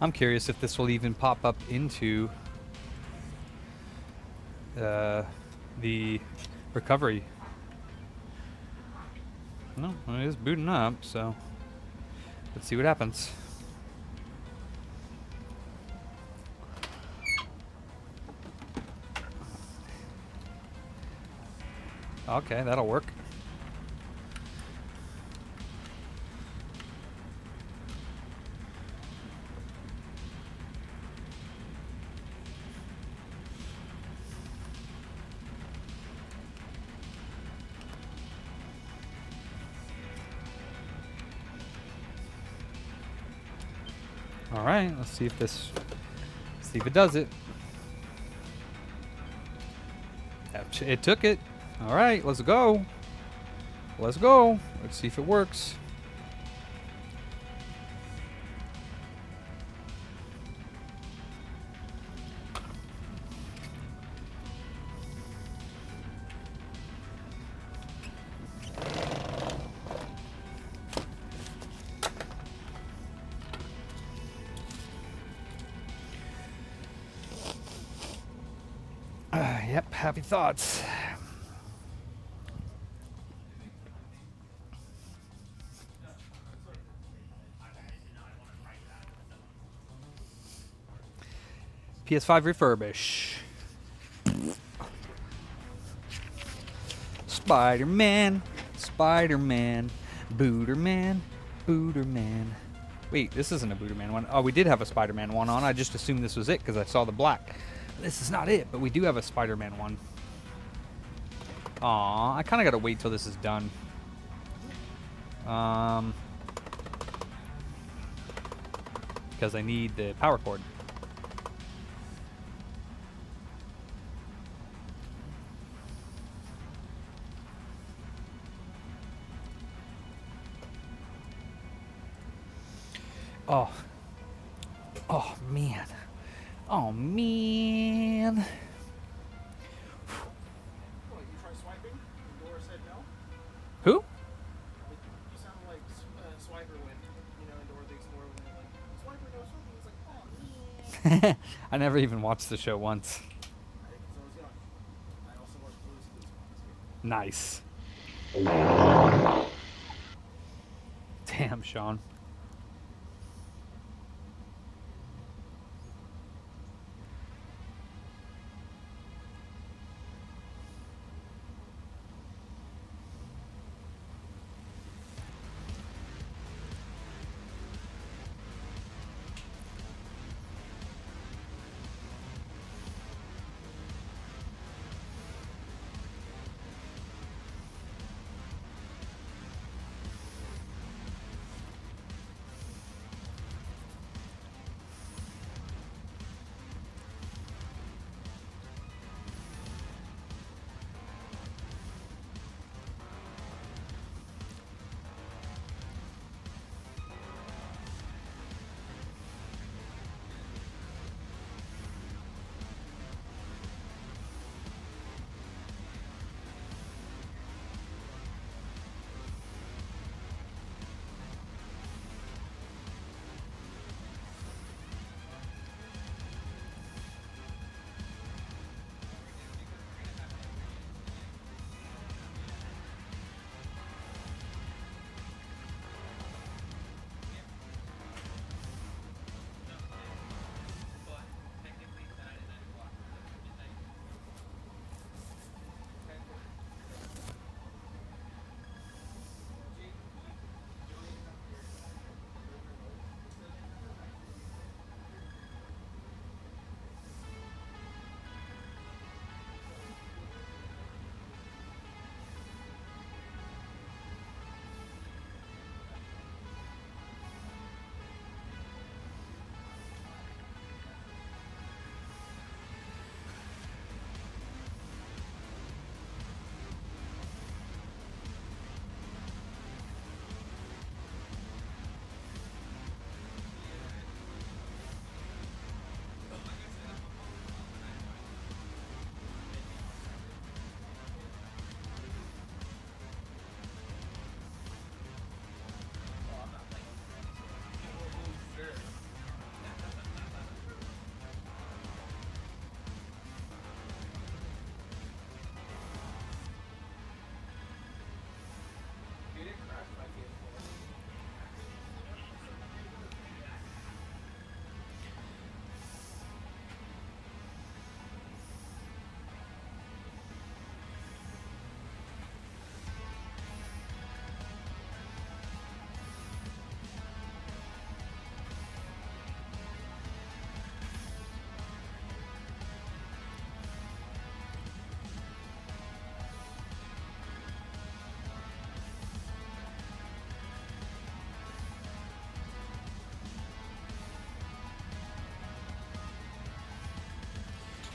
I'm curious if this will even pop up into the recovery. No, it is booting up, so let's see what happens. Okay, that'll work. All right, let's see if it does it. It took it. All right, let's go. Let's go. Let's see if it works. Yep, happy thoughts. PS5 refurbish. Spider-Man, Spider-Man, Booterman, Booterman. Wait, this isn't a Booterman one. Oh, we did have a Spider-Man one on. I just assumed this was it because I saw the black. This is not it, but we do have a Spider-Man one. Aw, I kind of got to wait till this is done. Because I need the power cord. Oh. Oh, man. Oh, man. What, you tried swiping? And Dora said no? Who? You sounded like Swiper when, and Dora the Explorer when they're like, Swiper no something. It's like, oh, man. I never even watched the show once. Because I was young. I also watched Blue's Clues. Nice. Damn, Sean.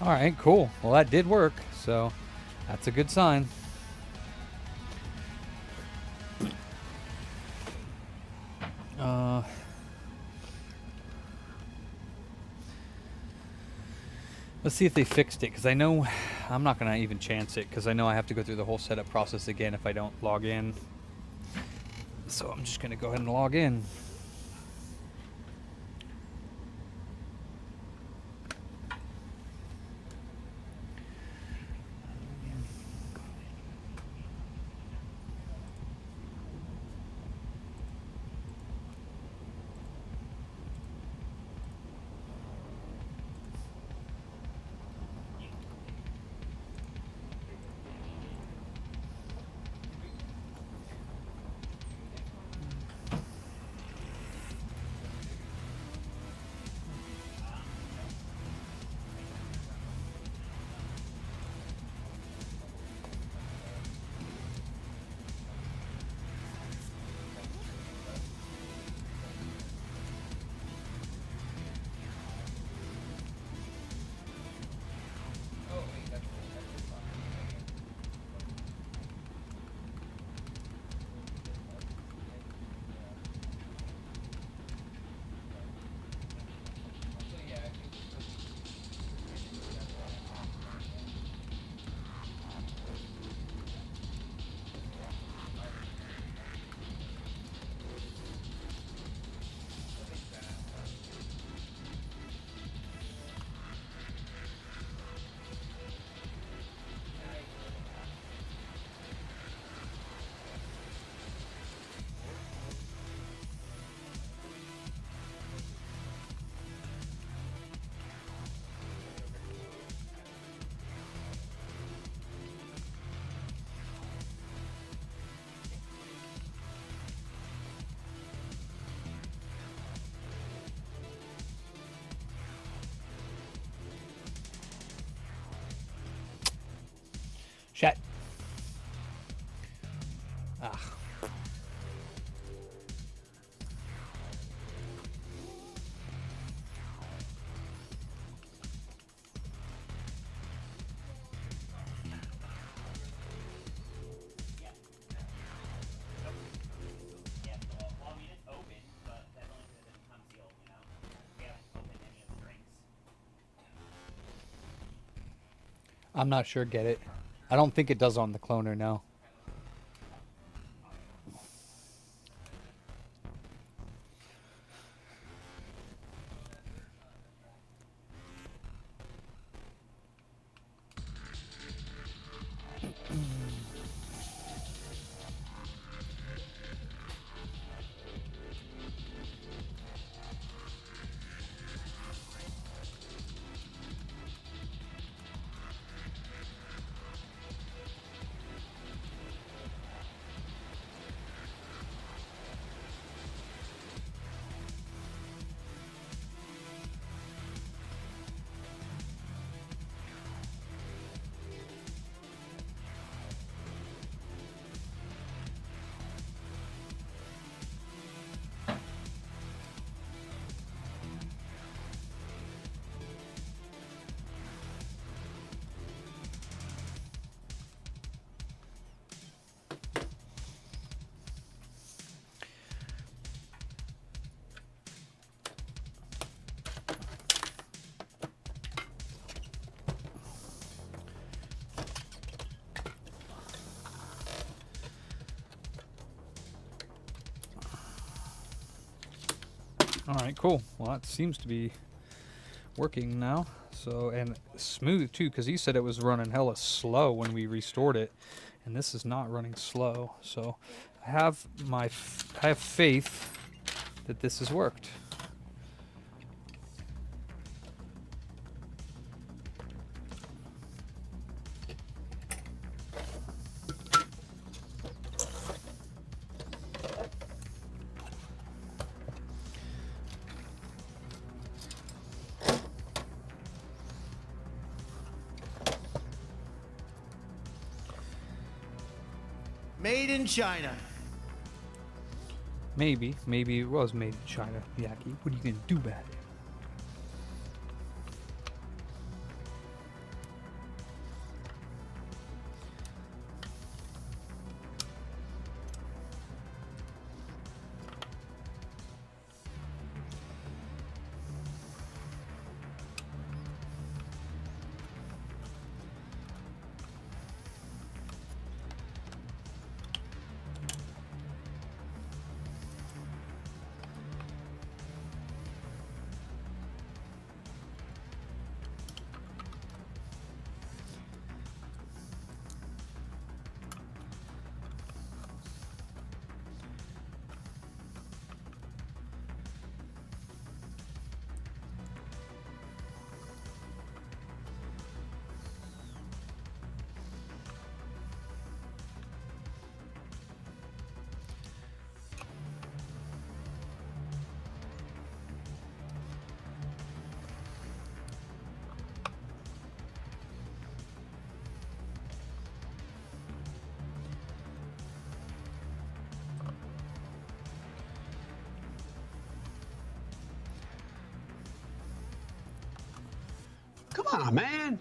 All right, cool. Well, that did work, so that's a good sign. Let's see if they fixed it, because I know I'm not going to even chance it, because I know I have to go through the whole setup process again if I don't log in. So I'm just going to go ahead and log in. Chat. Ah. Yeah, well, I mean, it's open, but that's only because it didn't come sealed, you know? We haven't opened any of the drinks. I'm not sure, get it. I don't think it does on the cloner, no. All right, cool. Well, that seems to be working now. So, and smooth too, because he said it was running hella slow when we restored it, and this is not running slow. So, I have I have faith that this has worked. Made in China. Maybe it was made in China, Yaki. What are you gonna do about it? Come on, man.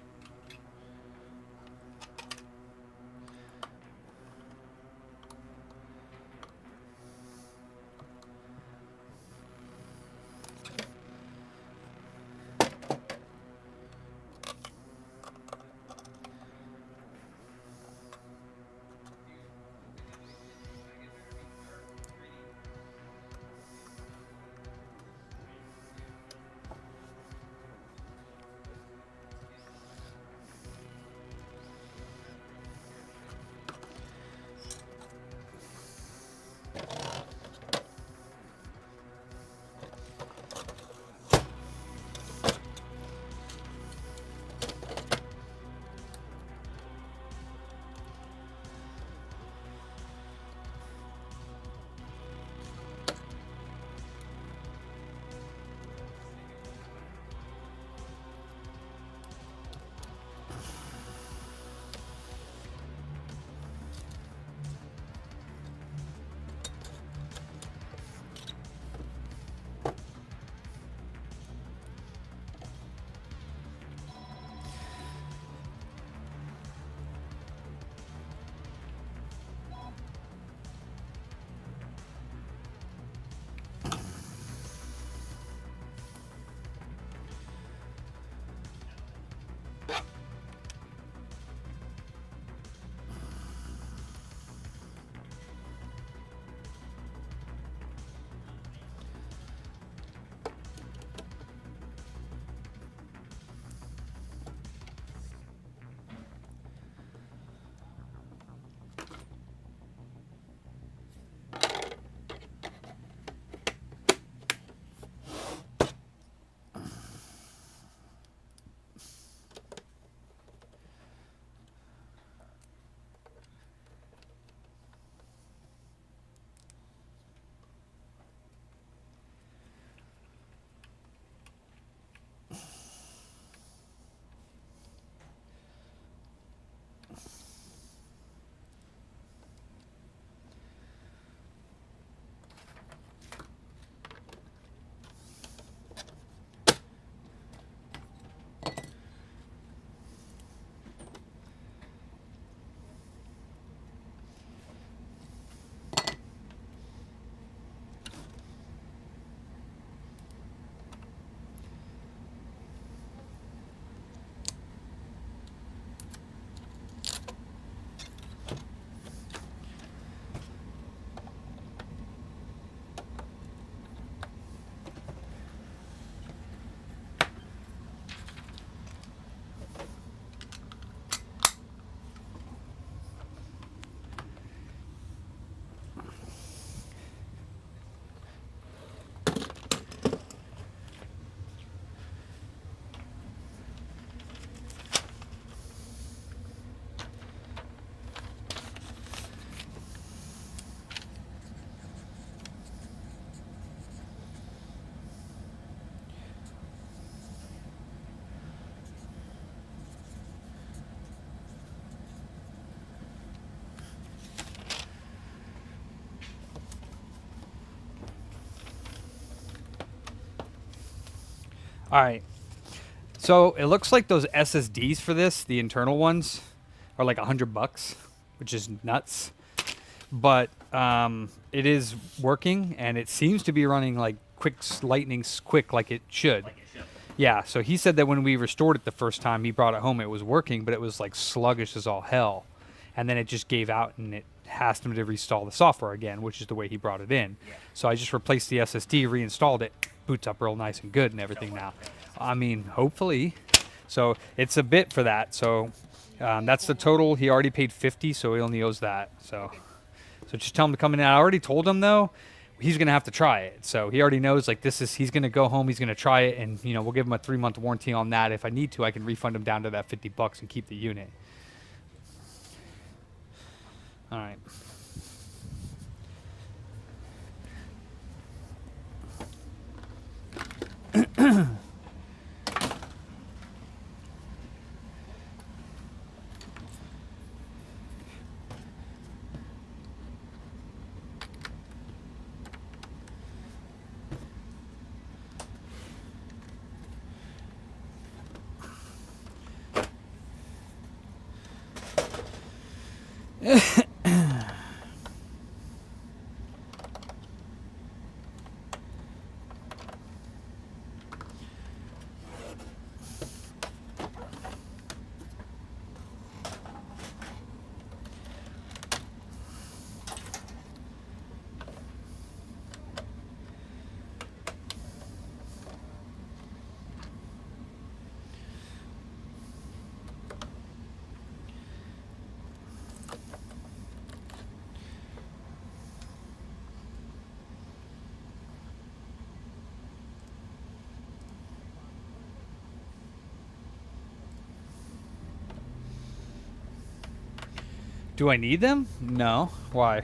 All right. So it looks like those SSDs for this, the internal ones, are like $100, which is nuts. But it is working, and it seems to be running like lightning quick, like it should. Like it should. Yeah. So he said that when we restored it the first time, he brought it home, it was working, but it was like sluggish as all hell, and then it just gave out, and it asked him to reinstall the software again, which is the way he brought it in. Yeah. So I just replaced the SSD, reinstalled it, boots up real nice and good and everything now. I mean, hopefully. So it's a bit for that. So that's the total. He already paid 50, so he only owes that. So just tell him to come in. I already told him though, he's gonna have to try it. So he already knows like this is. He's gonna go home. He's gonna try it, and we'll give him a 3-month warranty on that. If I need to, I can refund him down to that $50 and keep the unit. All right. Do I need them? No. Why?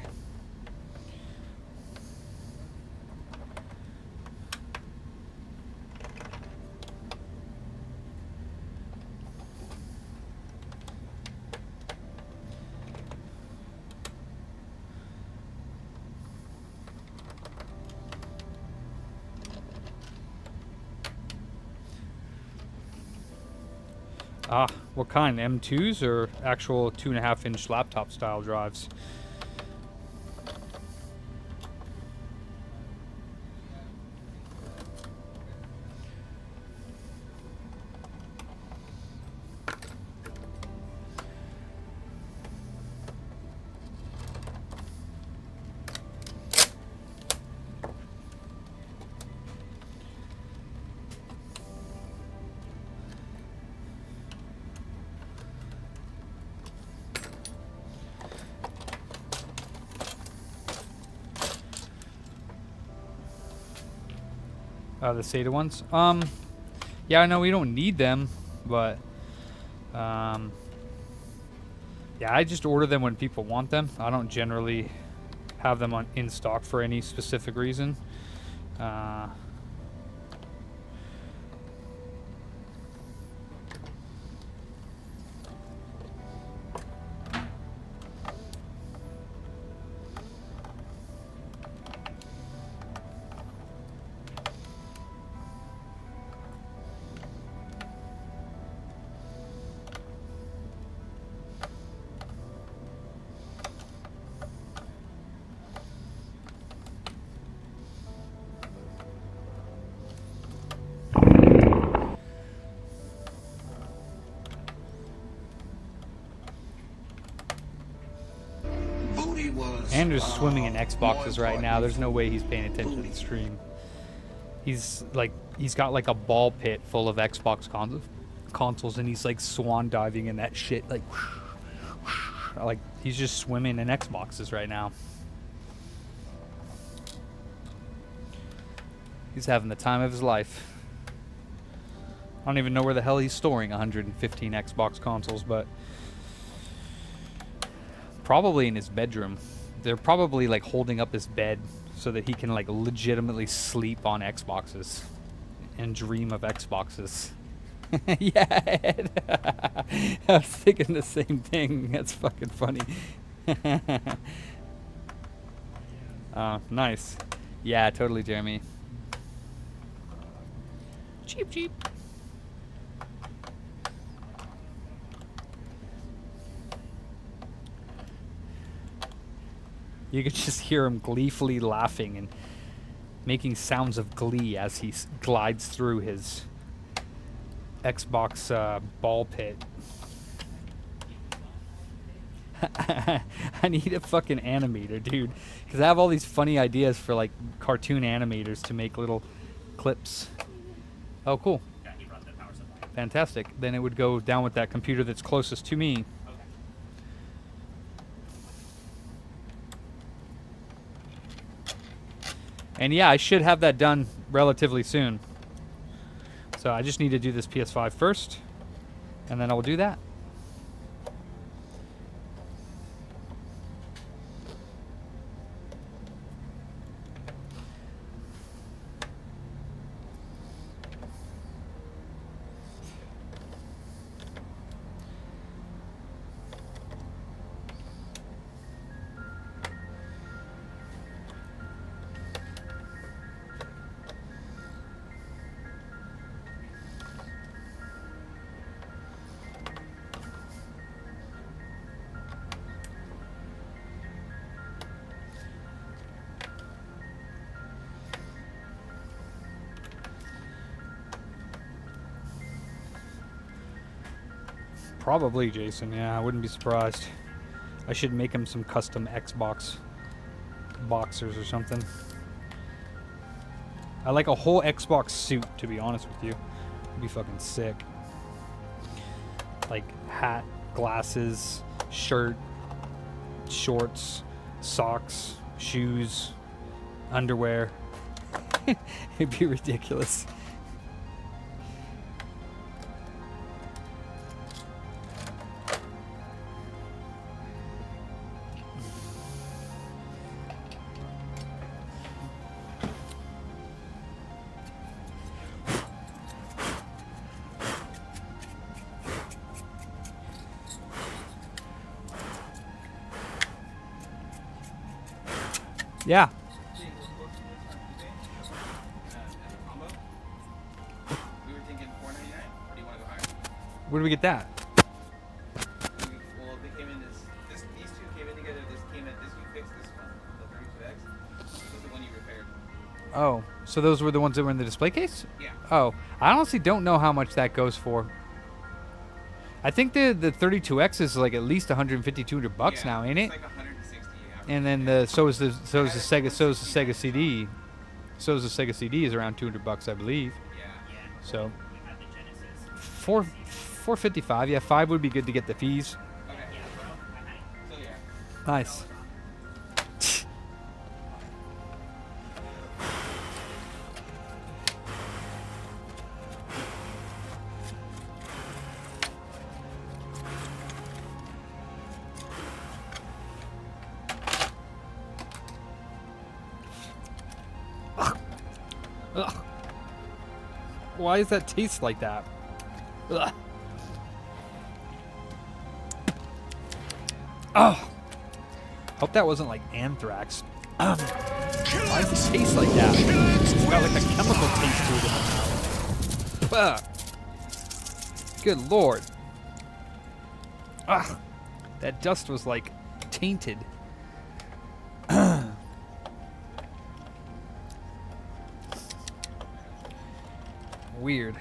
Ah, what kind? M2s or actual 2.5-inch laptop style drives? The SATA ones. Yeah, I know we don't need them, but yeah, I just order them when people want them. I don't generally have them in stock for any specific reason. Andrew's swimming in Xboxes right now. There's no way he's paying attention to the stream. He's got like a ball pit full of Xbox consoles, and he's like swan diving in that shit. Like he's just swimming in Xboxes right now. He's having the time of his life. I don't even know where the hell he's storing 115 Xbox consoles, but probably in his bedroom. They're probably like holding up his bed so that he can like legitimately sleep on Xboxes and dream of Xboxes. Yeah, I was thinking the same thing. That's fucking funny. Nice. Yeah, totally, Jeremy. Cheap, cheap. You could just hear him gleefully laughing and making sounds of glee as he glides through his Xbox ball pit. I need a fucking animator, dude, because I have all these funny ideas for like cartoon animators to make little clips. Oh, cool. Yeah, he brought the power supply. Fantastic. Then it would go down with that computer that's closest to me. And yeah, I should have that done relatively soon. So I just need to do this PS5 first, and then I will do that. Probably, Jason. Yeah, I wouldn't be surprised. I should make him some custom Xbox boxers or something. I like a whole Xbox suit, to be honest with you. It'd be fucking sick. Like hat, glasses, shirt, shorts, socks, shoes, underwear. It'd be ridiculous. Yeah. Seeing what's posted this on eBay as a combo. We were thinking $4.99. Or do you want to go higher? Where do we get that? Well, they came in these two came in together. This came in. This you fixed this one, the 32X. This was the one you repaired. Oh, so those were the ones that were in the display case? Yeah. Oh, I honestly don't know how much that goes for. I think the 32X is like at least 150, 200 bucks now, ain't it? It's like 160. And then so is the Sega CD. So is the Sega CD is around 200 bucks, I believe. Yeah. Yeah. So We had the Genesis. 455. Yeah, 5 would be good to get the fees. Okay. Yeah, bro. I had it. So yeah. Nice. Ugh. Why does that taste like that? Ugh. Oh. Hope that wasn't like anthrax. Why does it taste like that? It's got like a chemical taste to it in my mouth. Ugh. Good lord. Ugh. That dust was like tainted. Weird.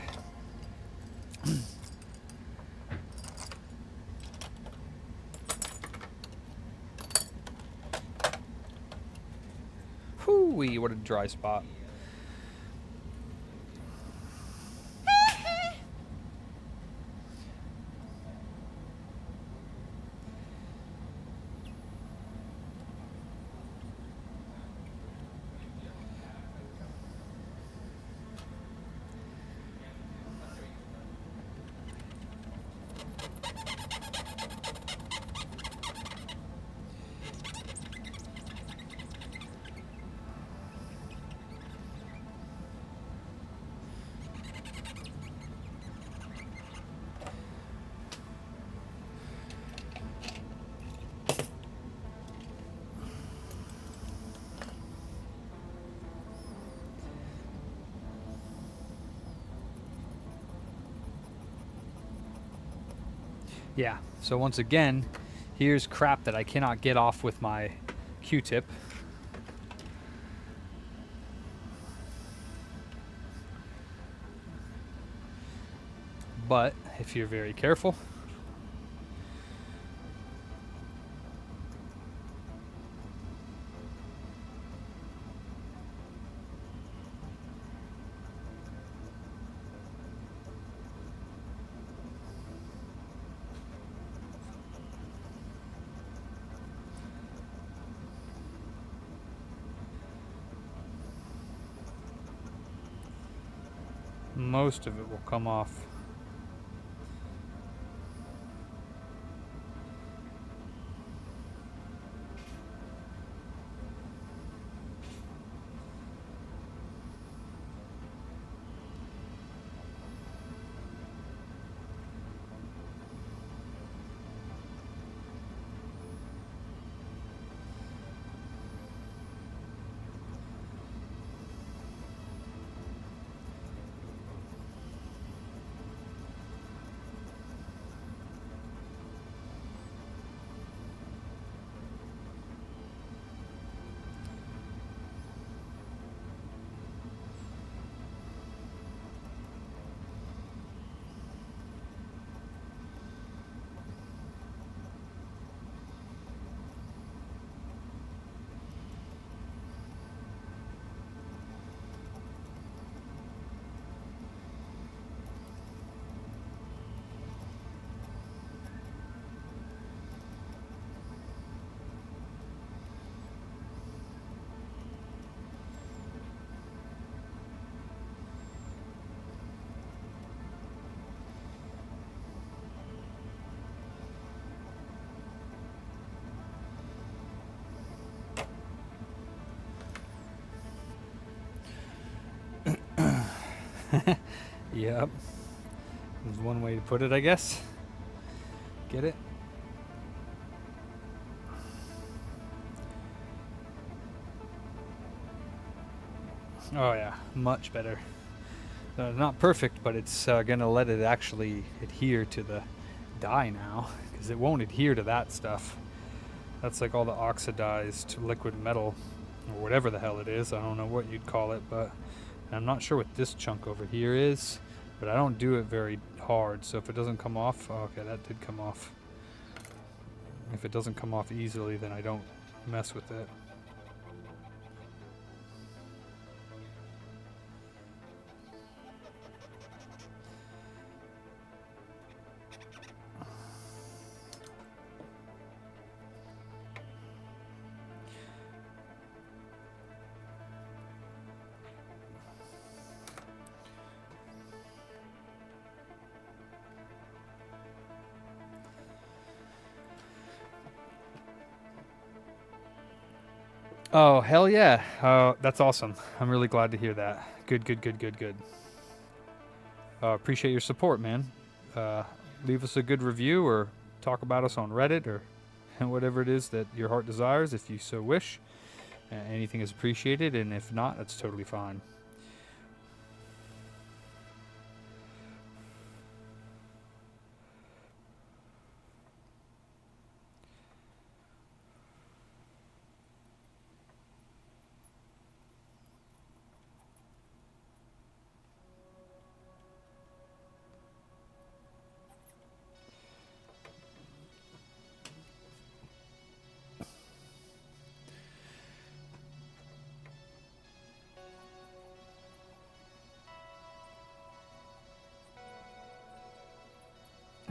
Whoo-wee, what a dry spot. Yeah, so once again, here's crap that I cannot get off with my Q-tip. But if you're very careful, most of it will come off. Yep. There's one way to put it, I guess. Get it? Oh yeah, much better. Not perfect, but it's gonna let it actually adhere to the die now, because it won't adhere to that stuff. That's like all the oxidized liquid metal, or whatever the hell it is. I don't know what you'd call it, but I'm not sure what this chunk over here is, but I don't do it very hard, so if it doesn't come off, oh, okay, that did come off. If it doesn't come off easily, then I don't mess with it. Oh, hell yeah. That's awesome. I'm really glad to hear that. Good. Appreciate your support, man. Leave us a good review or talk about us on Reddit or whatever it is that your heart desires, if you so wish. Anything is appreciated, and if not, that's totally fine.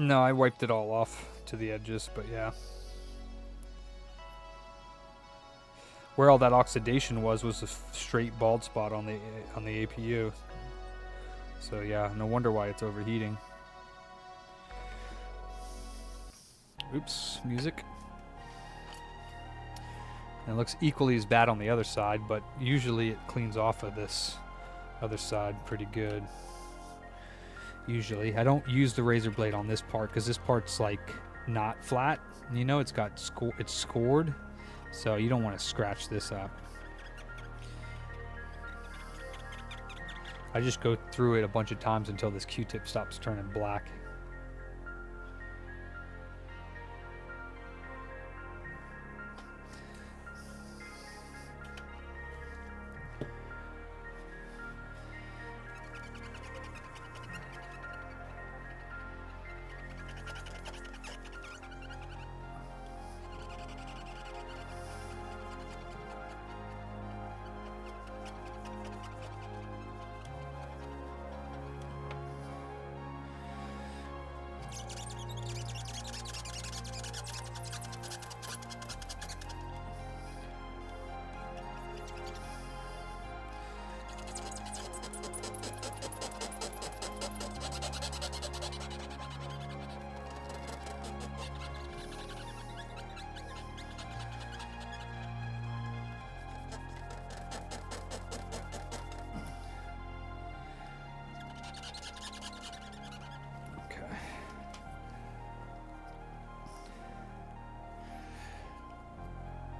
No, I wiped it all off to the edges, but yeah. Where all that oxidation was a straight bald spot on the APU. So yeah, no wonder why it's overheating. Oops, music. And it looks equally as bad on the other side, but usually it cleans off of this other side pretty good. Usually I don't use the razor blade on this part because this part's like not flat, you know, it's scored, so you don't want to scratch this up. I just go through it a bunch of times until this Q-tip stops turning black.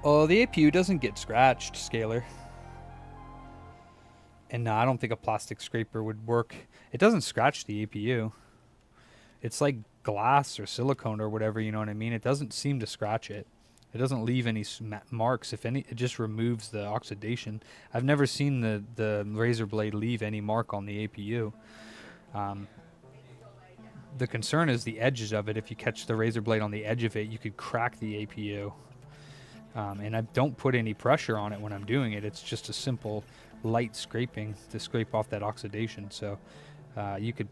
Oh, the APU doesn't get scratched, Scalar. And no, I don't think a plastic scraper would work. It doesn't scratch the APU. It's like glass or silicone or whatever, you know what I mean? It doesn't seem to scratch it. It doesn't leave any marks. If any, it just removes the oxidation. I've never seen the razor blade leave any mark on the APU. The concern is the edges of it. If you catch the razor blade on the edge of it, you could crack the APU. And I don't put any pressure on it when I'm doing it. It's just a simple light scraping to scrape off that oxidation. So you could,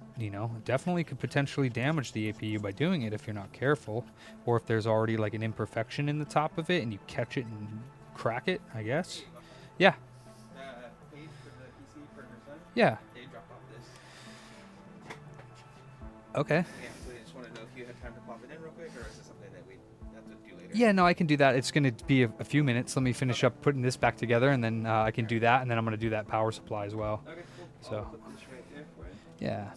definitely could potentially damage the APU by doing it if you're not careful, or if there's already like an imperfection in the top of it and you catch it and crack it, I guess. Yeah. Paid for the PC for her son. Yeah. They dropped off this. Okay. Yeah, so I just want to know if you had time to pop it in real quick, or is this something that we have to do later? Yeah, no, I can do that. It's going to be a few minutes. Let me finish up putting this back together, and then I can do that, and then I'm going to do that power supply as well. Okay, cool. So. I'll put this right there for you. Yeah.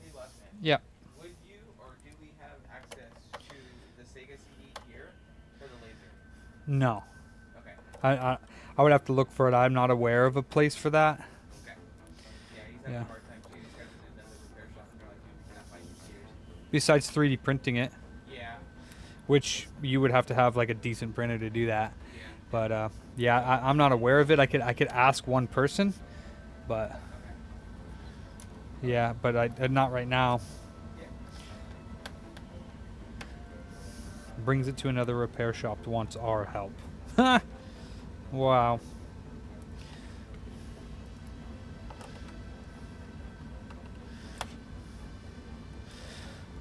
Hey, last man. Yeah. Would you or do we have access to the Sega CD here for the laser? No. Okay. I would have to look for it. I'm not aware of a place for that. Okay. Yeah, he's having Yeah. a hard time too. He's got another repair shop, and they're like, dude, we cannot find you gears. Besides 3D printing it, Yeah. which you would have to have like a decent printer to do that. Yeah. But yeah, I'm not aware of it. I could ask one person, but Okay. yeah, but I not right now. Yeah. Brings it to another repair shop that wants our help. Wow.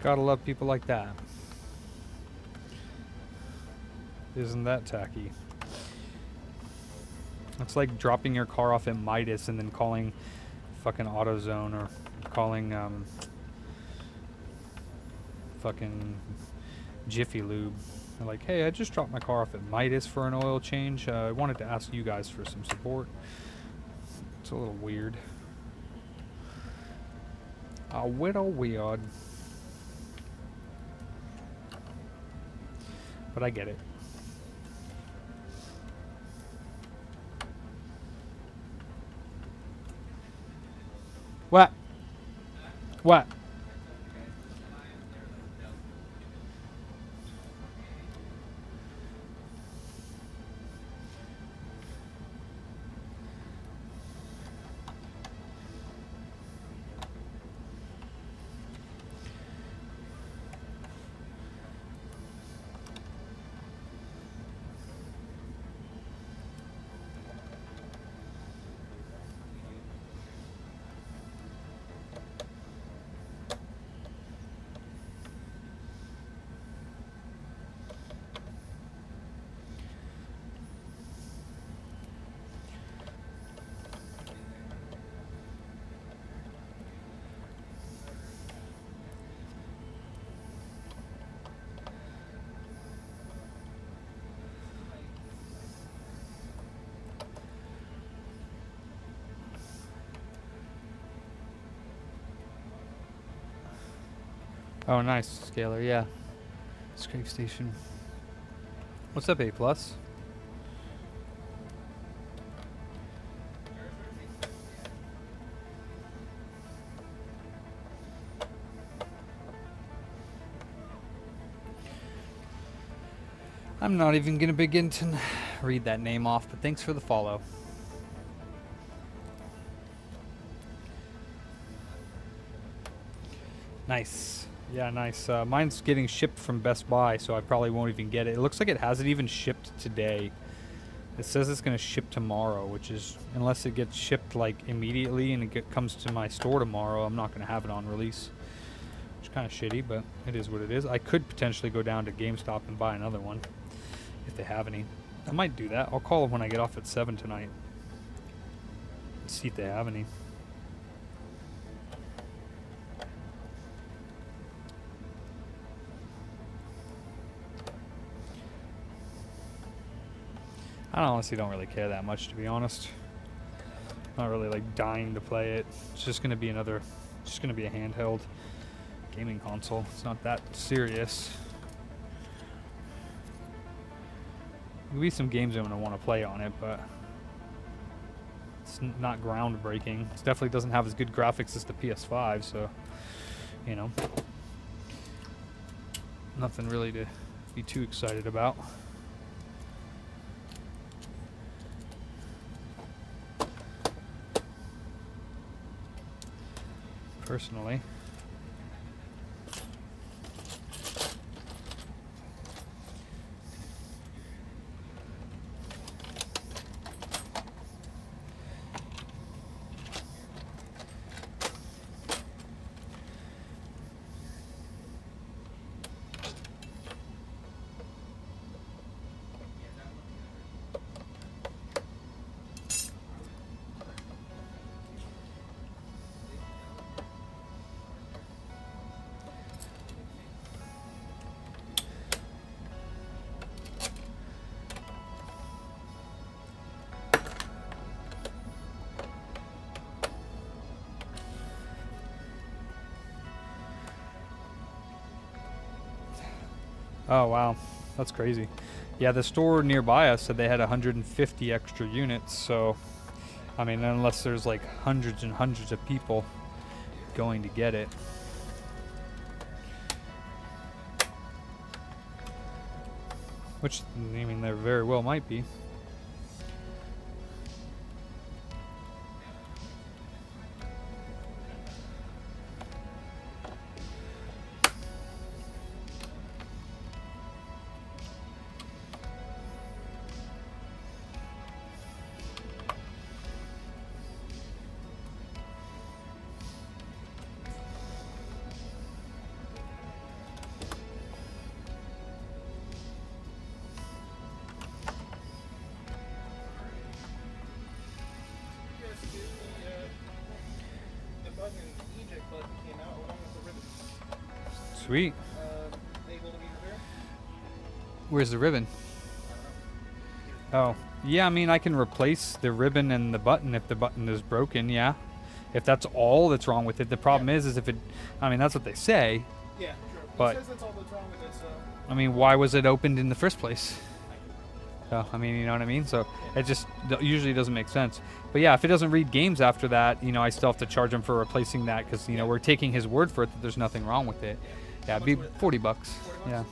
Gotta love people like that. Isn't that tacky? It's like dropping your car off at Midas and then calling fucking AutoZone or calling fucking Jiffy Lube. They're like, hey, I just dropped my car off at Midas for an oil change. I wanted to ask you guys for some support. It's a little weird. A little weird. But I get it. What? What? Oh, nice. Scalar, yeah. Scrape station. What's up, A+? I'm not even going to begin to read that name off, but thanks for the follow. Nice. Yeah, nice. Mine's getting shipped from Best Buy, so I probably won't even get it. It looks like it hasn't even shipped today. It says it's going to ship tomorrow, which is, unless it gets shipped like immediately and comes to my store tomorrow, I'm not going to have it on release. Which is kind of shitty, but it is what it is. I could potentially go down to GameStop and buy another one if they have any. I might do that. I'll call them when I get off at 7 tonight. See if they have any. I honestly don't really care that much, to be honest. Not really like dying to play it. It's just gonna be a handheld gaming console. It's not that serious. There'll be some games I'm gonna want to play on it, but it's not groundbreaking. It definitely doesn't have as good graphics as the PS5, so you know, nothing really to be too excited about. Personally. Oh wow, that's crazy. Yeah, the store nearby us said they had 150 extra units, so I mean, unless there's like hundreds and hundreds of people going to get it. Which, I mean, there very well might be. Sweet. Where's the ribbon? Oh, yeah, I mean, I can replace the ribbon and the button if the button is broken, yeah. If that's all that's wrong with it. The problem is if it, I mean, that's what they say. Yeah, sure. But, It says that's all that's wrong with it, so. I mean, why was it opened in the first place? So, I mean, you know what I mean? So, it just usually doesn't make sense. But yeah, if it doesn't read games after that, you know, I still have to charge him for replacing that because, you know, we're taking his word for it that there's nothing wrong with it. Yeah, it'd be $40. Yeah.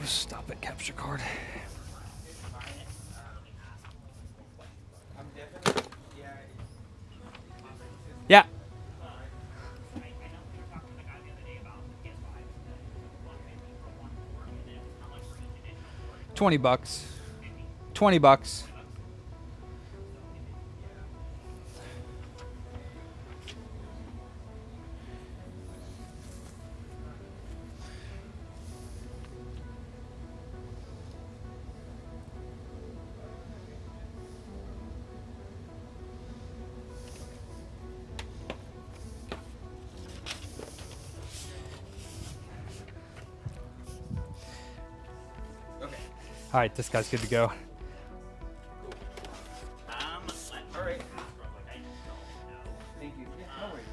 Stop it, capture card. Yeah. $20. $20. All right, this guy's good to go. All right. I don't know. Thank you. Yeah, no worries.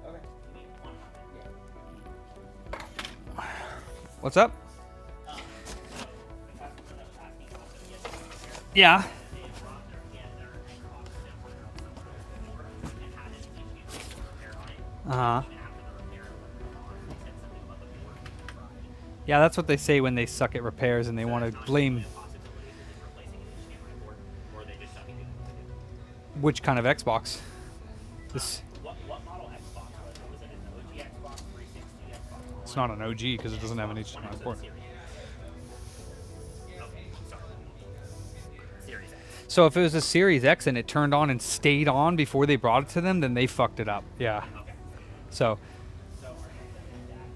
Okay. Give me 1 moment. What's up? So the customer that was asking about the PS4 Yeah. they brought their Xbox that were out somewhere before and had an issue with the repair on it. Uh-huh. Even after the repair was on, they said something about the board being fried. Yeah, that's what they say when they suck at repairs and they want to blame Possibility of just replacing an HDMI board, or they just sucking it. which kind of Xbox. This What model Xbox was it? Was it an OG Xbox 360 Xbox One? it's not an OG because it doesn't have an One HDMI was a port. Series. Okay, sorry. Series X. So if it was a Series X and it turned on and stayed on before they brought it to them, then they fucked it up. Yeah. Okay. So So are they saying that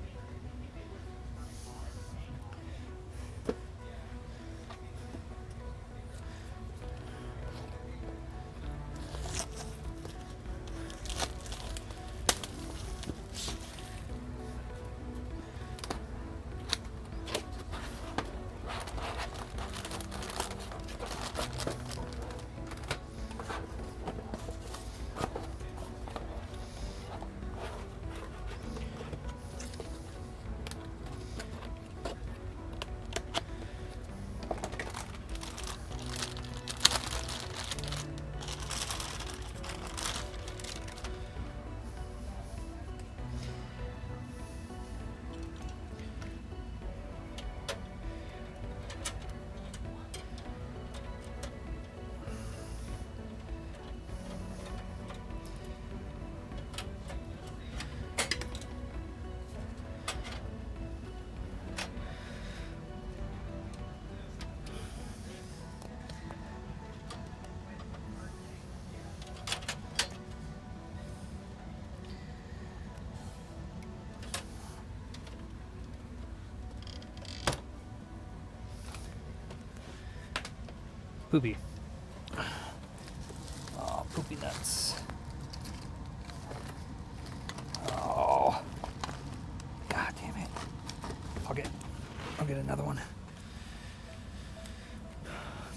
poopy. Oh, poopy nuts. Oh. God damn it. I'll get another one.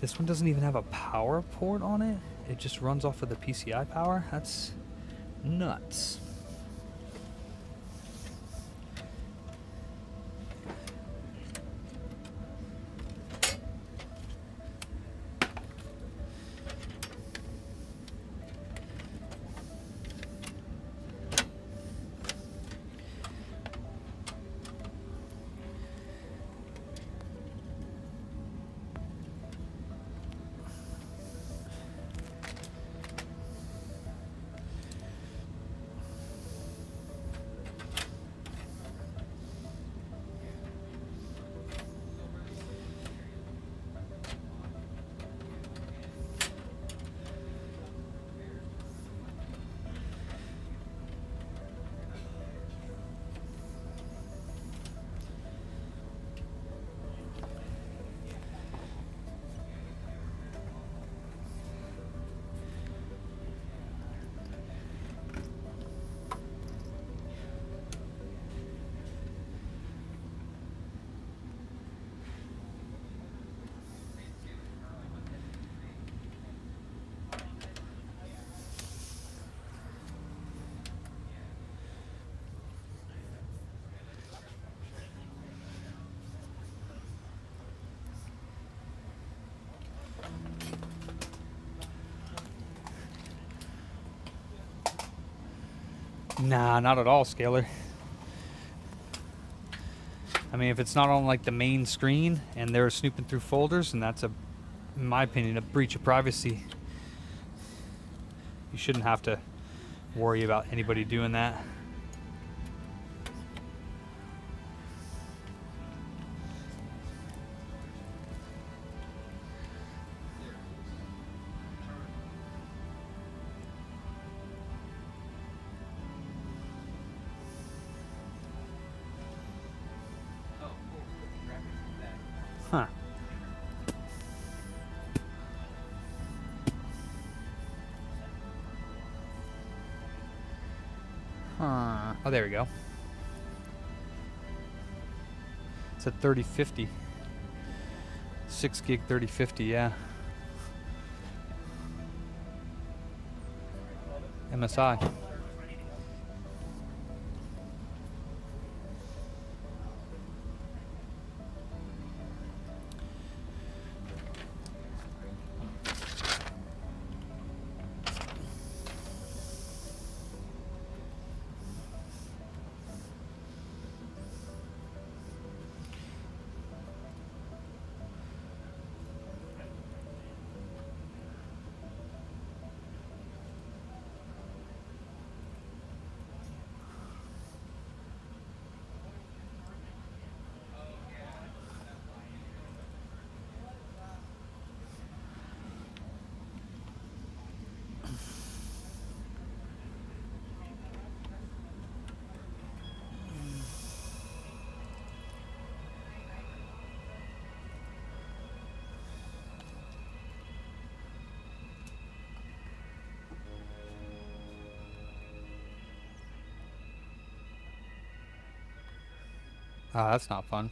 This one doesn't even have a power port on it. It just runs off of the PCI power. That's nuts. Nah, not at all, Scalar. I mean, if it's not on like the main screen and they're snooping through folders, and that's in my opinion, a breach of privacy. You shouldn't have to worry about anybody doing that. Oh, cool. Graphics is that. Huh. Huh. Oh, there we go. It's at 3050. 6 gig 3050, yeah. MSI. Ah, that's not fun.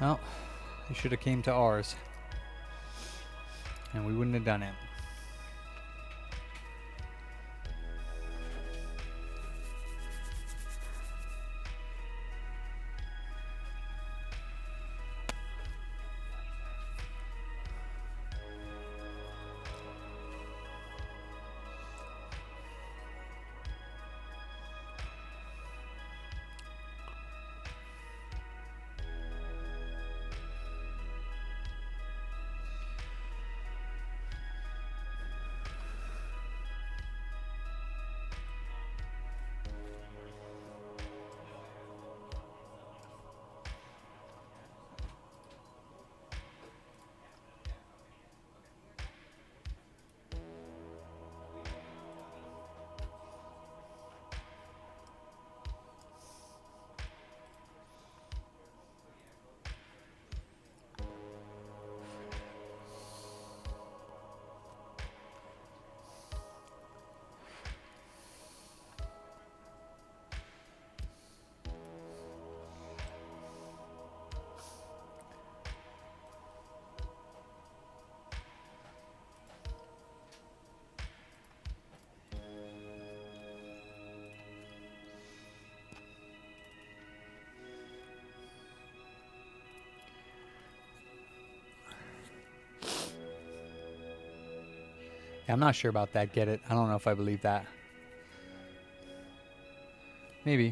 Well, you should have came to ours. And we wouldn't have done it. Yeah, I'm not sure about that. Get it? I don't know if I believe that. Maybe.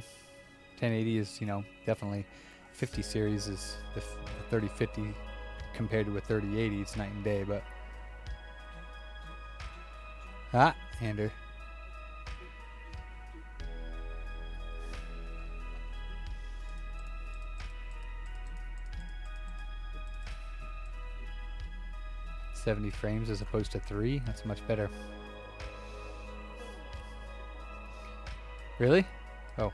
1080 is, definitely 50 series is the 3050 compared to a 3080. It's night and day, but. Ah, Ander. .70 frames as opposed to 3. That's much better. Really? Oh.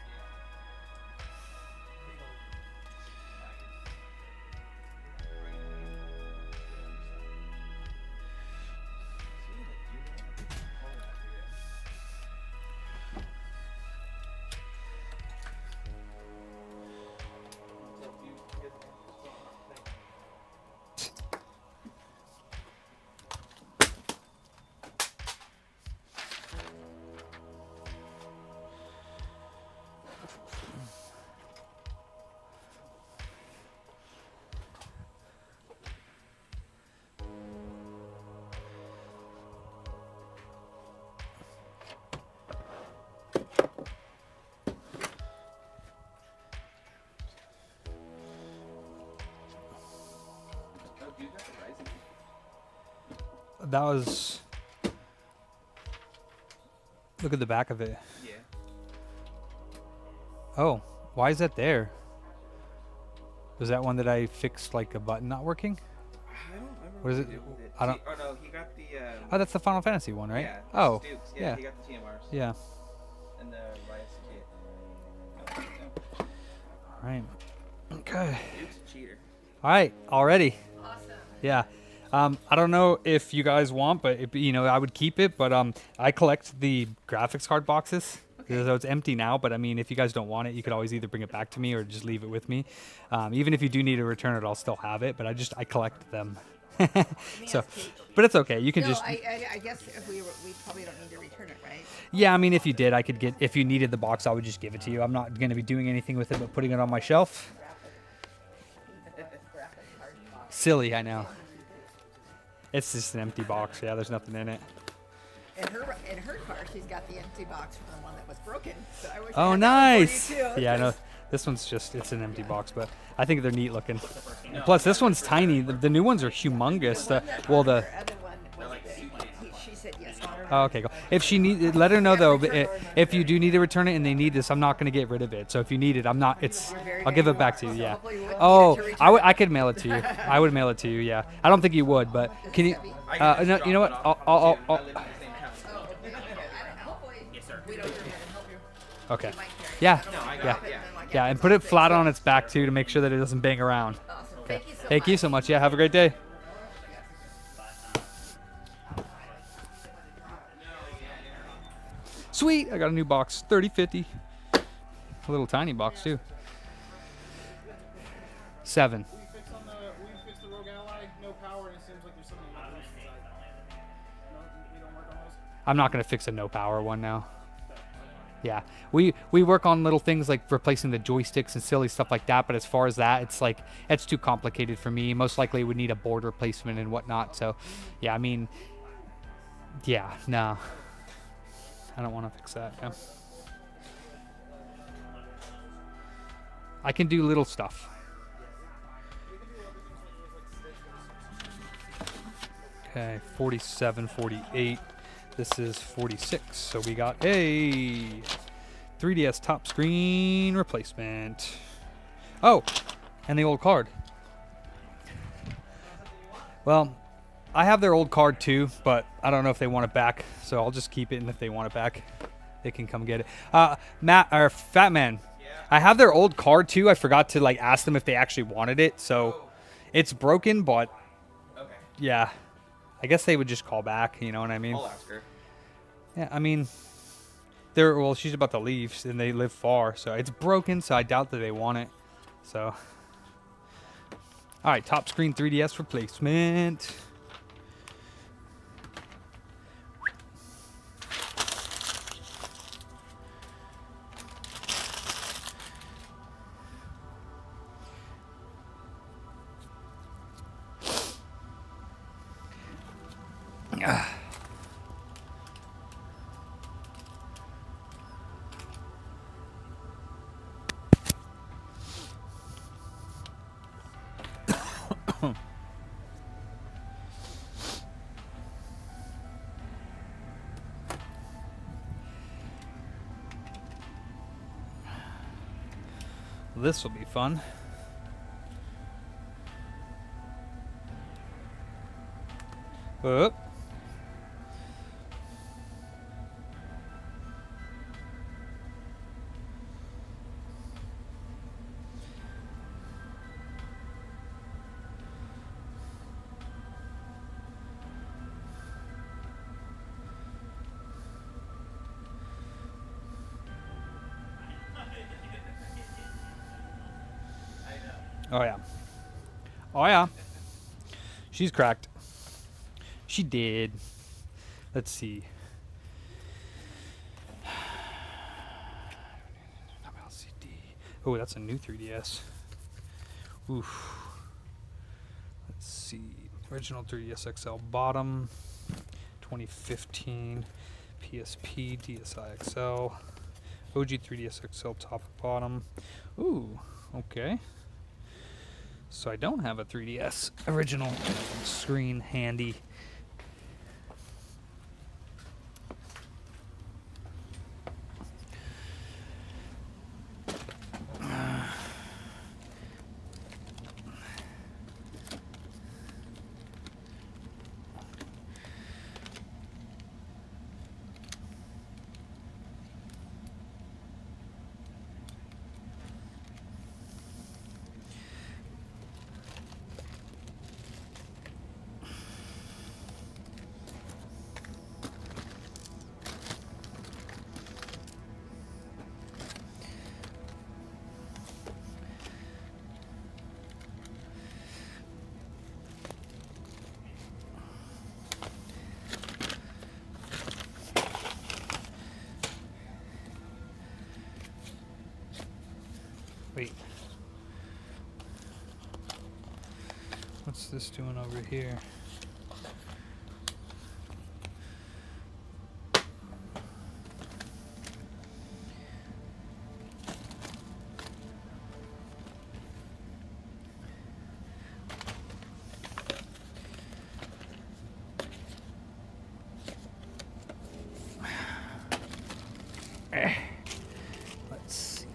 That was. Look at the back of it. Yeah. Oh, why is that there? Was that one that I fixed, like a button not working? I don't remember. What is it? I don't. Oh no, he got the. Oh, that's the Final Fantasy one, right? Yeah. Oh, Dukes. yeah. He got the TMRs. Yeah. And the Rice kit. All right. Okay. Duke's a cheater. All right, already. Awesome. Yeah. I don't know if you guys want, but I would keep it. But I collect the graphics card boxes. Okay. So it's empty now. But I mean, if you guys don't want it, you could always either bring it back to me or just leave it with me. Even if you do need to return it, I'll still have it. But I collect them. So, ask Kate. but it's okay. You can No, just. I guess if we probably don't need to return it, right? Yeah, I mean, if you did, I could get. If you needed the box, I would just give it to you. I'm not going to be doing anything with it, but putting it on my shelf. Silly, I know. It's just an empty box. Yeah, there's nothing in it. In her car, she's got the empty box from the one that was broken. So I wish I Oh, had that one nice. for you too, Yeah, no, 'cause- this one's it's an empty box, but I think they're neat looking. And plus, this one's tiny. The new ones are humongous. The one that Well, her the. other one was big. She said yes. Oh, okay, go. If she need, let her know though. If you do need to return it and they need this, I'm not going to get rid of it. So if you need it, I'm not. I'll give it back to you. Yeah. Oh, I could mail it to you. I would mail it to you. Yeah. I don't think you would, but can you? No, you know what? I'll Yes, sir. Okay. Yeah. Yeah, and put it flat on its back too to make sure that it doesn't bang around. Awesome. Okay. Thank you so Thank you much. so much. Yeah. Have a great day. Sweet. I got a new box. 3050. A little tiny box too. 7. We fixed the Rogue Ally, no power, and it seems like there's something loose inside. No, we don't work on those. I'm not gonna fix a no power one now. Yeah, we work on little things like replacing the joysticks and silly stuff like that. But as far as that, it's too complicated for me. Most likely, would need a board replacement and whatnot. So, yeah, I mean, yeah, no, I don't want to fix that. Yeah. I can do little stuff. Okay, 47, 48. This is 46. So we got a 3DS top screen replacement. Oh, and the old card. Well, I have their old card too, but I don't know if they want it back. So I'll just keep it, and if they want it back, they can come get it. Matt or Fat Man, I have their old card too. I forgot to ask them if they actually wanted it. So it's broken, but yeah. I guess they would just call back, you know what I mean? I'll ask her. Yeah, I mean, she's about to leave, and they live far, so it's broken, so I doubt that they want it. So, all right, top screen 3DS replacement. This will be fun. Up. Oh yeah. Oh yeah. She's cracked. She did. Let's see. LCD. Oh, that's a new 3DS. Oof. Let's see. Original 3DS XL bottom. 2015. PSP DSi XL. OG 3DS XL top and bottom. Ooh. Okay. So I don't have a 3DS original screen handy. this doing over here? Let's see.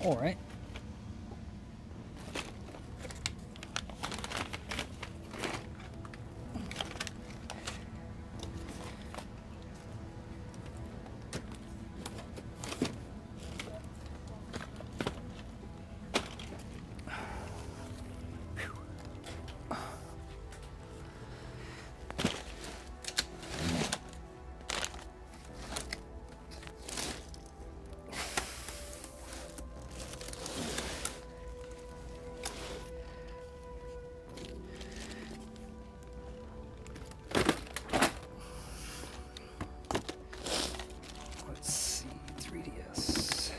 All right. Let's see, 3DS.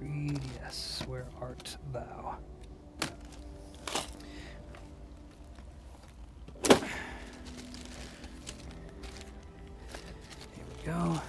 3DS, where art thou? Here we go.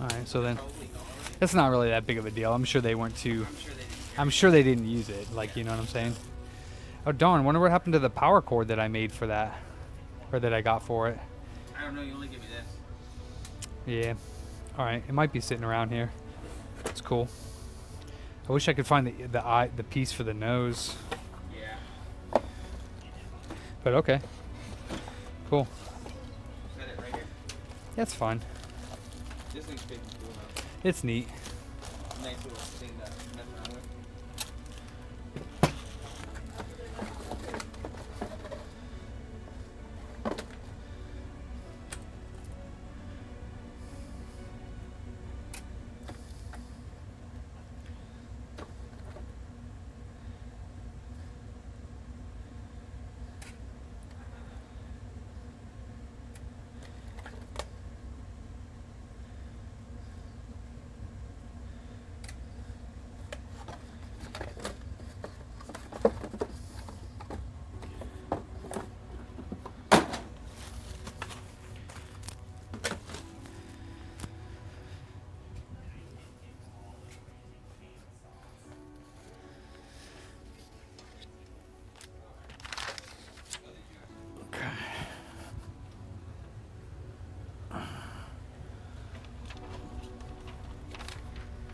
All right, so then that's not really that big of a deal. I'm sure they weren't too. I'm sure they didn't use it. Like, you know what I'm saying? Oh darn! Wonder what happened to the power cord that I made for that, or that I got for it. I don't know. You only give me this. Yeah. All right, it might be sitting around here. It's cool. I wish I could find the piece for the nose. Yeah. But okay. Cool. Set it right here. That's fine. This thing's big and cool now. It's neat. Nice little thing to mess around with.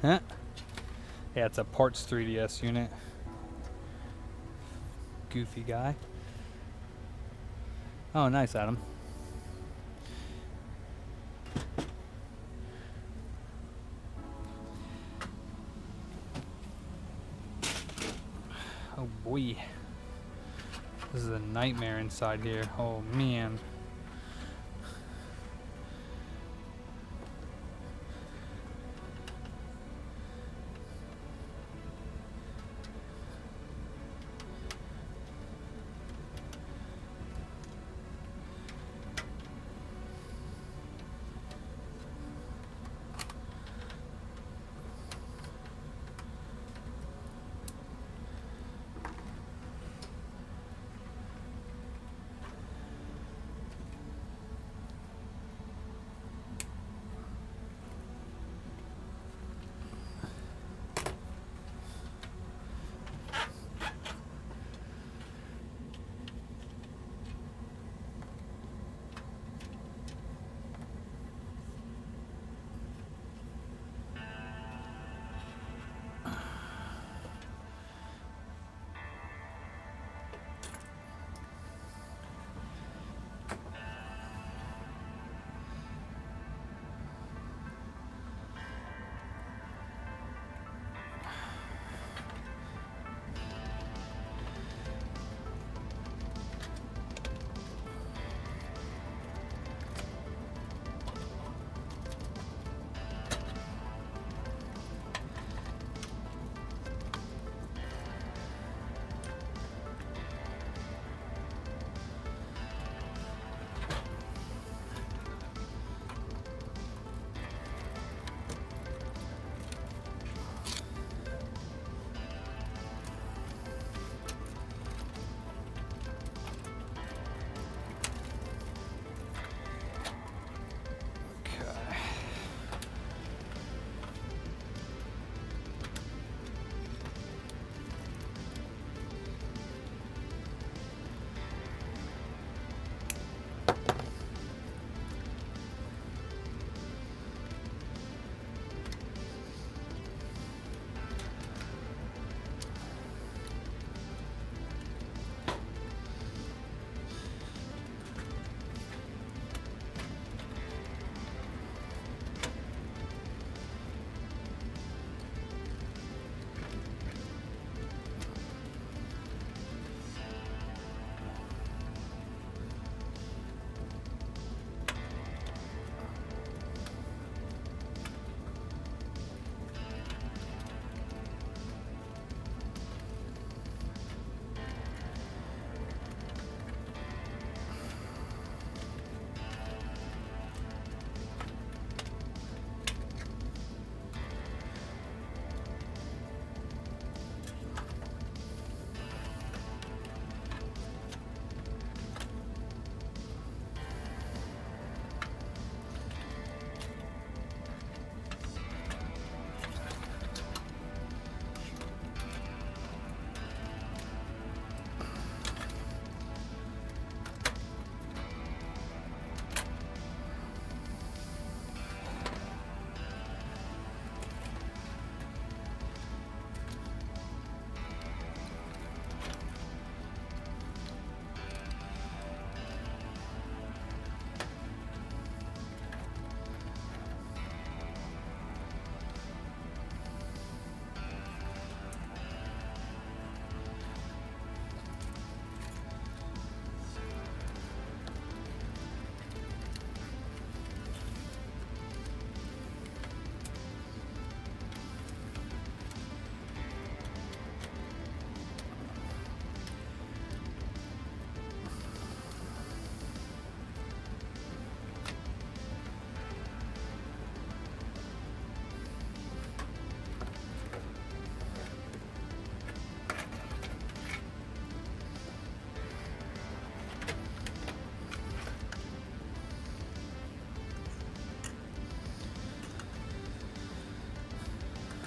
Huh? Yeah, it's a parts 3DS unit. Goofy guy. Oh, nice, Adam. Oh boy. This is a nightmare inside here. Oh man.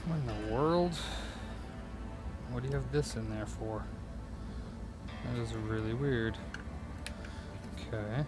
What in the world? What do you have this in there for? That is really weird. Okay.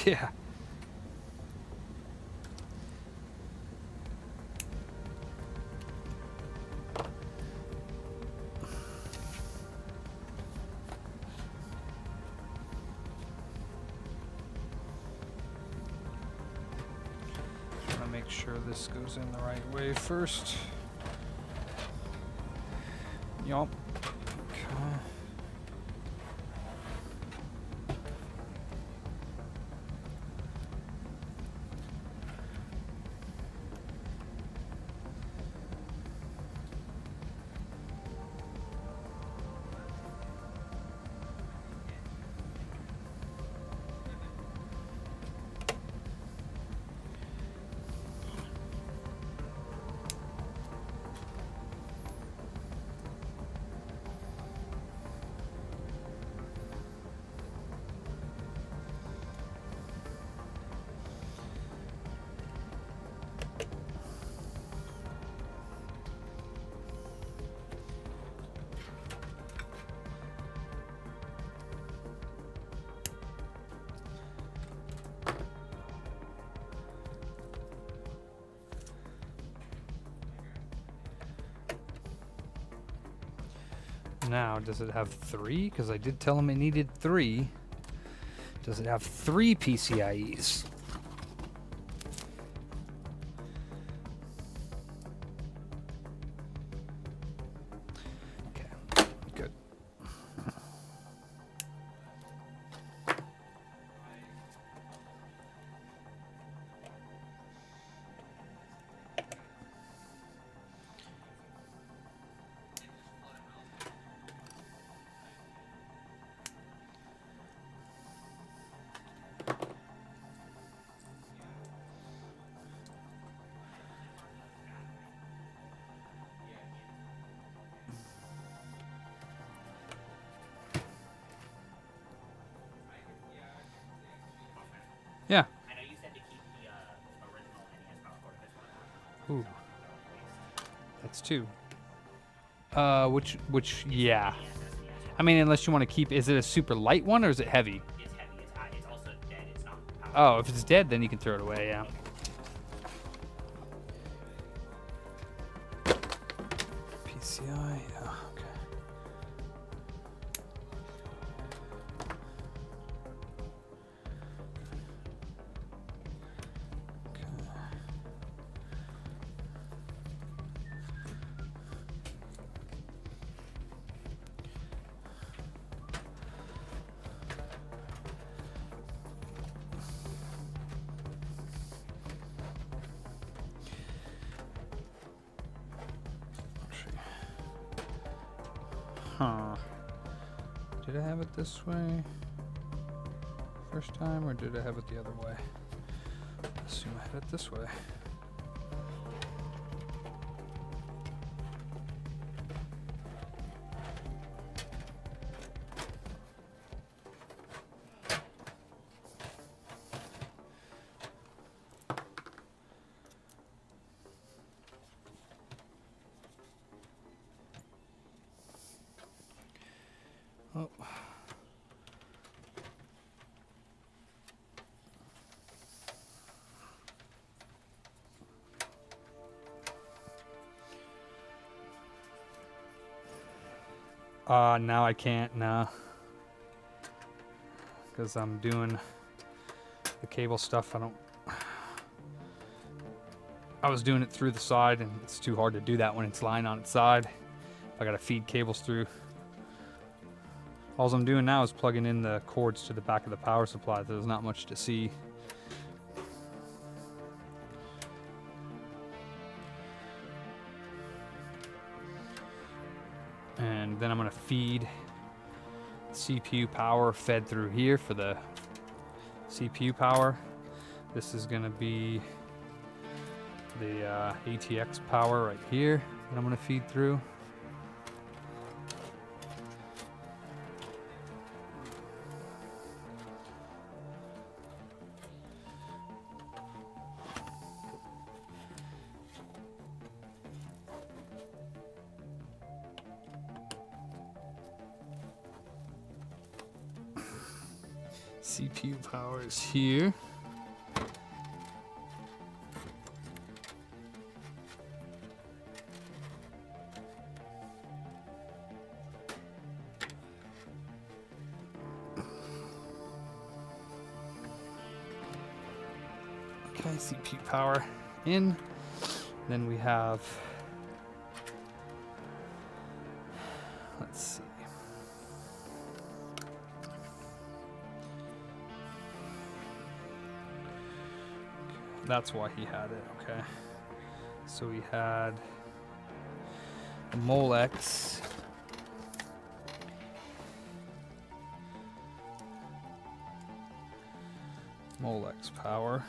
Yeah. I'm gonna make sure this goes in the right way first. Yup. Okay. Now, does it have 3? Because I did tell him it needed 3. Does it have 3 PCIEs? Okay, good. Yeah. I know you said to keep the original NES power cord if it's one. Ooh. That's 2. Yeah. I mean, unless you want to keep, is it a super light one or is it heavy? It's heavy. It's also dead. It's not powered. Oh, if it's dead, then you can throw it away, yeah. PCI, yeah, okay. Huh. Did I have it this way first time, or did I have it the other way? I assume I had it this way. Oh. Now I can't, nah. Because I'm doing the cable stuff. I was doing it through the side, and it's too hard to do that when it's lying on its side. I gotta feed cables through. All I'm doing now is plugging in the cords to the back of the power supply. There's not much to see. And then I'm going to feed CPU power fed through here for the CPU power. This is going to be the ATX power right here that I'm going to feed through. CPU power is here. Okay, CPU power in. Then we have, let's see. That's why he had it, okay. So we had the Molex. Molex power.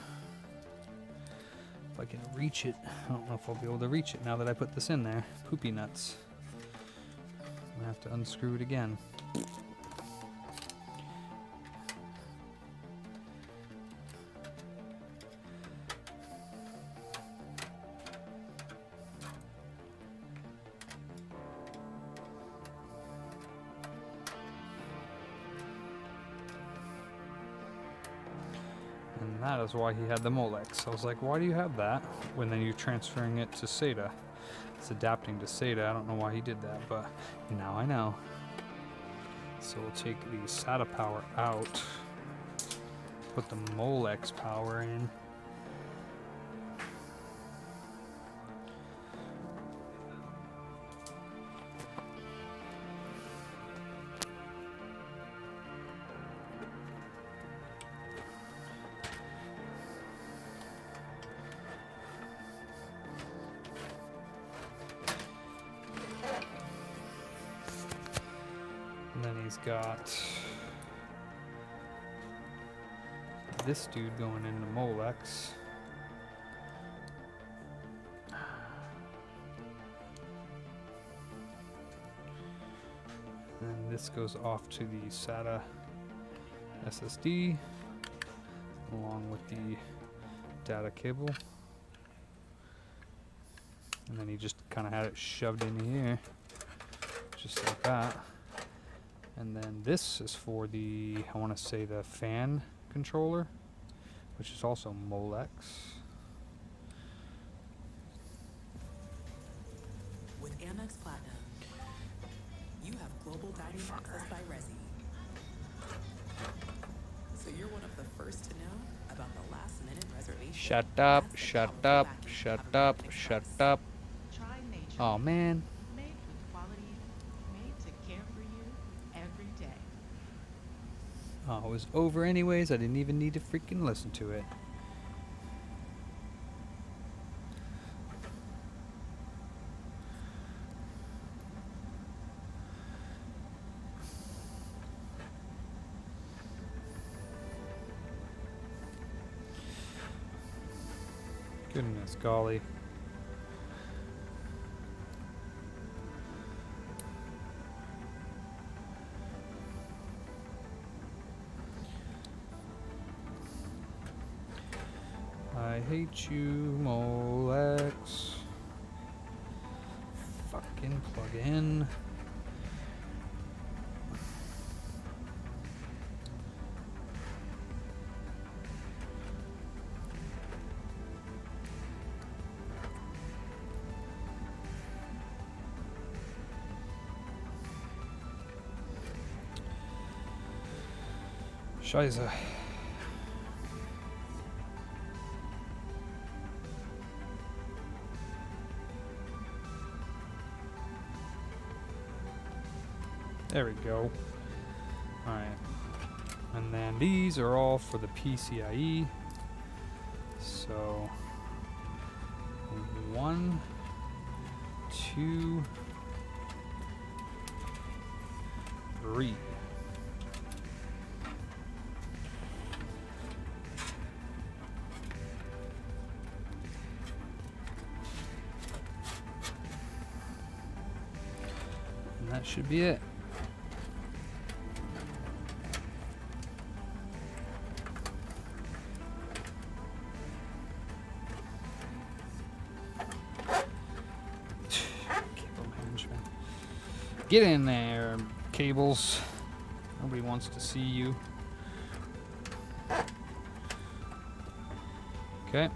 If I can reach it, I don't know if I'll be able to reach it now that I put this in there. Poopy nuts. I'm gonna have to unscrew it again. And that is why he had the Molex. I was like, why do you have that when then you're transferring it to SATA? It's adapting to SATA. I don't know why he did that, but now I know. So we'll take the SATA power out, put the Molex power in. And then he's got this dude going into Molex. And this goes off to the SATA SSD along with the data cable. And then he just kind of had it shoved in here, just like that. And then this is for the, I want to say the fan controller, which is also Molex. With Amex Platinum, you have global dining access by Resi. So you're one of the first to know about the last minute reservation. Shut up, shut up, shut up, shut up. Try nature. Oh man. Made with quality, made to care for you every day. Oh, it was over anyways. I didn't even need to freaking listen to it. Goodness golly. I hate you, Molex. Fucking plug in. Scheiße. There we go. Alright. And then these are all for the PCIe. So 1, 2, 3. And that should be it. Cable management. Get in there, cables. Nobody wants to see you. Okay.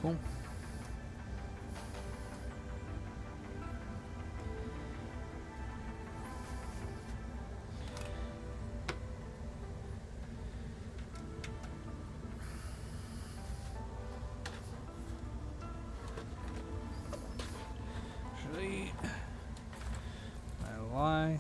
Cool. Actually, I lie.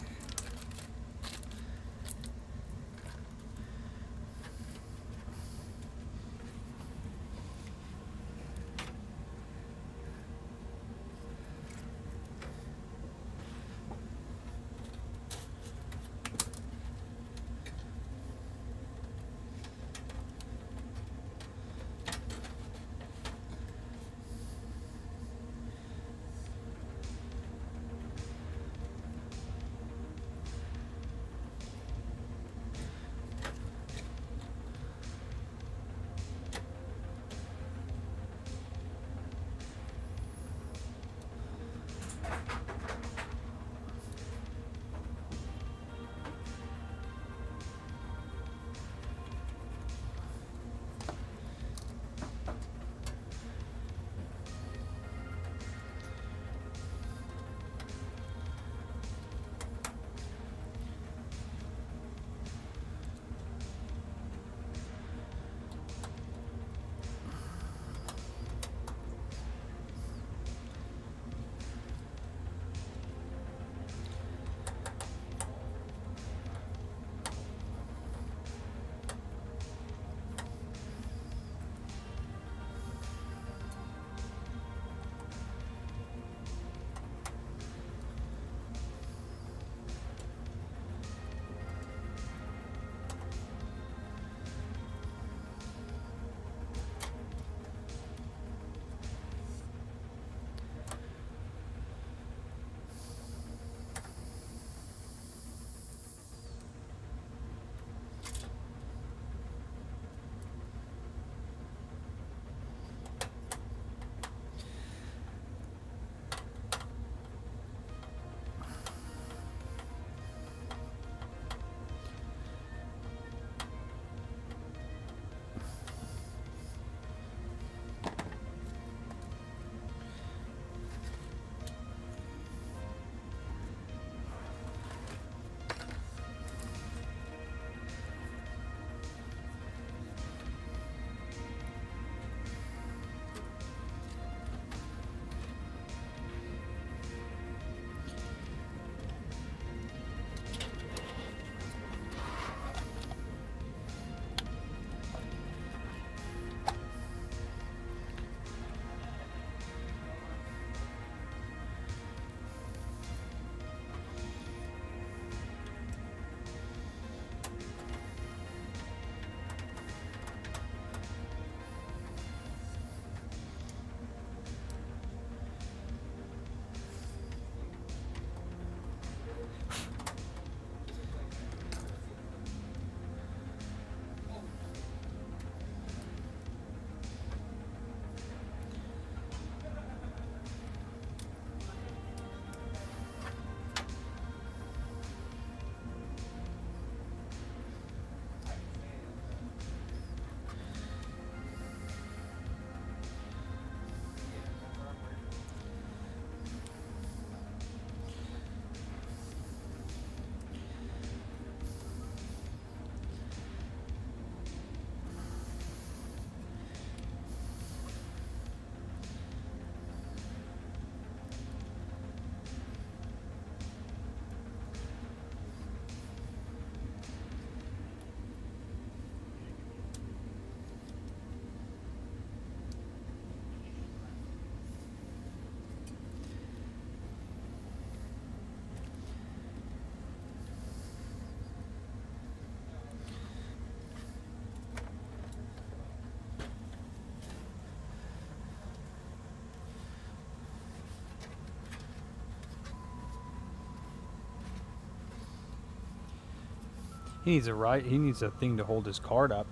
He needs he needs a thing to hold his card up.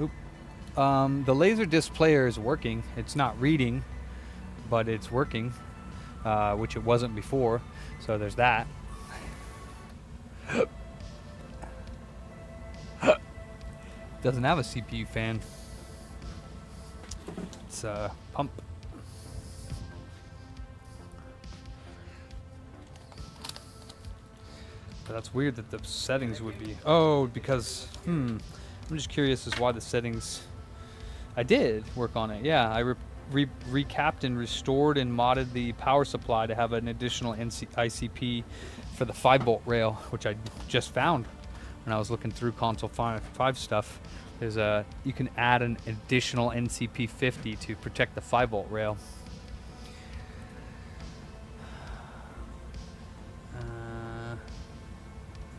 Oop. The Laserdisc player is working. It's not reading, but it's working, which it wasn't before. So there's that. Doesn't have a CPU fan. It's a pump. But that's weird that the settings would be. Oh, because I'm just curious as why the settings. I did work on it. Yeah, I recapped and restored and modded the power supply to have an additional ICP for the 5-volt rail, which I just found when I was looking through console 5 stuff. There's you can add an additional NCP 50 to protect the 5-volt rail.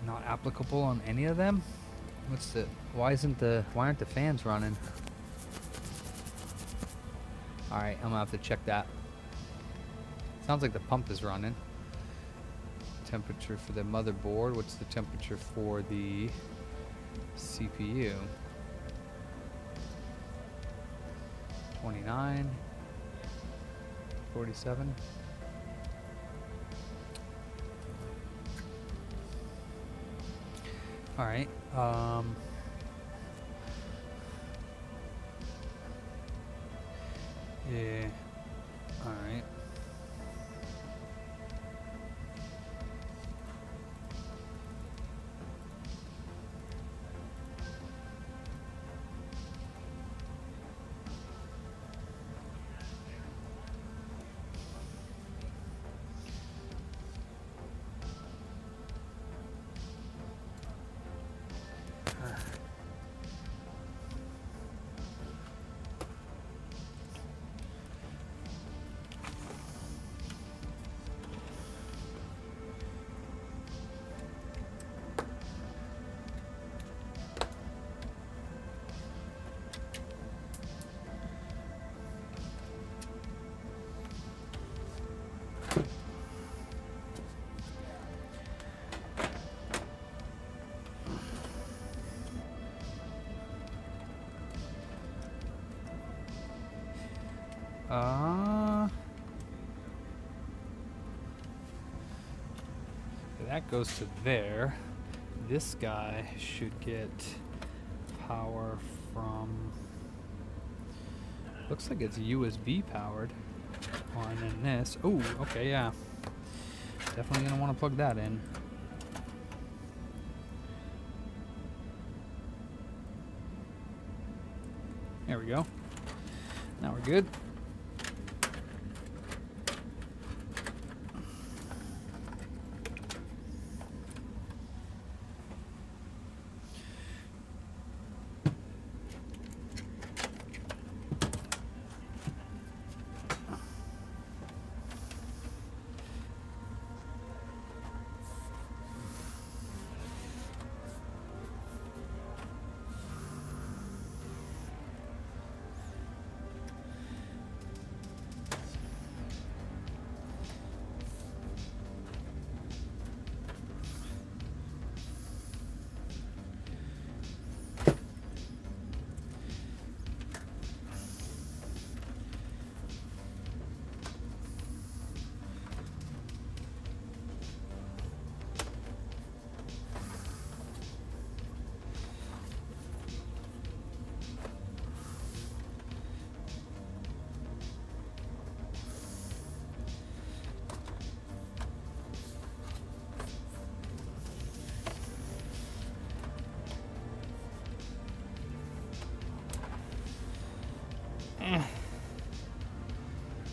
Not applicable on any of them. Why aren't the fans running? All right, I'm gonna have to check that. Sounds like the pump is running. Temperature for the motherboard. What's the temperature for the CPU? 29, 47. All right. Yeah. All right. That goes to there. This guy should get power from. Looks like it's USB powered. On in this. Oh, okay, yeah. Definitely gonna want to plug that in. There we go. Now we're good.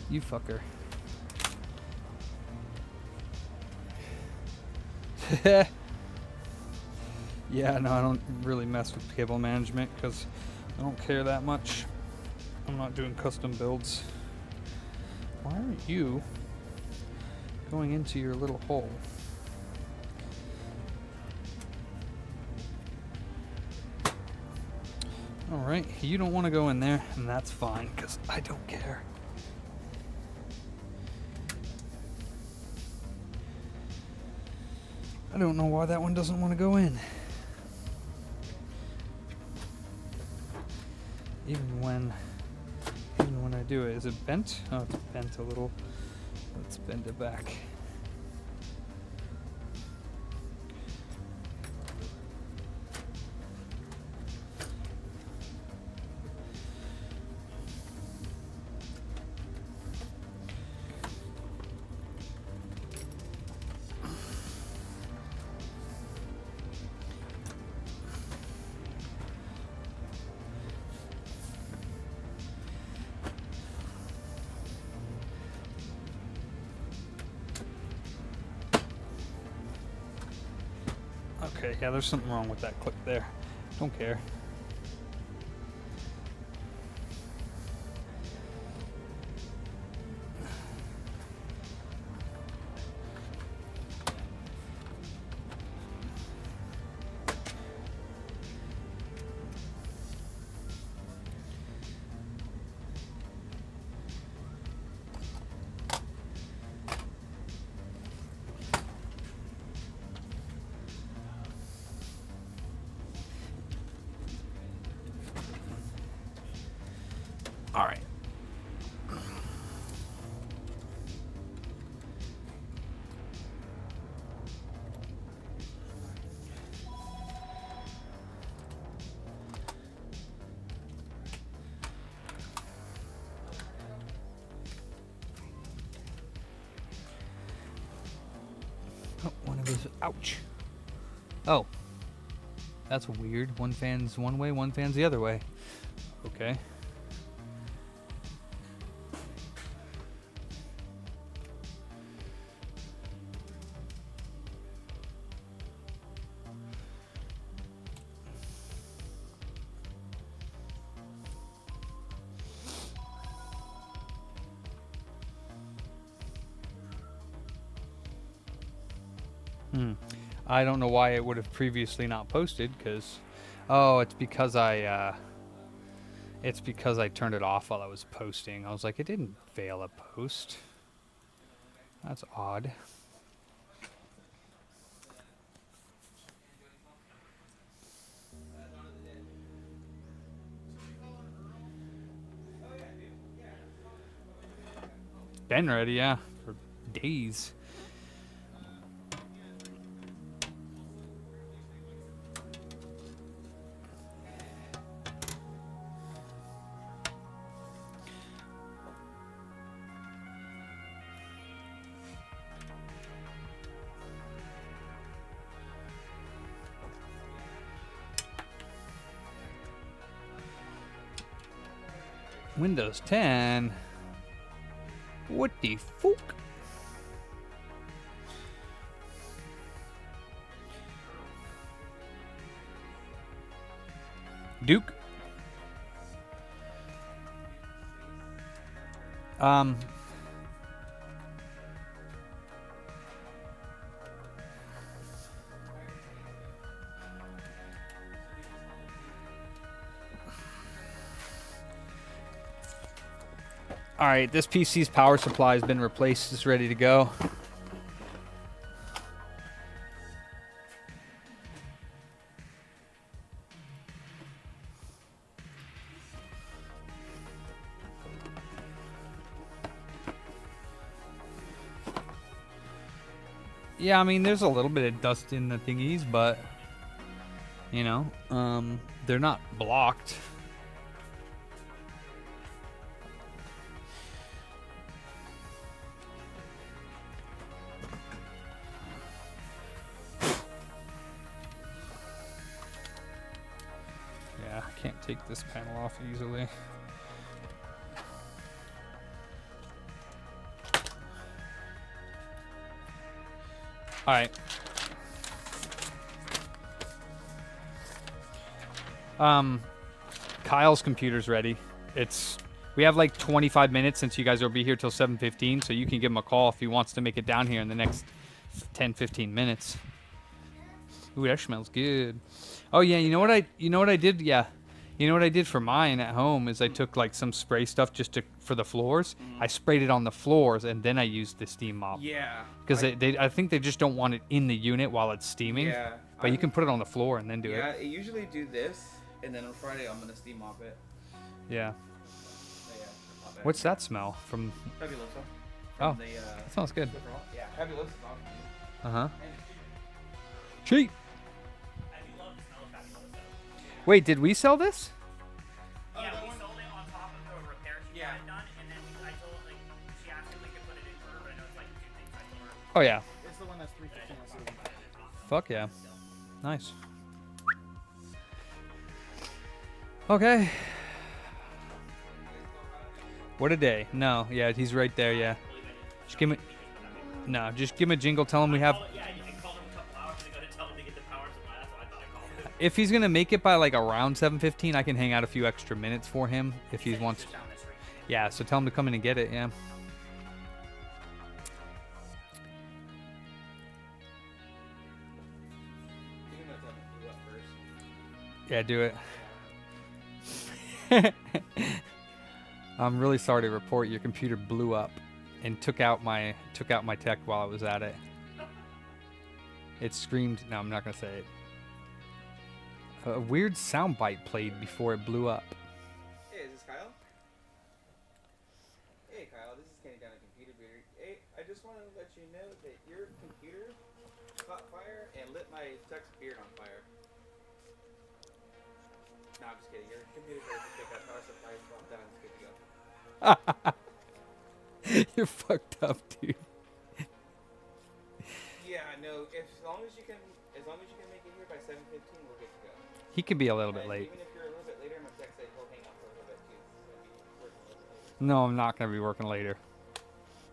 You fucker. Yeah, no, I don't really mess with cable management because I don't care that much. I'm not doing custom builds. Why aren't you going into your little hole? Alright, you don't want to go in there, and that's fine, because I don't care. I don't know why that one doesn't want to go in. Even when I do it. Is it bent? Oh, it's bent a little. Let's bend it back. Okay, yeah, there's something wrong with that clip there. Don't care. All right. Oh, one of his. Ouch. Oh. That's weird. One fan's one way, one fan's the other way. Okay. I don't know why it would have previously not posted, because it's because I turned it off while I was posting. I was like, it didn't fail a post. That's odd. Been ready, yeah, for days. Windows 10. What the fuck? Duke. All right, this PC's power supply has been replaced. It's ready to go. Yeah, I mean, there's a little bit of dust in the thingies, but, you know, they're not blocked. Yeah, I can't take this panel off easily. All right. Kyle's computer's ready. It's We have like 25 minutes since you guys will be here till 7:15, so you can give him a call if he wants to make it down here in the next 10, 15 minutes. Ooh, that smells good. Oh yeah, you know what I did? Yeah. You know what I did for mine at home is I took like some spray stuff just for the floors. I sprayed it on the floors and then I used the steam mop. Yeah. Because I think they just don't want it in the unit while it's steaming. Yeah. But you can put it on the floor and then do Yeah, it. I usually do this, and then on Friday I'm gonna steam mop it. Yeah. Yeah. Not bad. What's that smell from? Fabuloso. Oh, From the, that smells good. referal. Yeah, Fabuloso is awesome. Uh huh. And Cheap. I do love the smell of Fabuloso. Wait, did we sell this? Yeah, we sold it on top of the repair she Yeah. had done, and then I told like she asked if we could put it in for her, but I know it's like two things I told her. Oh yeah. It's the one that's 315. Fuck yeah. Nice. Okay. What a day. No, yeah, he's right there, yeah. Just give me... No, just give him a jingle, tell him we have... Yeah, I called him a couple hours ago to tell him to get the power supply. That's why I thought I called him. If he's gonna make it by like around 7:15, I can hang out a few extra minutes for him if he wants. Just down the street. Yeah, so tell him to come in and get it. Yeah. you're gonna tell me to do what first. Yeah, do it. I'm really sorry to report your computer blew up and took out my tech while I was at it. It screamed. No, I'm not gonna say it. A weird soundbite played before it blew up. Hey, is this Kyle? Hey, Kyle, this is Kenny down at Computer Beater. Hey, I just wanted to let you know that your computer caught fire and lit my tech's beard on fire. No, I'm just kidding. Your computer's ready to pick up power supply, swap down, it's good to go. You're fucked up, dude. Yeah, no. As long as you can make it here by 7:15, we're good to go. He could be a little bit And late. even if you're a little bit later, my tech said he'll hang out for a little bit too. So he'll be working a little bit later. No, I'm not gonna be working later.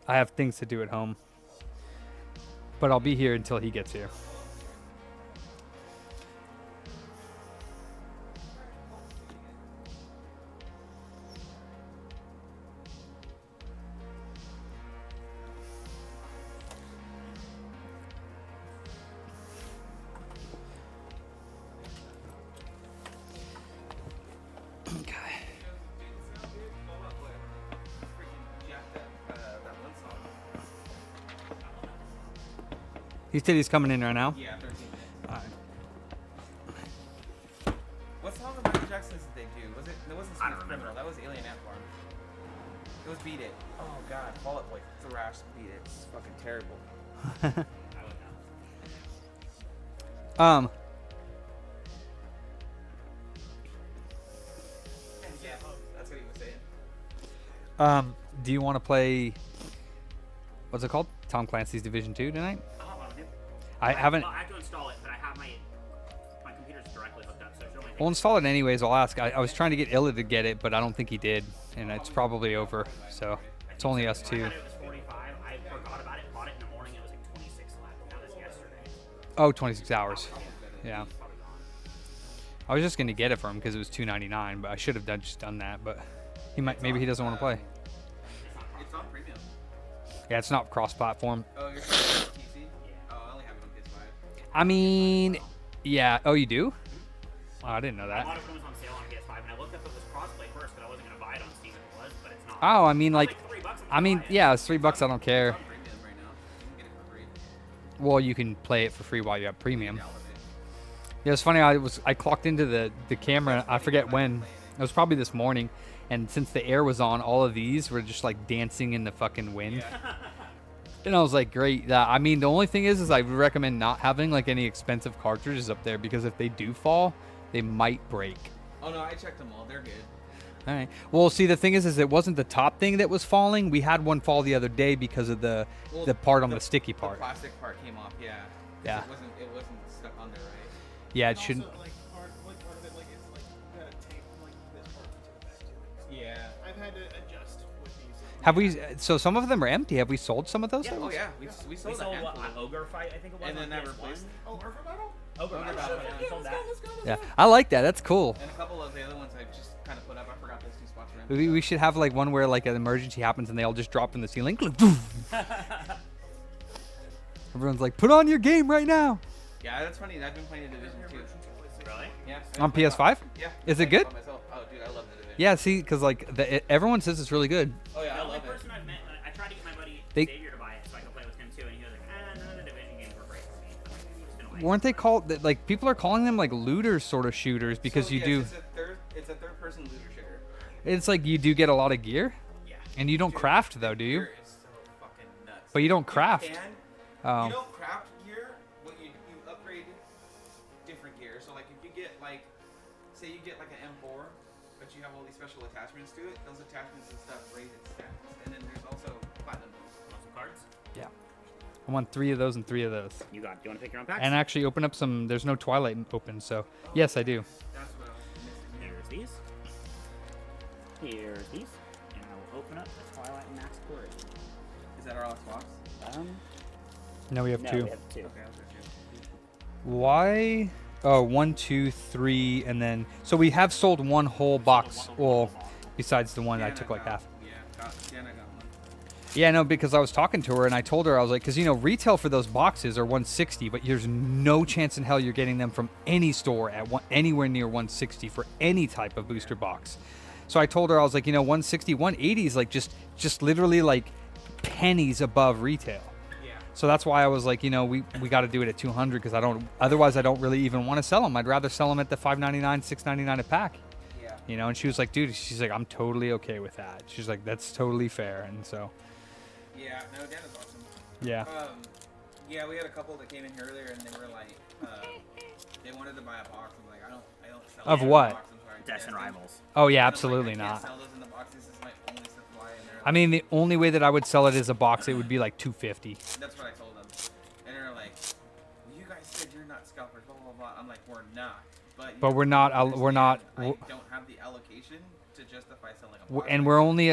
I have things to do at home. But I'll be here until he gets here. He said he's coming in right now. Yeah, 13 minutes. Alright. What song of Michael Jackson's did they do? Was it? It wasn't I don't Smooth remember. Criminal. That was Alien Ant Farm. It was Beat It. Oh God, Fall Out Boy thrashed Beat It. It's fucking terrible. I would know. Yeah, that's what he was saying. Do you want to play? What's it called? Tom Clancy's Division 2 tonight? I'll hop on it. I haven't. Well, I have to install it, but I have my computer's directly hooked up, so it should only take We'll install it anyways. I'll ask. I was trying to get Illa to get it, but I don't think he did, and it's probably over. So it's only us I two. thought it was 45. I forgot about it. Bought it in the morning. It was like 26 left. That was yesterday. Oh, 26 hours. Yeah. It's probably gone. I was just gonna get it for him because it was $2.99, but I should have just done that. But he might. Maybe he doesn't want to play. It's on premium. Yeah, it's not cross-platform. Oh, you're saying it's on PC? Oh, I only have it on PS5. I mean, yeah. Oh, you do? Oh, I didn't know I that. bought it when it was on sale on PS5, and I looked up if it was crossplay first, but I wasn't gonna buy it on Steam if it was, but it's not. Oh, I mean, It's like, $3. I'm I mean, gonna buy it. yeah, it's $3. I don't care. It's on premium right now. You can get it for free. Well, you can play it for free while you have premium. Download it. Yeah, it's funny. I clocked into the camera. I forget when. It was probably this morning, and since the air was on, all of these were just like dancing in the fucking wind. And I was like, great. I mean, the only thing is I would recommend not having like any expensive cartridges up there because if they do fall, they might break. Oh no, I checked them all. They're good. All right. Well, see, the thing is it wasn't the top thing that was falling. We had one fall the other day because of the part on the sticky part. The plastic part came off. Yeah. 'Cause Yeah. It wasn't stuck on there, right? Yeah, it And shouldn't. Also, like part of it, like it's like got a tape like this part to the back too. So Yeah. I've had to adjust with these. Have we? So some of them are empty. Have we sold some of those? Yeah. things? Oh yeah, we We sold a sold handful. an ogre fight, I think it was. And on then that PS1. replaced. Oh, Murphy Battle? Ogre Ogre battle. Battle, Yeah, yeah. we sold that. Yeah, I like that. That's cool. And a couple of the other ones I just kind of put up. I forgot those 2 spots were empty. We should have like one where like an emergency happens and they all just drop from the ceiling. Everyone's like, put on your game right now. Yeah, that's funny. I've been playing the Division 2. Really? Yeah. On PS5? Yeah. Is it playing good? by myself. Oh, dude, I love the Division. Yeah, see, because like everyone says it's really good. Oh yeah, The I only love it. person I've met, I tried to get my buddy They- Xavier to buy it so I could play with him too, and he was like, none of the Division games were great for me. I'm like, I'm just gonna wait. Weren't they called like people are calling them like looter sort of shooters because So, you yes, do It's a third-person looter shooter. it's like you do get a lot of gear Yeah. and you don't Dude, craft though, do you? Gear is so fucking nuts. But you don't You craft. can. Oh. You don't craft gear, but you upgrade different gear. So like if you get like, say you get like an M4, but you have all these special attachments to it. Those attachments and stuff raise its stats. And then there's also platinum. Want some cards? Yeah. I want 3 of those and 3 of those. You want to pick your own packs? And actually open up some. There's no Twilight open, so yes, I do. That's what I was missing. Here's these. Here's these. And I will open up the Twilight Max Quarry. Is that our Xbox? No, we have No, 2. we have 2. Okay, I was with Why? Oh, 1, 2, 3, and then so we have sold one whole box. Well, besides the one I took like half. Yeah, Sienna got one. Yeah, no, because I was talking to her and I told her I was like, because retail for those boxes are 160, but there's no chance in hell you're getting them from any store at anywhere near 160 for any type of booster box. So I told her I was like, 160, 180 is like just literally like pennies above retail. Yeah. So that's why I was like, we got to do it at 200 because otherwise I don't really even want to sell them. I'd rather sell them at the $5.99, $6.99 a pack. Yeah. And she was like, dude, she's like, I'm totally okay with that. She's like, that's totally fair. And so, Yeah, no, Dan is awesome. yeah. Yeah, we had a couple that came in here earlier and they were like, they wanted to buy a box. I'm like, I don't sell Of them in what? a box. I'm sorry. Destin Rivals. Oh, yeah, And I'm like, absolutely I can't not. sell those in the box. This is my only supply. And they're I mean, the only way that I would sell it as a box, it would be like $250. that's what I told them. And they're like, well, you guys said you're not scalpers, blah, blah, blah. I'm like, we're not. But, you But have we're to not. We're not. understand, I don't have the allocation to justify selling a box. And we're only.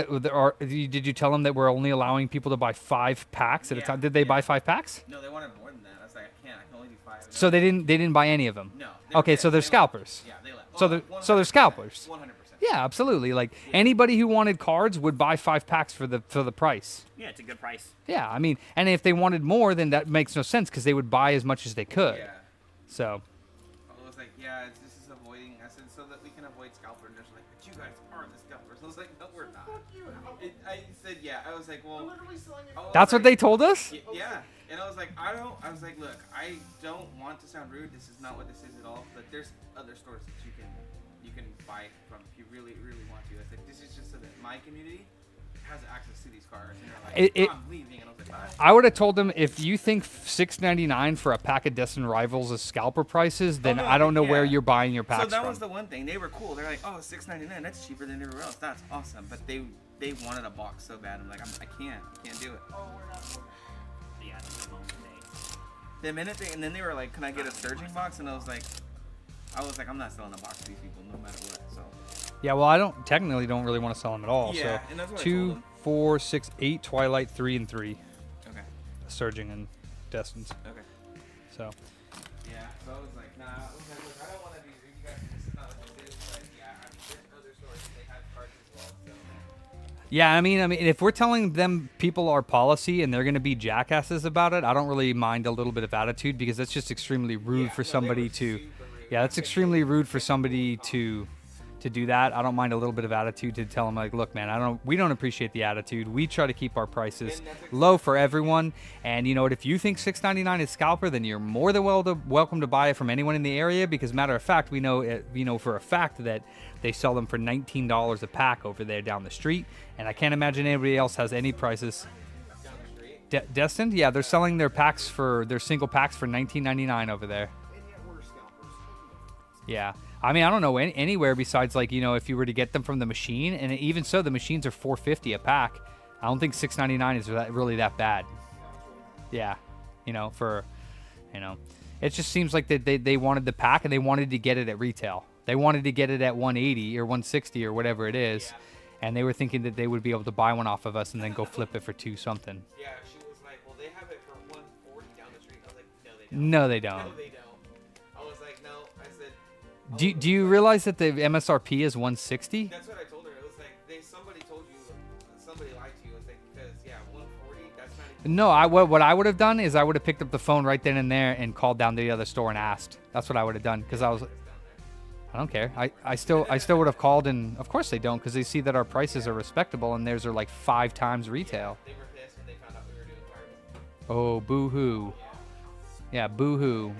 Did you tell them that we're only allowing people to buy 5 packs at a Yeah, time? Did they yeah. buy 5 packs? No, they wanted more than that. I was like, I can't. I can only do 5. And So they're they didn't buy any of them. No. Okay, so they're scalpers. Yeah, they left. So they're scalpers. 100%. Yeah, absolutely. Like anybody who wanted cards would buy 5 packs for the price. Yeah, it's a good price. Yeah, I mean, and if they wanted more, then that makes no sense because they would buy as much as they could. Yeah. So. I was like, yeah, this is avoiding. I said, so that we can avoid scalpers. And they're like, but you guys are the scalpers. I was like, no, we're not. I said, yeah. I was like, well. Literally selling it. I was That's what like, they told us? Yeah. And I was like, I was like, look, I don't want to sound rude. This is not what this is at all. But there's other stores that you can buy from if you really, really want to. I said, this is just so that my community has access to these cars. And they're like, I'm leaving. And I was like, bye. I would have told them if you think $6.99 for a pack of Destin Rivals is scalper prices, then no, I don't know where yeah. you're buying your packs So that from. was the one thing. They were cool. They're like, oh, $6.99. That's cheaper than everywhere else. That's awesome. But they wanted a box so bad. I'm like, I can't do it. Oh, we're not. Yeah, that's the moment The minute and then they were like, can I get a surging box? And I was like, I'm not selling a box to these people no matter what. So. Yeah, well, I don't really want to sell them at all. Yeah, so and that's what I told 2, them. 4, 6, 8 Twilight, 3 and 3. Okay. Surging and Destins. Okay. So. Yeah. So I was like, nah. I was like, look, I don't want to be rude. You guys, this is not like this. But yeah, there's other stores that they have cards as well. So. Yeah, I mean, if we're telling them people our policy and they're going to be jackasses about it, I don't really mind a little bit of attitude because that's just extremely rude for somebody to. Yeah, that's extremely rude for somebody to do that. I don't mind a little bit of attitude to tell them like, look, man, we don't appreciate the attitude. We try to keep our prices low for everyone. And you know what? If you think $6.99 is scalper, then you're more than welcome to buy it from anyone in the area. Because matter of fact, we know for a fact that they sell them for $19 a pack over there down the street. And I can't imagine anybody else has any prices. Destined? Yeah, they're selling their single packs for $19.99 over there. Yeah. I mean, I don't know anywhere besides like, if you were to get them from the machine, and even so, the machines are $4.50 a pack. I don't think $6.99 is really that bad. Yeah. It just seems like that they wanted the pack and they wanted to get it at retail. They wanted to get it at $180 or $160 or whatever it is. and they were thinking that they would be able to buy one off of us and then go flip it for 2 something. Yeah, she was like, well, they have it for 140 down the street. I was like, no, they don't. No, they don't. No, they don't. I was like, no. I said. Do you realize that the MSRP is 160? That's what I told her. It was like somebody told you, somebody lied to you. It was like because 140. That's not even. No, what I would have done is I would have picked up the phone right then and there and called down to the other store and asked. That's what I would have done because I was. I don't care. I still would have called, and of course they don't because they see that our prices are respectable and theirs are like 5 times retail. They were pissed when they found out we were doing cards. Oh, boo-hoo. Yeah, boo-hoo.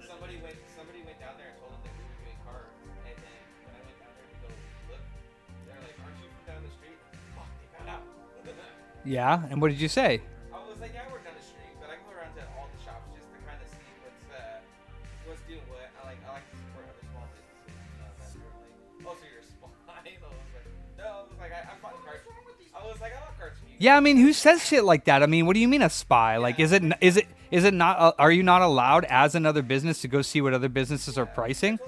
Somebody went down there and told them that we were doing cards, and then when I went down there to go look, they're like, "Aren't you from down the street?" Fuck, they found out. Yeah, and what did you say? I was like, "Yeah, we're down the street, but I go around to all the shops just to kind of see what's doing what." I like to support other small businesses. That sort of thing. Oh, so you're a spy? I was like, no. I was like, I'm buying cards. I was like, I bought cards from you. Yeah, I mean, who says shit like that? I mean, what do you mean a spy? Like, is it not? Are you not allowed as another business to go see what other businesses are pricing?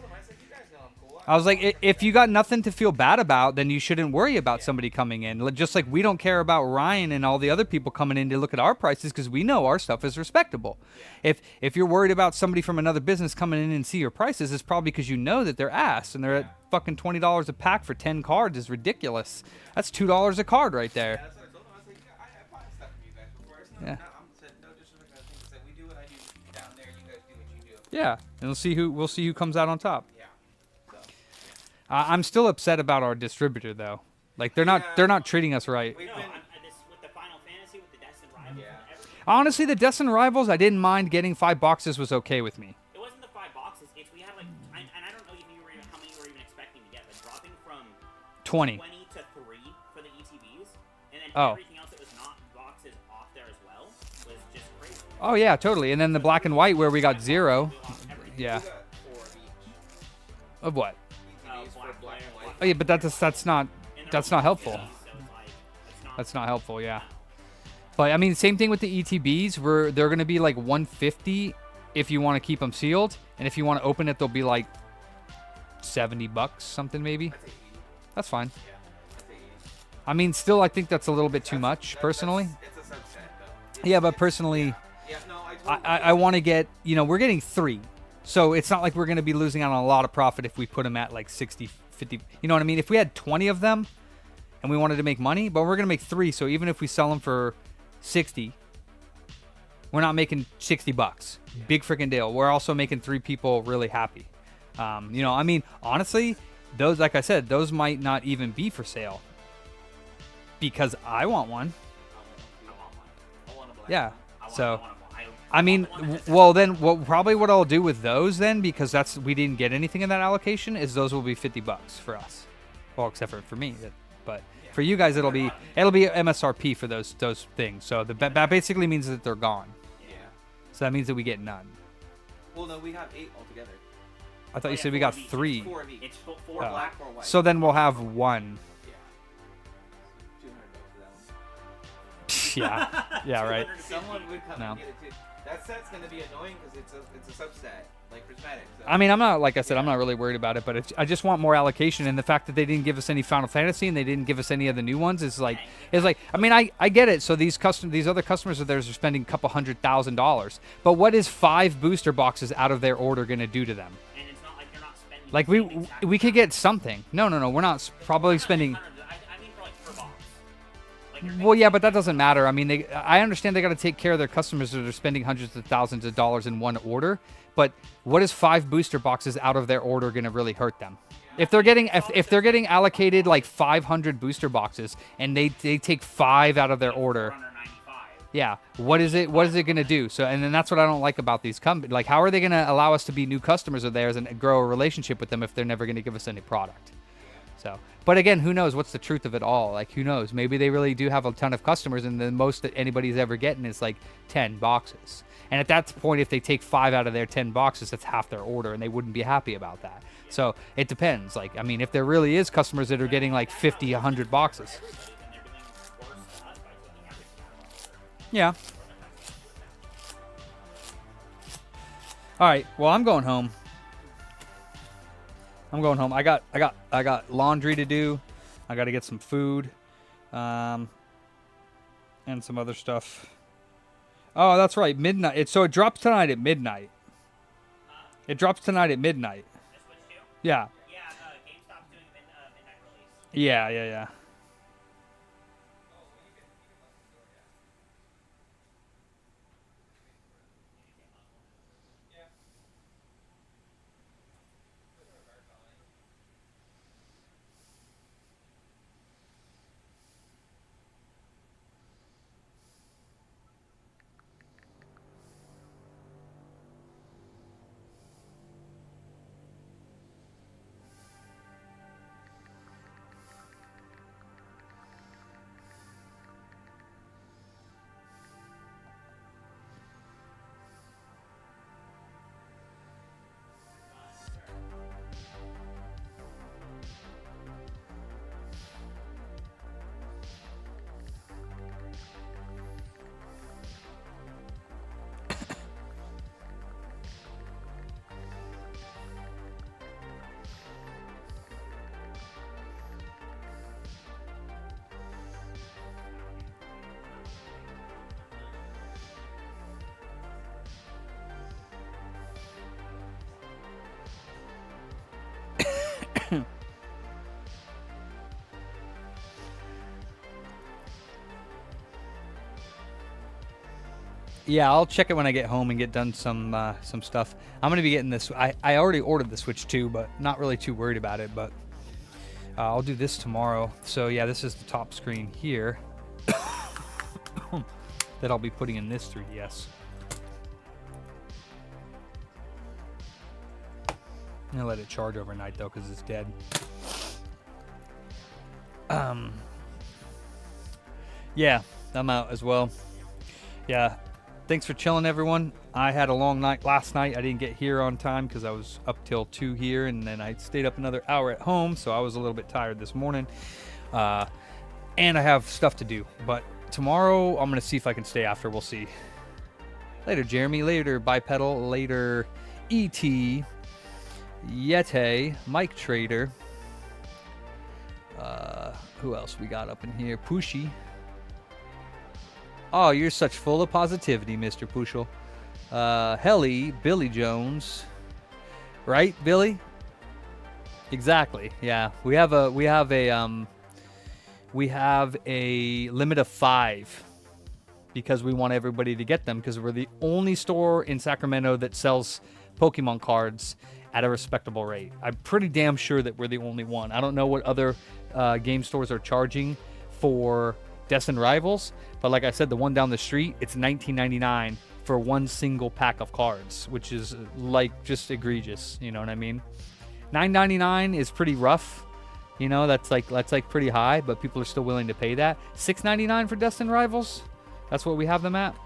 I was like, if you got nothing to feel bad about, then you shouldn't worry about somebody coming in. Just like we don't care about Ryan and all the other people coming in to look at our prices because we know our stuff is respectable. If you're worried about somebody from another business coming in and see your prices, it's probably because you know that they're ass and they're at fucking $20 a pack for 10 cards is ridiculous. That's $2 a card right there. That's what I told them. I was like, I have bought stuff from you guys before. It's Yeah. I'm said no disrespect. I think said we do what I do down there. You guys do what you do. Yeah, and we'll see who comes out on top. Yeah. So. I'm still upset about our distributor though. Like they're not treating us right. We've No, been. this with the Final Fantasy, with the Destin Rivals, Yeah. and everything. Honestly, the Destin Rivals, I didn't mind getting 5 boxes was okay with me. It wasn't the 5 boxes. It's we had like, and I don't know if you were even, how many you were even expecting to get, but dropping from 20. 20 to 3 for the ETBs, and then Oh. everything else that was not boxes off there as well was just crazy. Oh yeah, totally. And then the black and white where we got 0. We lost everything. Yeah. We got 4 of each. Of what? ETBs for black and white. Oh yeah, but that's not And that's they're not all helpful. ETBs, so it's like, it's not That's not helpful, yeah. But I mean, same thing with the ETBs. They're gonna be like 150 if you want to keep them sealed, and if you want to open it, they'll be like $70, something maybe. That's fine. Yeah. That's 80. I mean, still, I think that's a little bit too much, personally. It's a subset though. Yeah, but personally, Yeah. No, I totally. I want to get, we're getting 3. So it's not like we're going to be losing out on a lot of profit if we put them at like 60, 50. You know what I mean? If we had 20 of them and we wanted to make money, but we're going to make 3. So even if we sell them for 60, we're not making $60. Big freaking deal. We're also making 3 people really happy. I mean, honestly, those, like I said, those might not even be for sale because I want one. I want one. I want a black Yeah. one. So, I I mean, want one that's well then, probably what I'll do with those then, because we didn't get anything in that allocation, is those will be $50 for us. Well, except for me, but for you guys, it'll be MSRP for those things. So that basically means that they're gone. Yeah. So that means that we get none. Well, no, we have 8 altogether. I thought Oh, you yeah, said we 4 got of each. 3. 4 of each. It's 4 Oh. black, 4 white. So then we'll have 1. Yeah. $200 for that one. Yeah, right. Someone would come No. and get it too. That set's gonna be annoying because it's a subset, like prismatic. So. I mean, I'm not, like I said, I'm not really worried about it, but I just want more allocation. And the fact that they didn't give us any Final Fantasy and they didn't give us any of the new ones is like, I mean, I get it. So these other customers of theirs are spending a couple $100,000. But what is 5 booster boxes out of their order going to do to them? And it's not like you're not spending. Like the same exact we could amount. get something. No, we're not probably spending. I mean for like per box. Like you're Well, yeah, but that doesn't matter. I mean, I understand they got to take care of their customers that are spending hundreds of thousands of dollars in one order. But what is 5 booster boxes out of their order going to really hurt them? If they're getting allocated like 500 booster boxes and they take 5 out of their order, under 95. yeah, what is it going to do? So, and then that's what I don't like about these companies. Like, how are they going to allow us to be new customers of theirs and grow a relationship with them if they're never going to give us any product? So, but again, who knows? What's the truth of it all? Like, who knows? Maybe they really do have a ton of customers, and the most that anybody's ever getting is like 10 boxes. And at that point, if they take 5 out of their 10 boxes, that's half their order, and they wouldn't be happy about that. So it depends. Like, I mean, if there really is customers that are getting like 50, 100 boxes. And they're doing worse to us by taking everything out of our Yeah. All right. Well, I'm going home. I got laundry to do. I got to get some food, and some other stuff. Oh, that's right, midnight. So it drops tonight at midnight. It drops tonight at midnight. The Switch 2? Yeah. Yeah, GameStop's doing a midnight release. Yeah. Yeah, I'll check it when I get home and get done some stuff. I'm gonna be getting this. I already ordered the Switch 2, but not really too worried about it. But I'll do this tomorrow. So yeah, this is the top screen here that I'll be putting in this 3DS. I'm gonna let it charge overnight though, because it's dead. Yeah, I'm out as well. Yeah. Thanks for chilling, everyone. I had a long night last night. I didn't get here on time because I was up till 2 here, and then I stayed up another hour at home, so I was a little bit tired this morning. And I have stuff to do. But tomorrow, I'm going to see if I can stay after. We'll see. Later, Jeremy. Later, Bipedal. Later, E.T. Yete. Mike Trader. Who else we got up in here? Pushy. Oh, you're such full of positivity, Mr. Pushel. Helly, Billy Jones. Right, Billy? Exactly. Yeah. We have a limit of 5 because we want everybody to get them, because we're the only store in Sacramento that sells Pokemon cards at a respectable rate. I'm pretty damn sure that we're the only one. I don't know what other game stores are charging for Destined Rivals, but like I said, the one down the street, it's $19.99 for one single pack of cards, which is like just egregious. You know what I mean? $9.99 is pretty rough. You know, that's like pretty high, but people are still willing to pay that. $6.99 for Destined Rivals. That's what we have them at.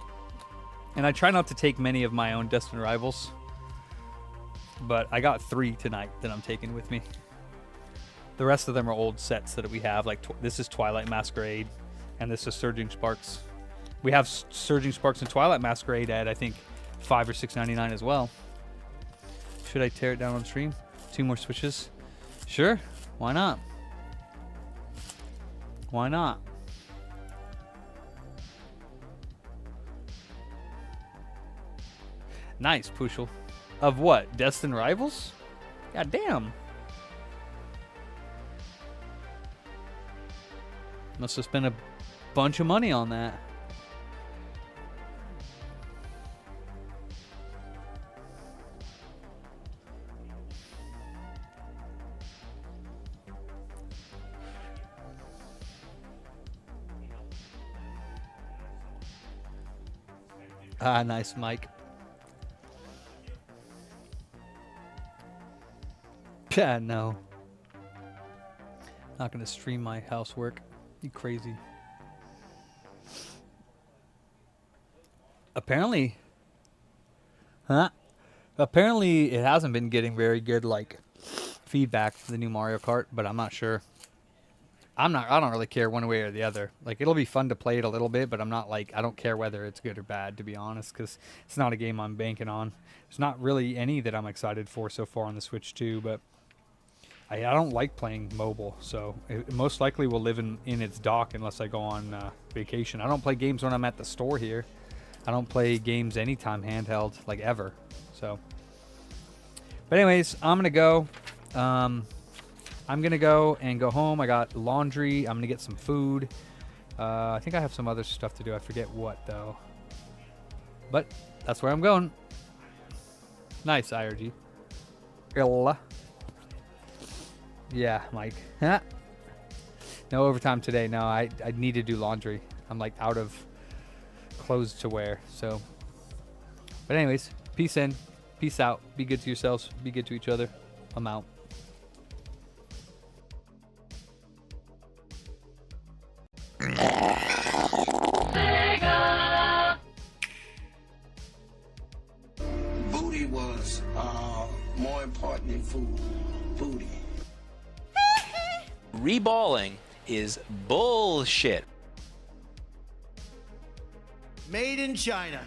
And I try not to take many of my own Destined Rivals, but I got 3 tonight that I'm taking with me. The rest of them are old sets that we have. Like this is Twilight Masquerade. And this is Surging Sparks. We have Surging Sparks and Twilight Masquerade at, I think, $5 or $6.99 as well. Should I tear it down on stream? 2 more switches? Sure. Why not? Why not? Nice, Pushel. Of what? Destined Rivals? God damn. Must have spent a bunch of money on that. Ah, nice, Mike. Yeah, no. Not gonna stream my housework. You crazy. Apparently, apparently it hasn't been getting very good like feedback for the new Mario Kart, but I'm not sure. I don't really care one way or the other. Like, it'll be fun to play it a little bit, but I'm not like, I don't care whether it's good or bad, to be honest, because it's not a game I'm banking on. There's not really any that I'm excited for so far on the Switch 2, but I don't like playing mobile, so it most likely will live in its dock unless I go on vacation. I don't play games when I'm at the store here. I don't play games anytime handheld, like ever. So, but anyways, I'm gonna go. I'm gonna go and go home. I got laundry. I'm gonna get some food. I think I have some other stuff to do. I forget what though. But that's where I'm going. Nice, IRG. Illa. Yeah, Mike. No overtime today. No, I need to do laundry. I'm like out of clothes to wear. So, but anyways, peace in, peace out. Be good to yourselves. Be good to each other. I'm out. Booty was more important than food. Booty. Reballing is bullshit. Made in China.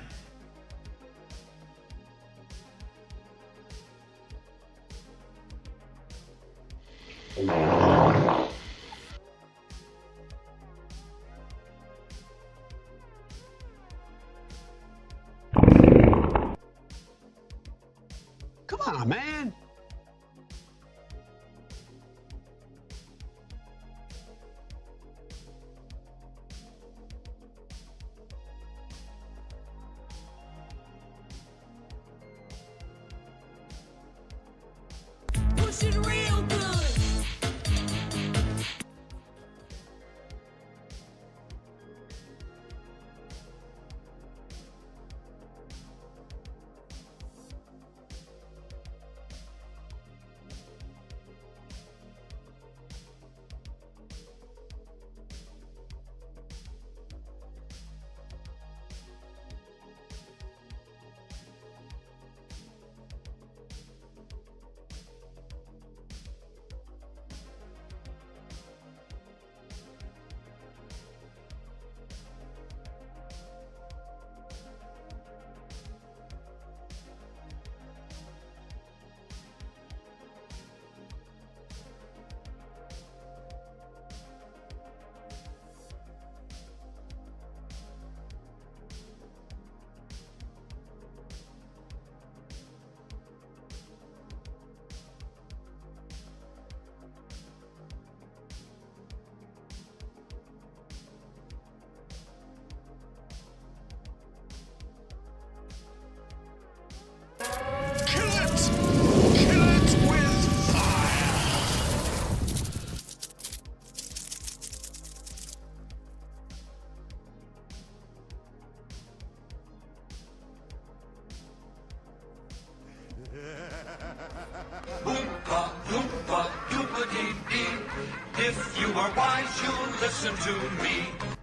Come on, man. Pushing real good. Oompa, loompa, doompa-dee-dee. If you are wise, you'll listen to me.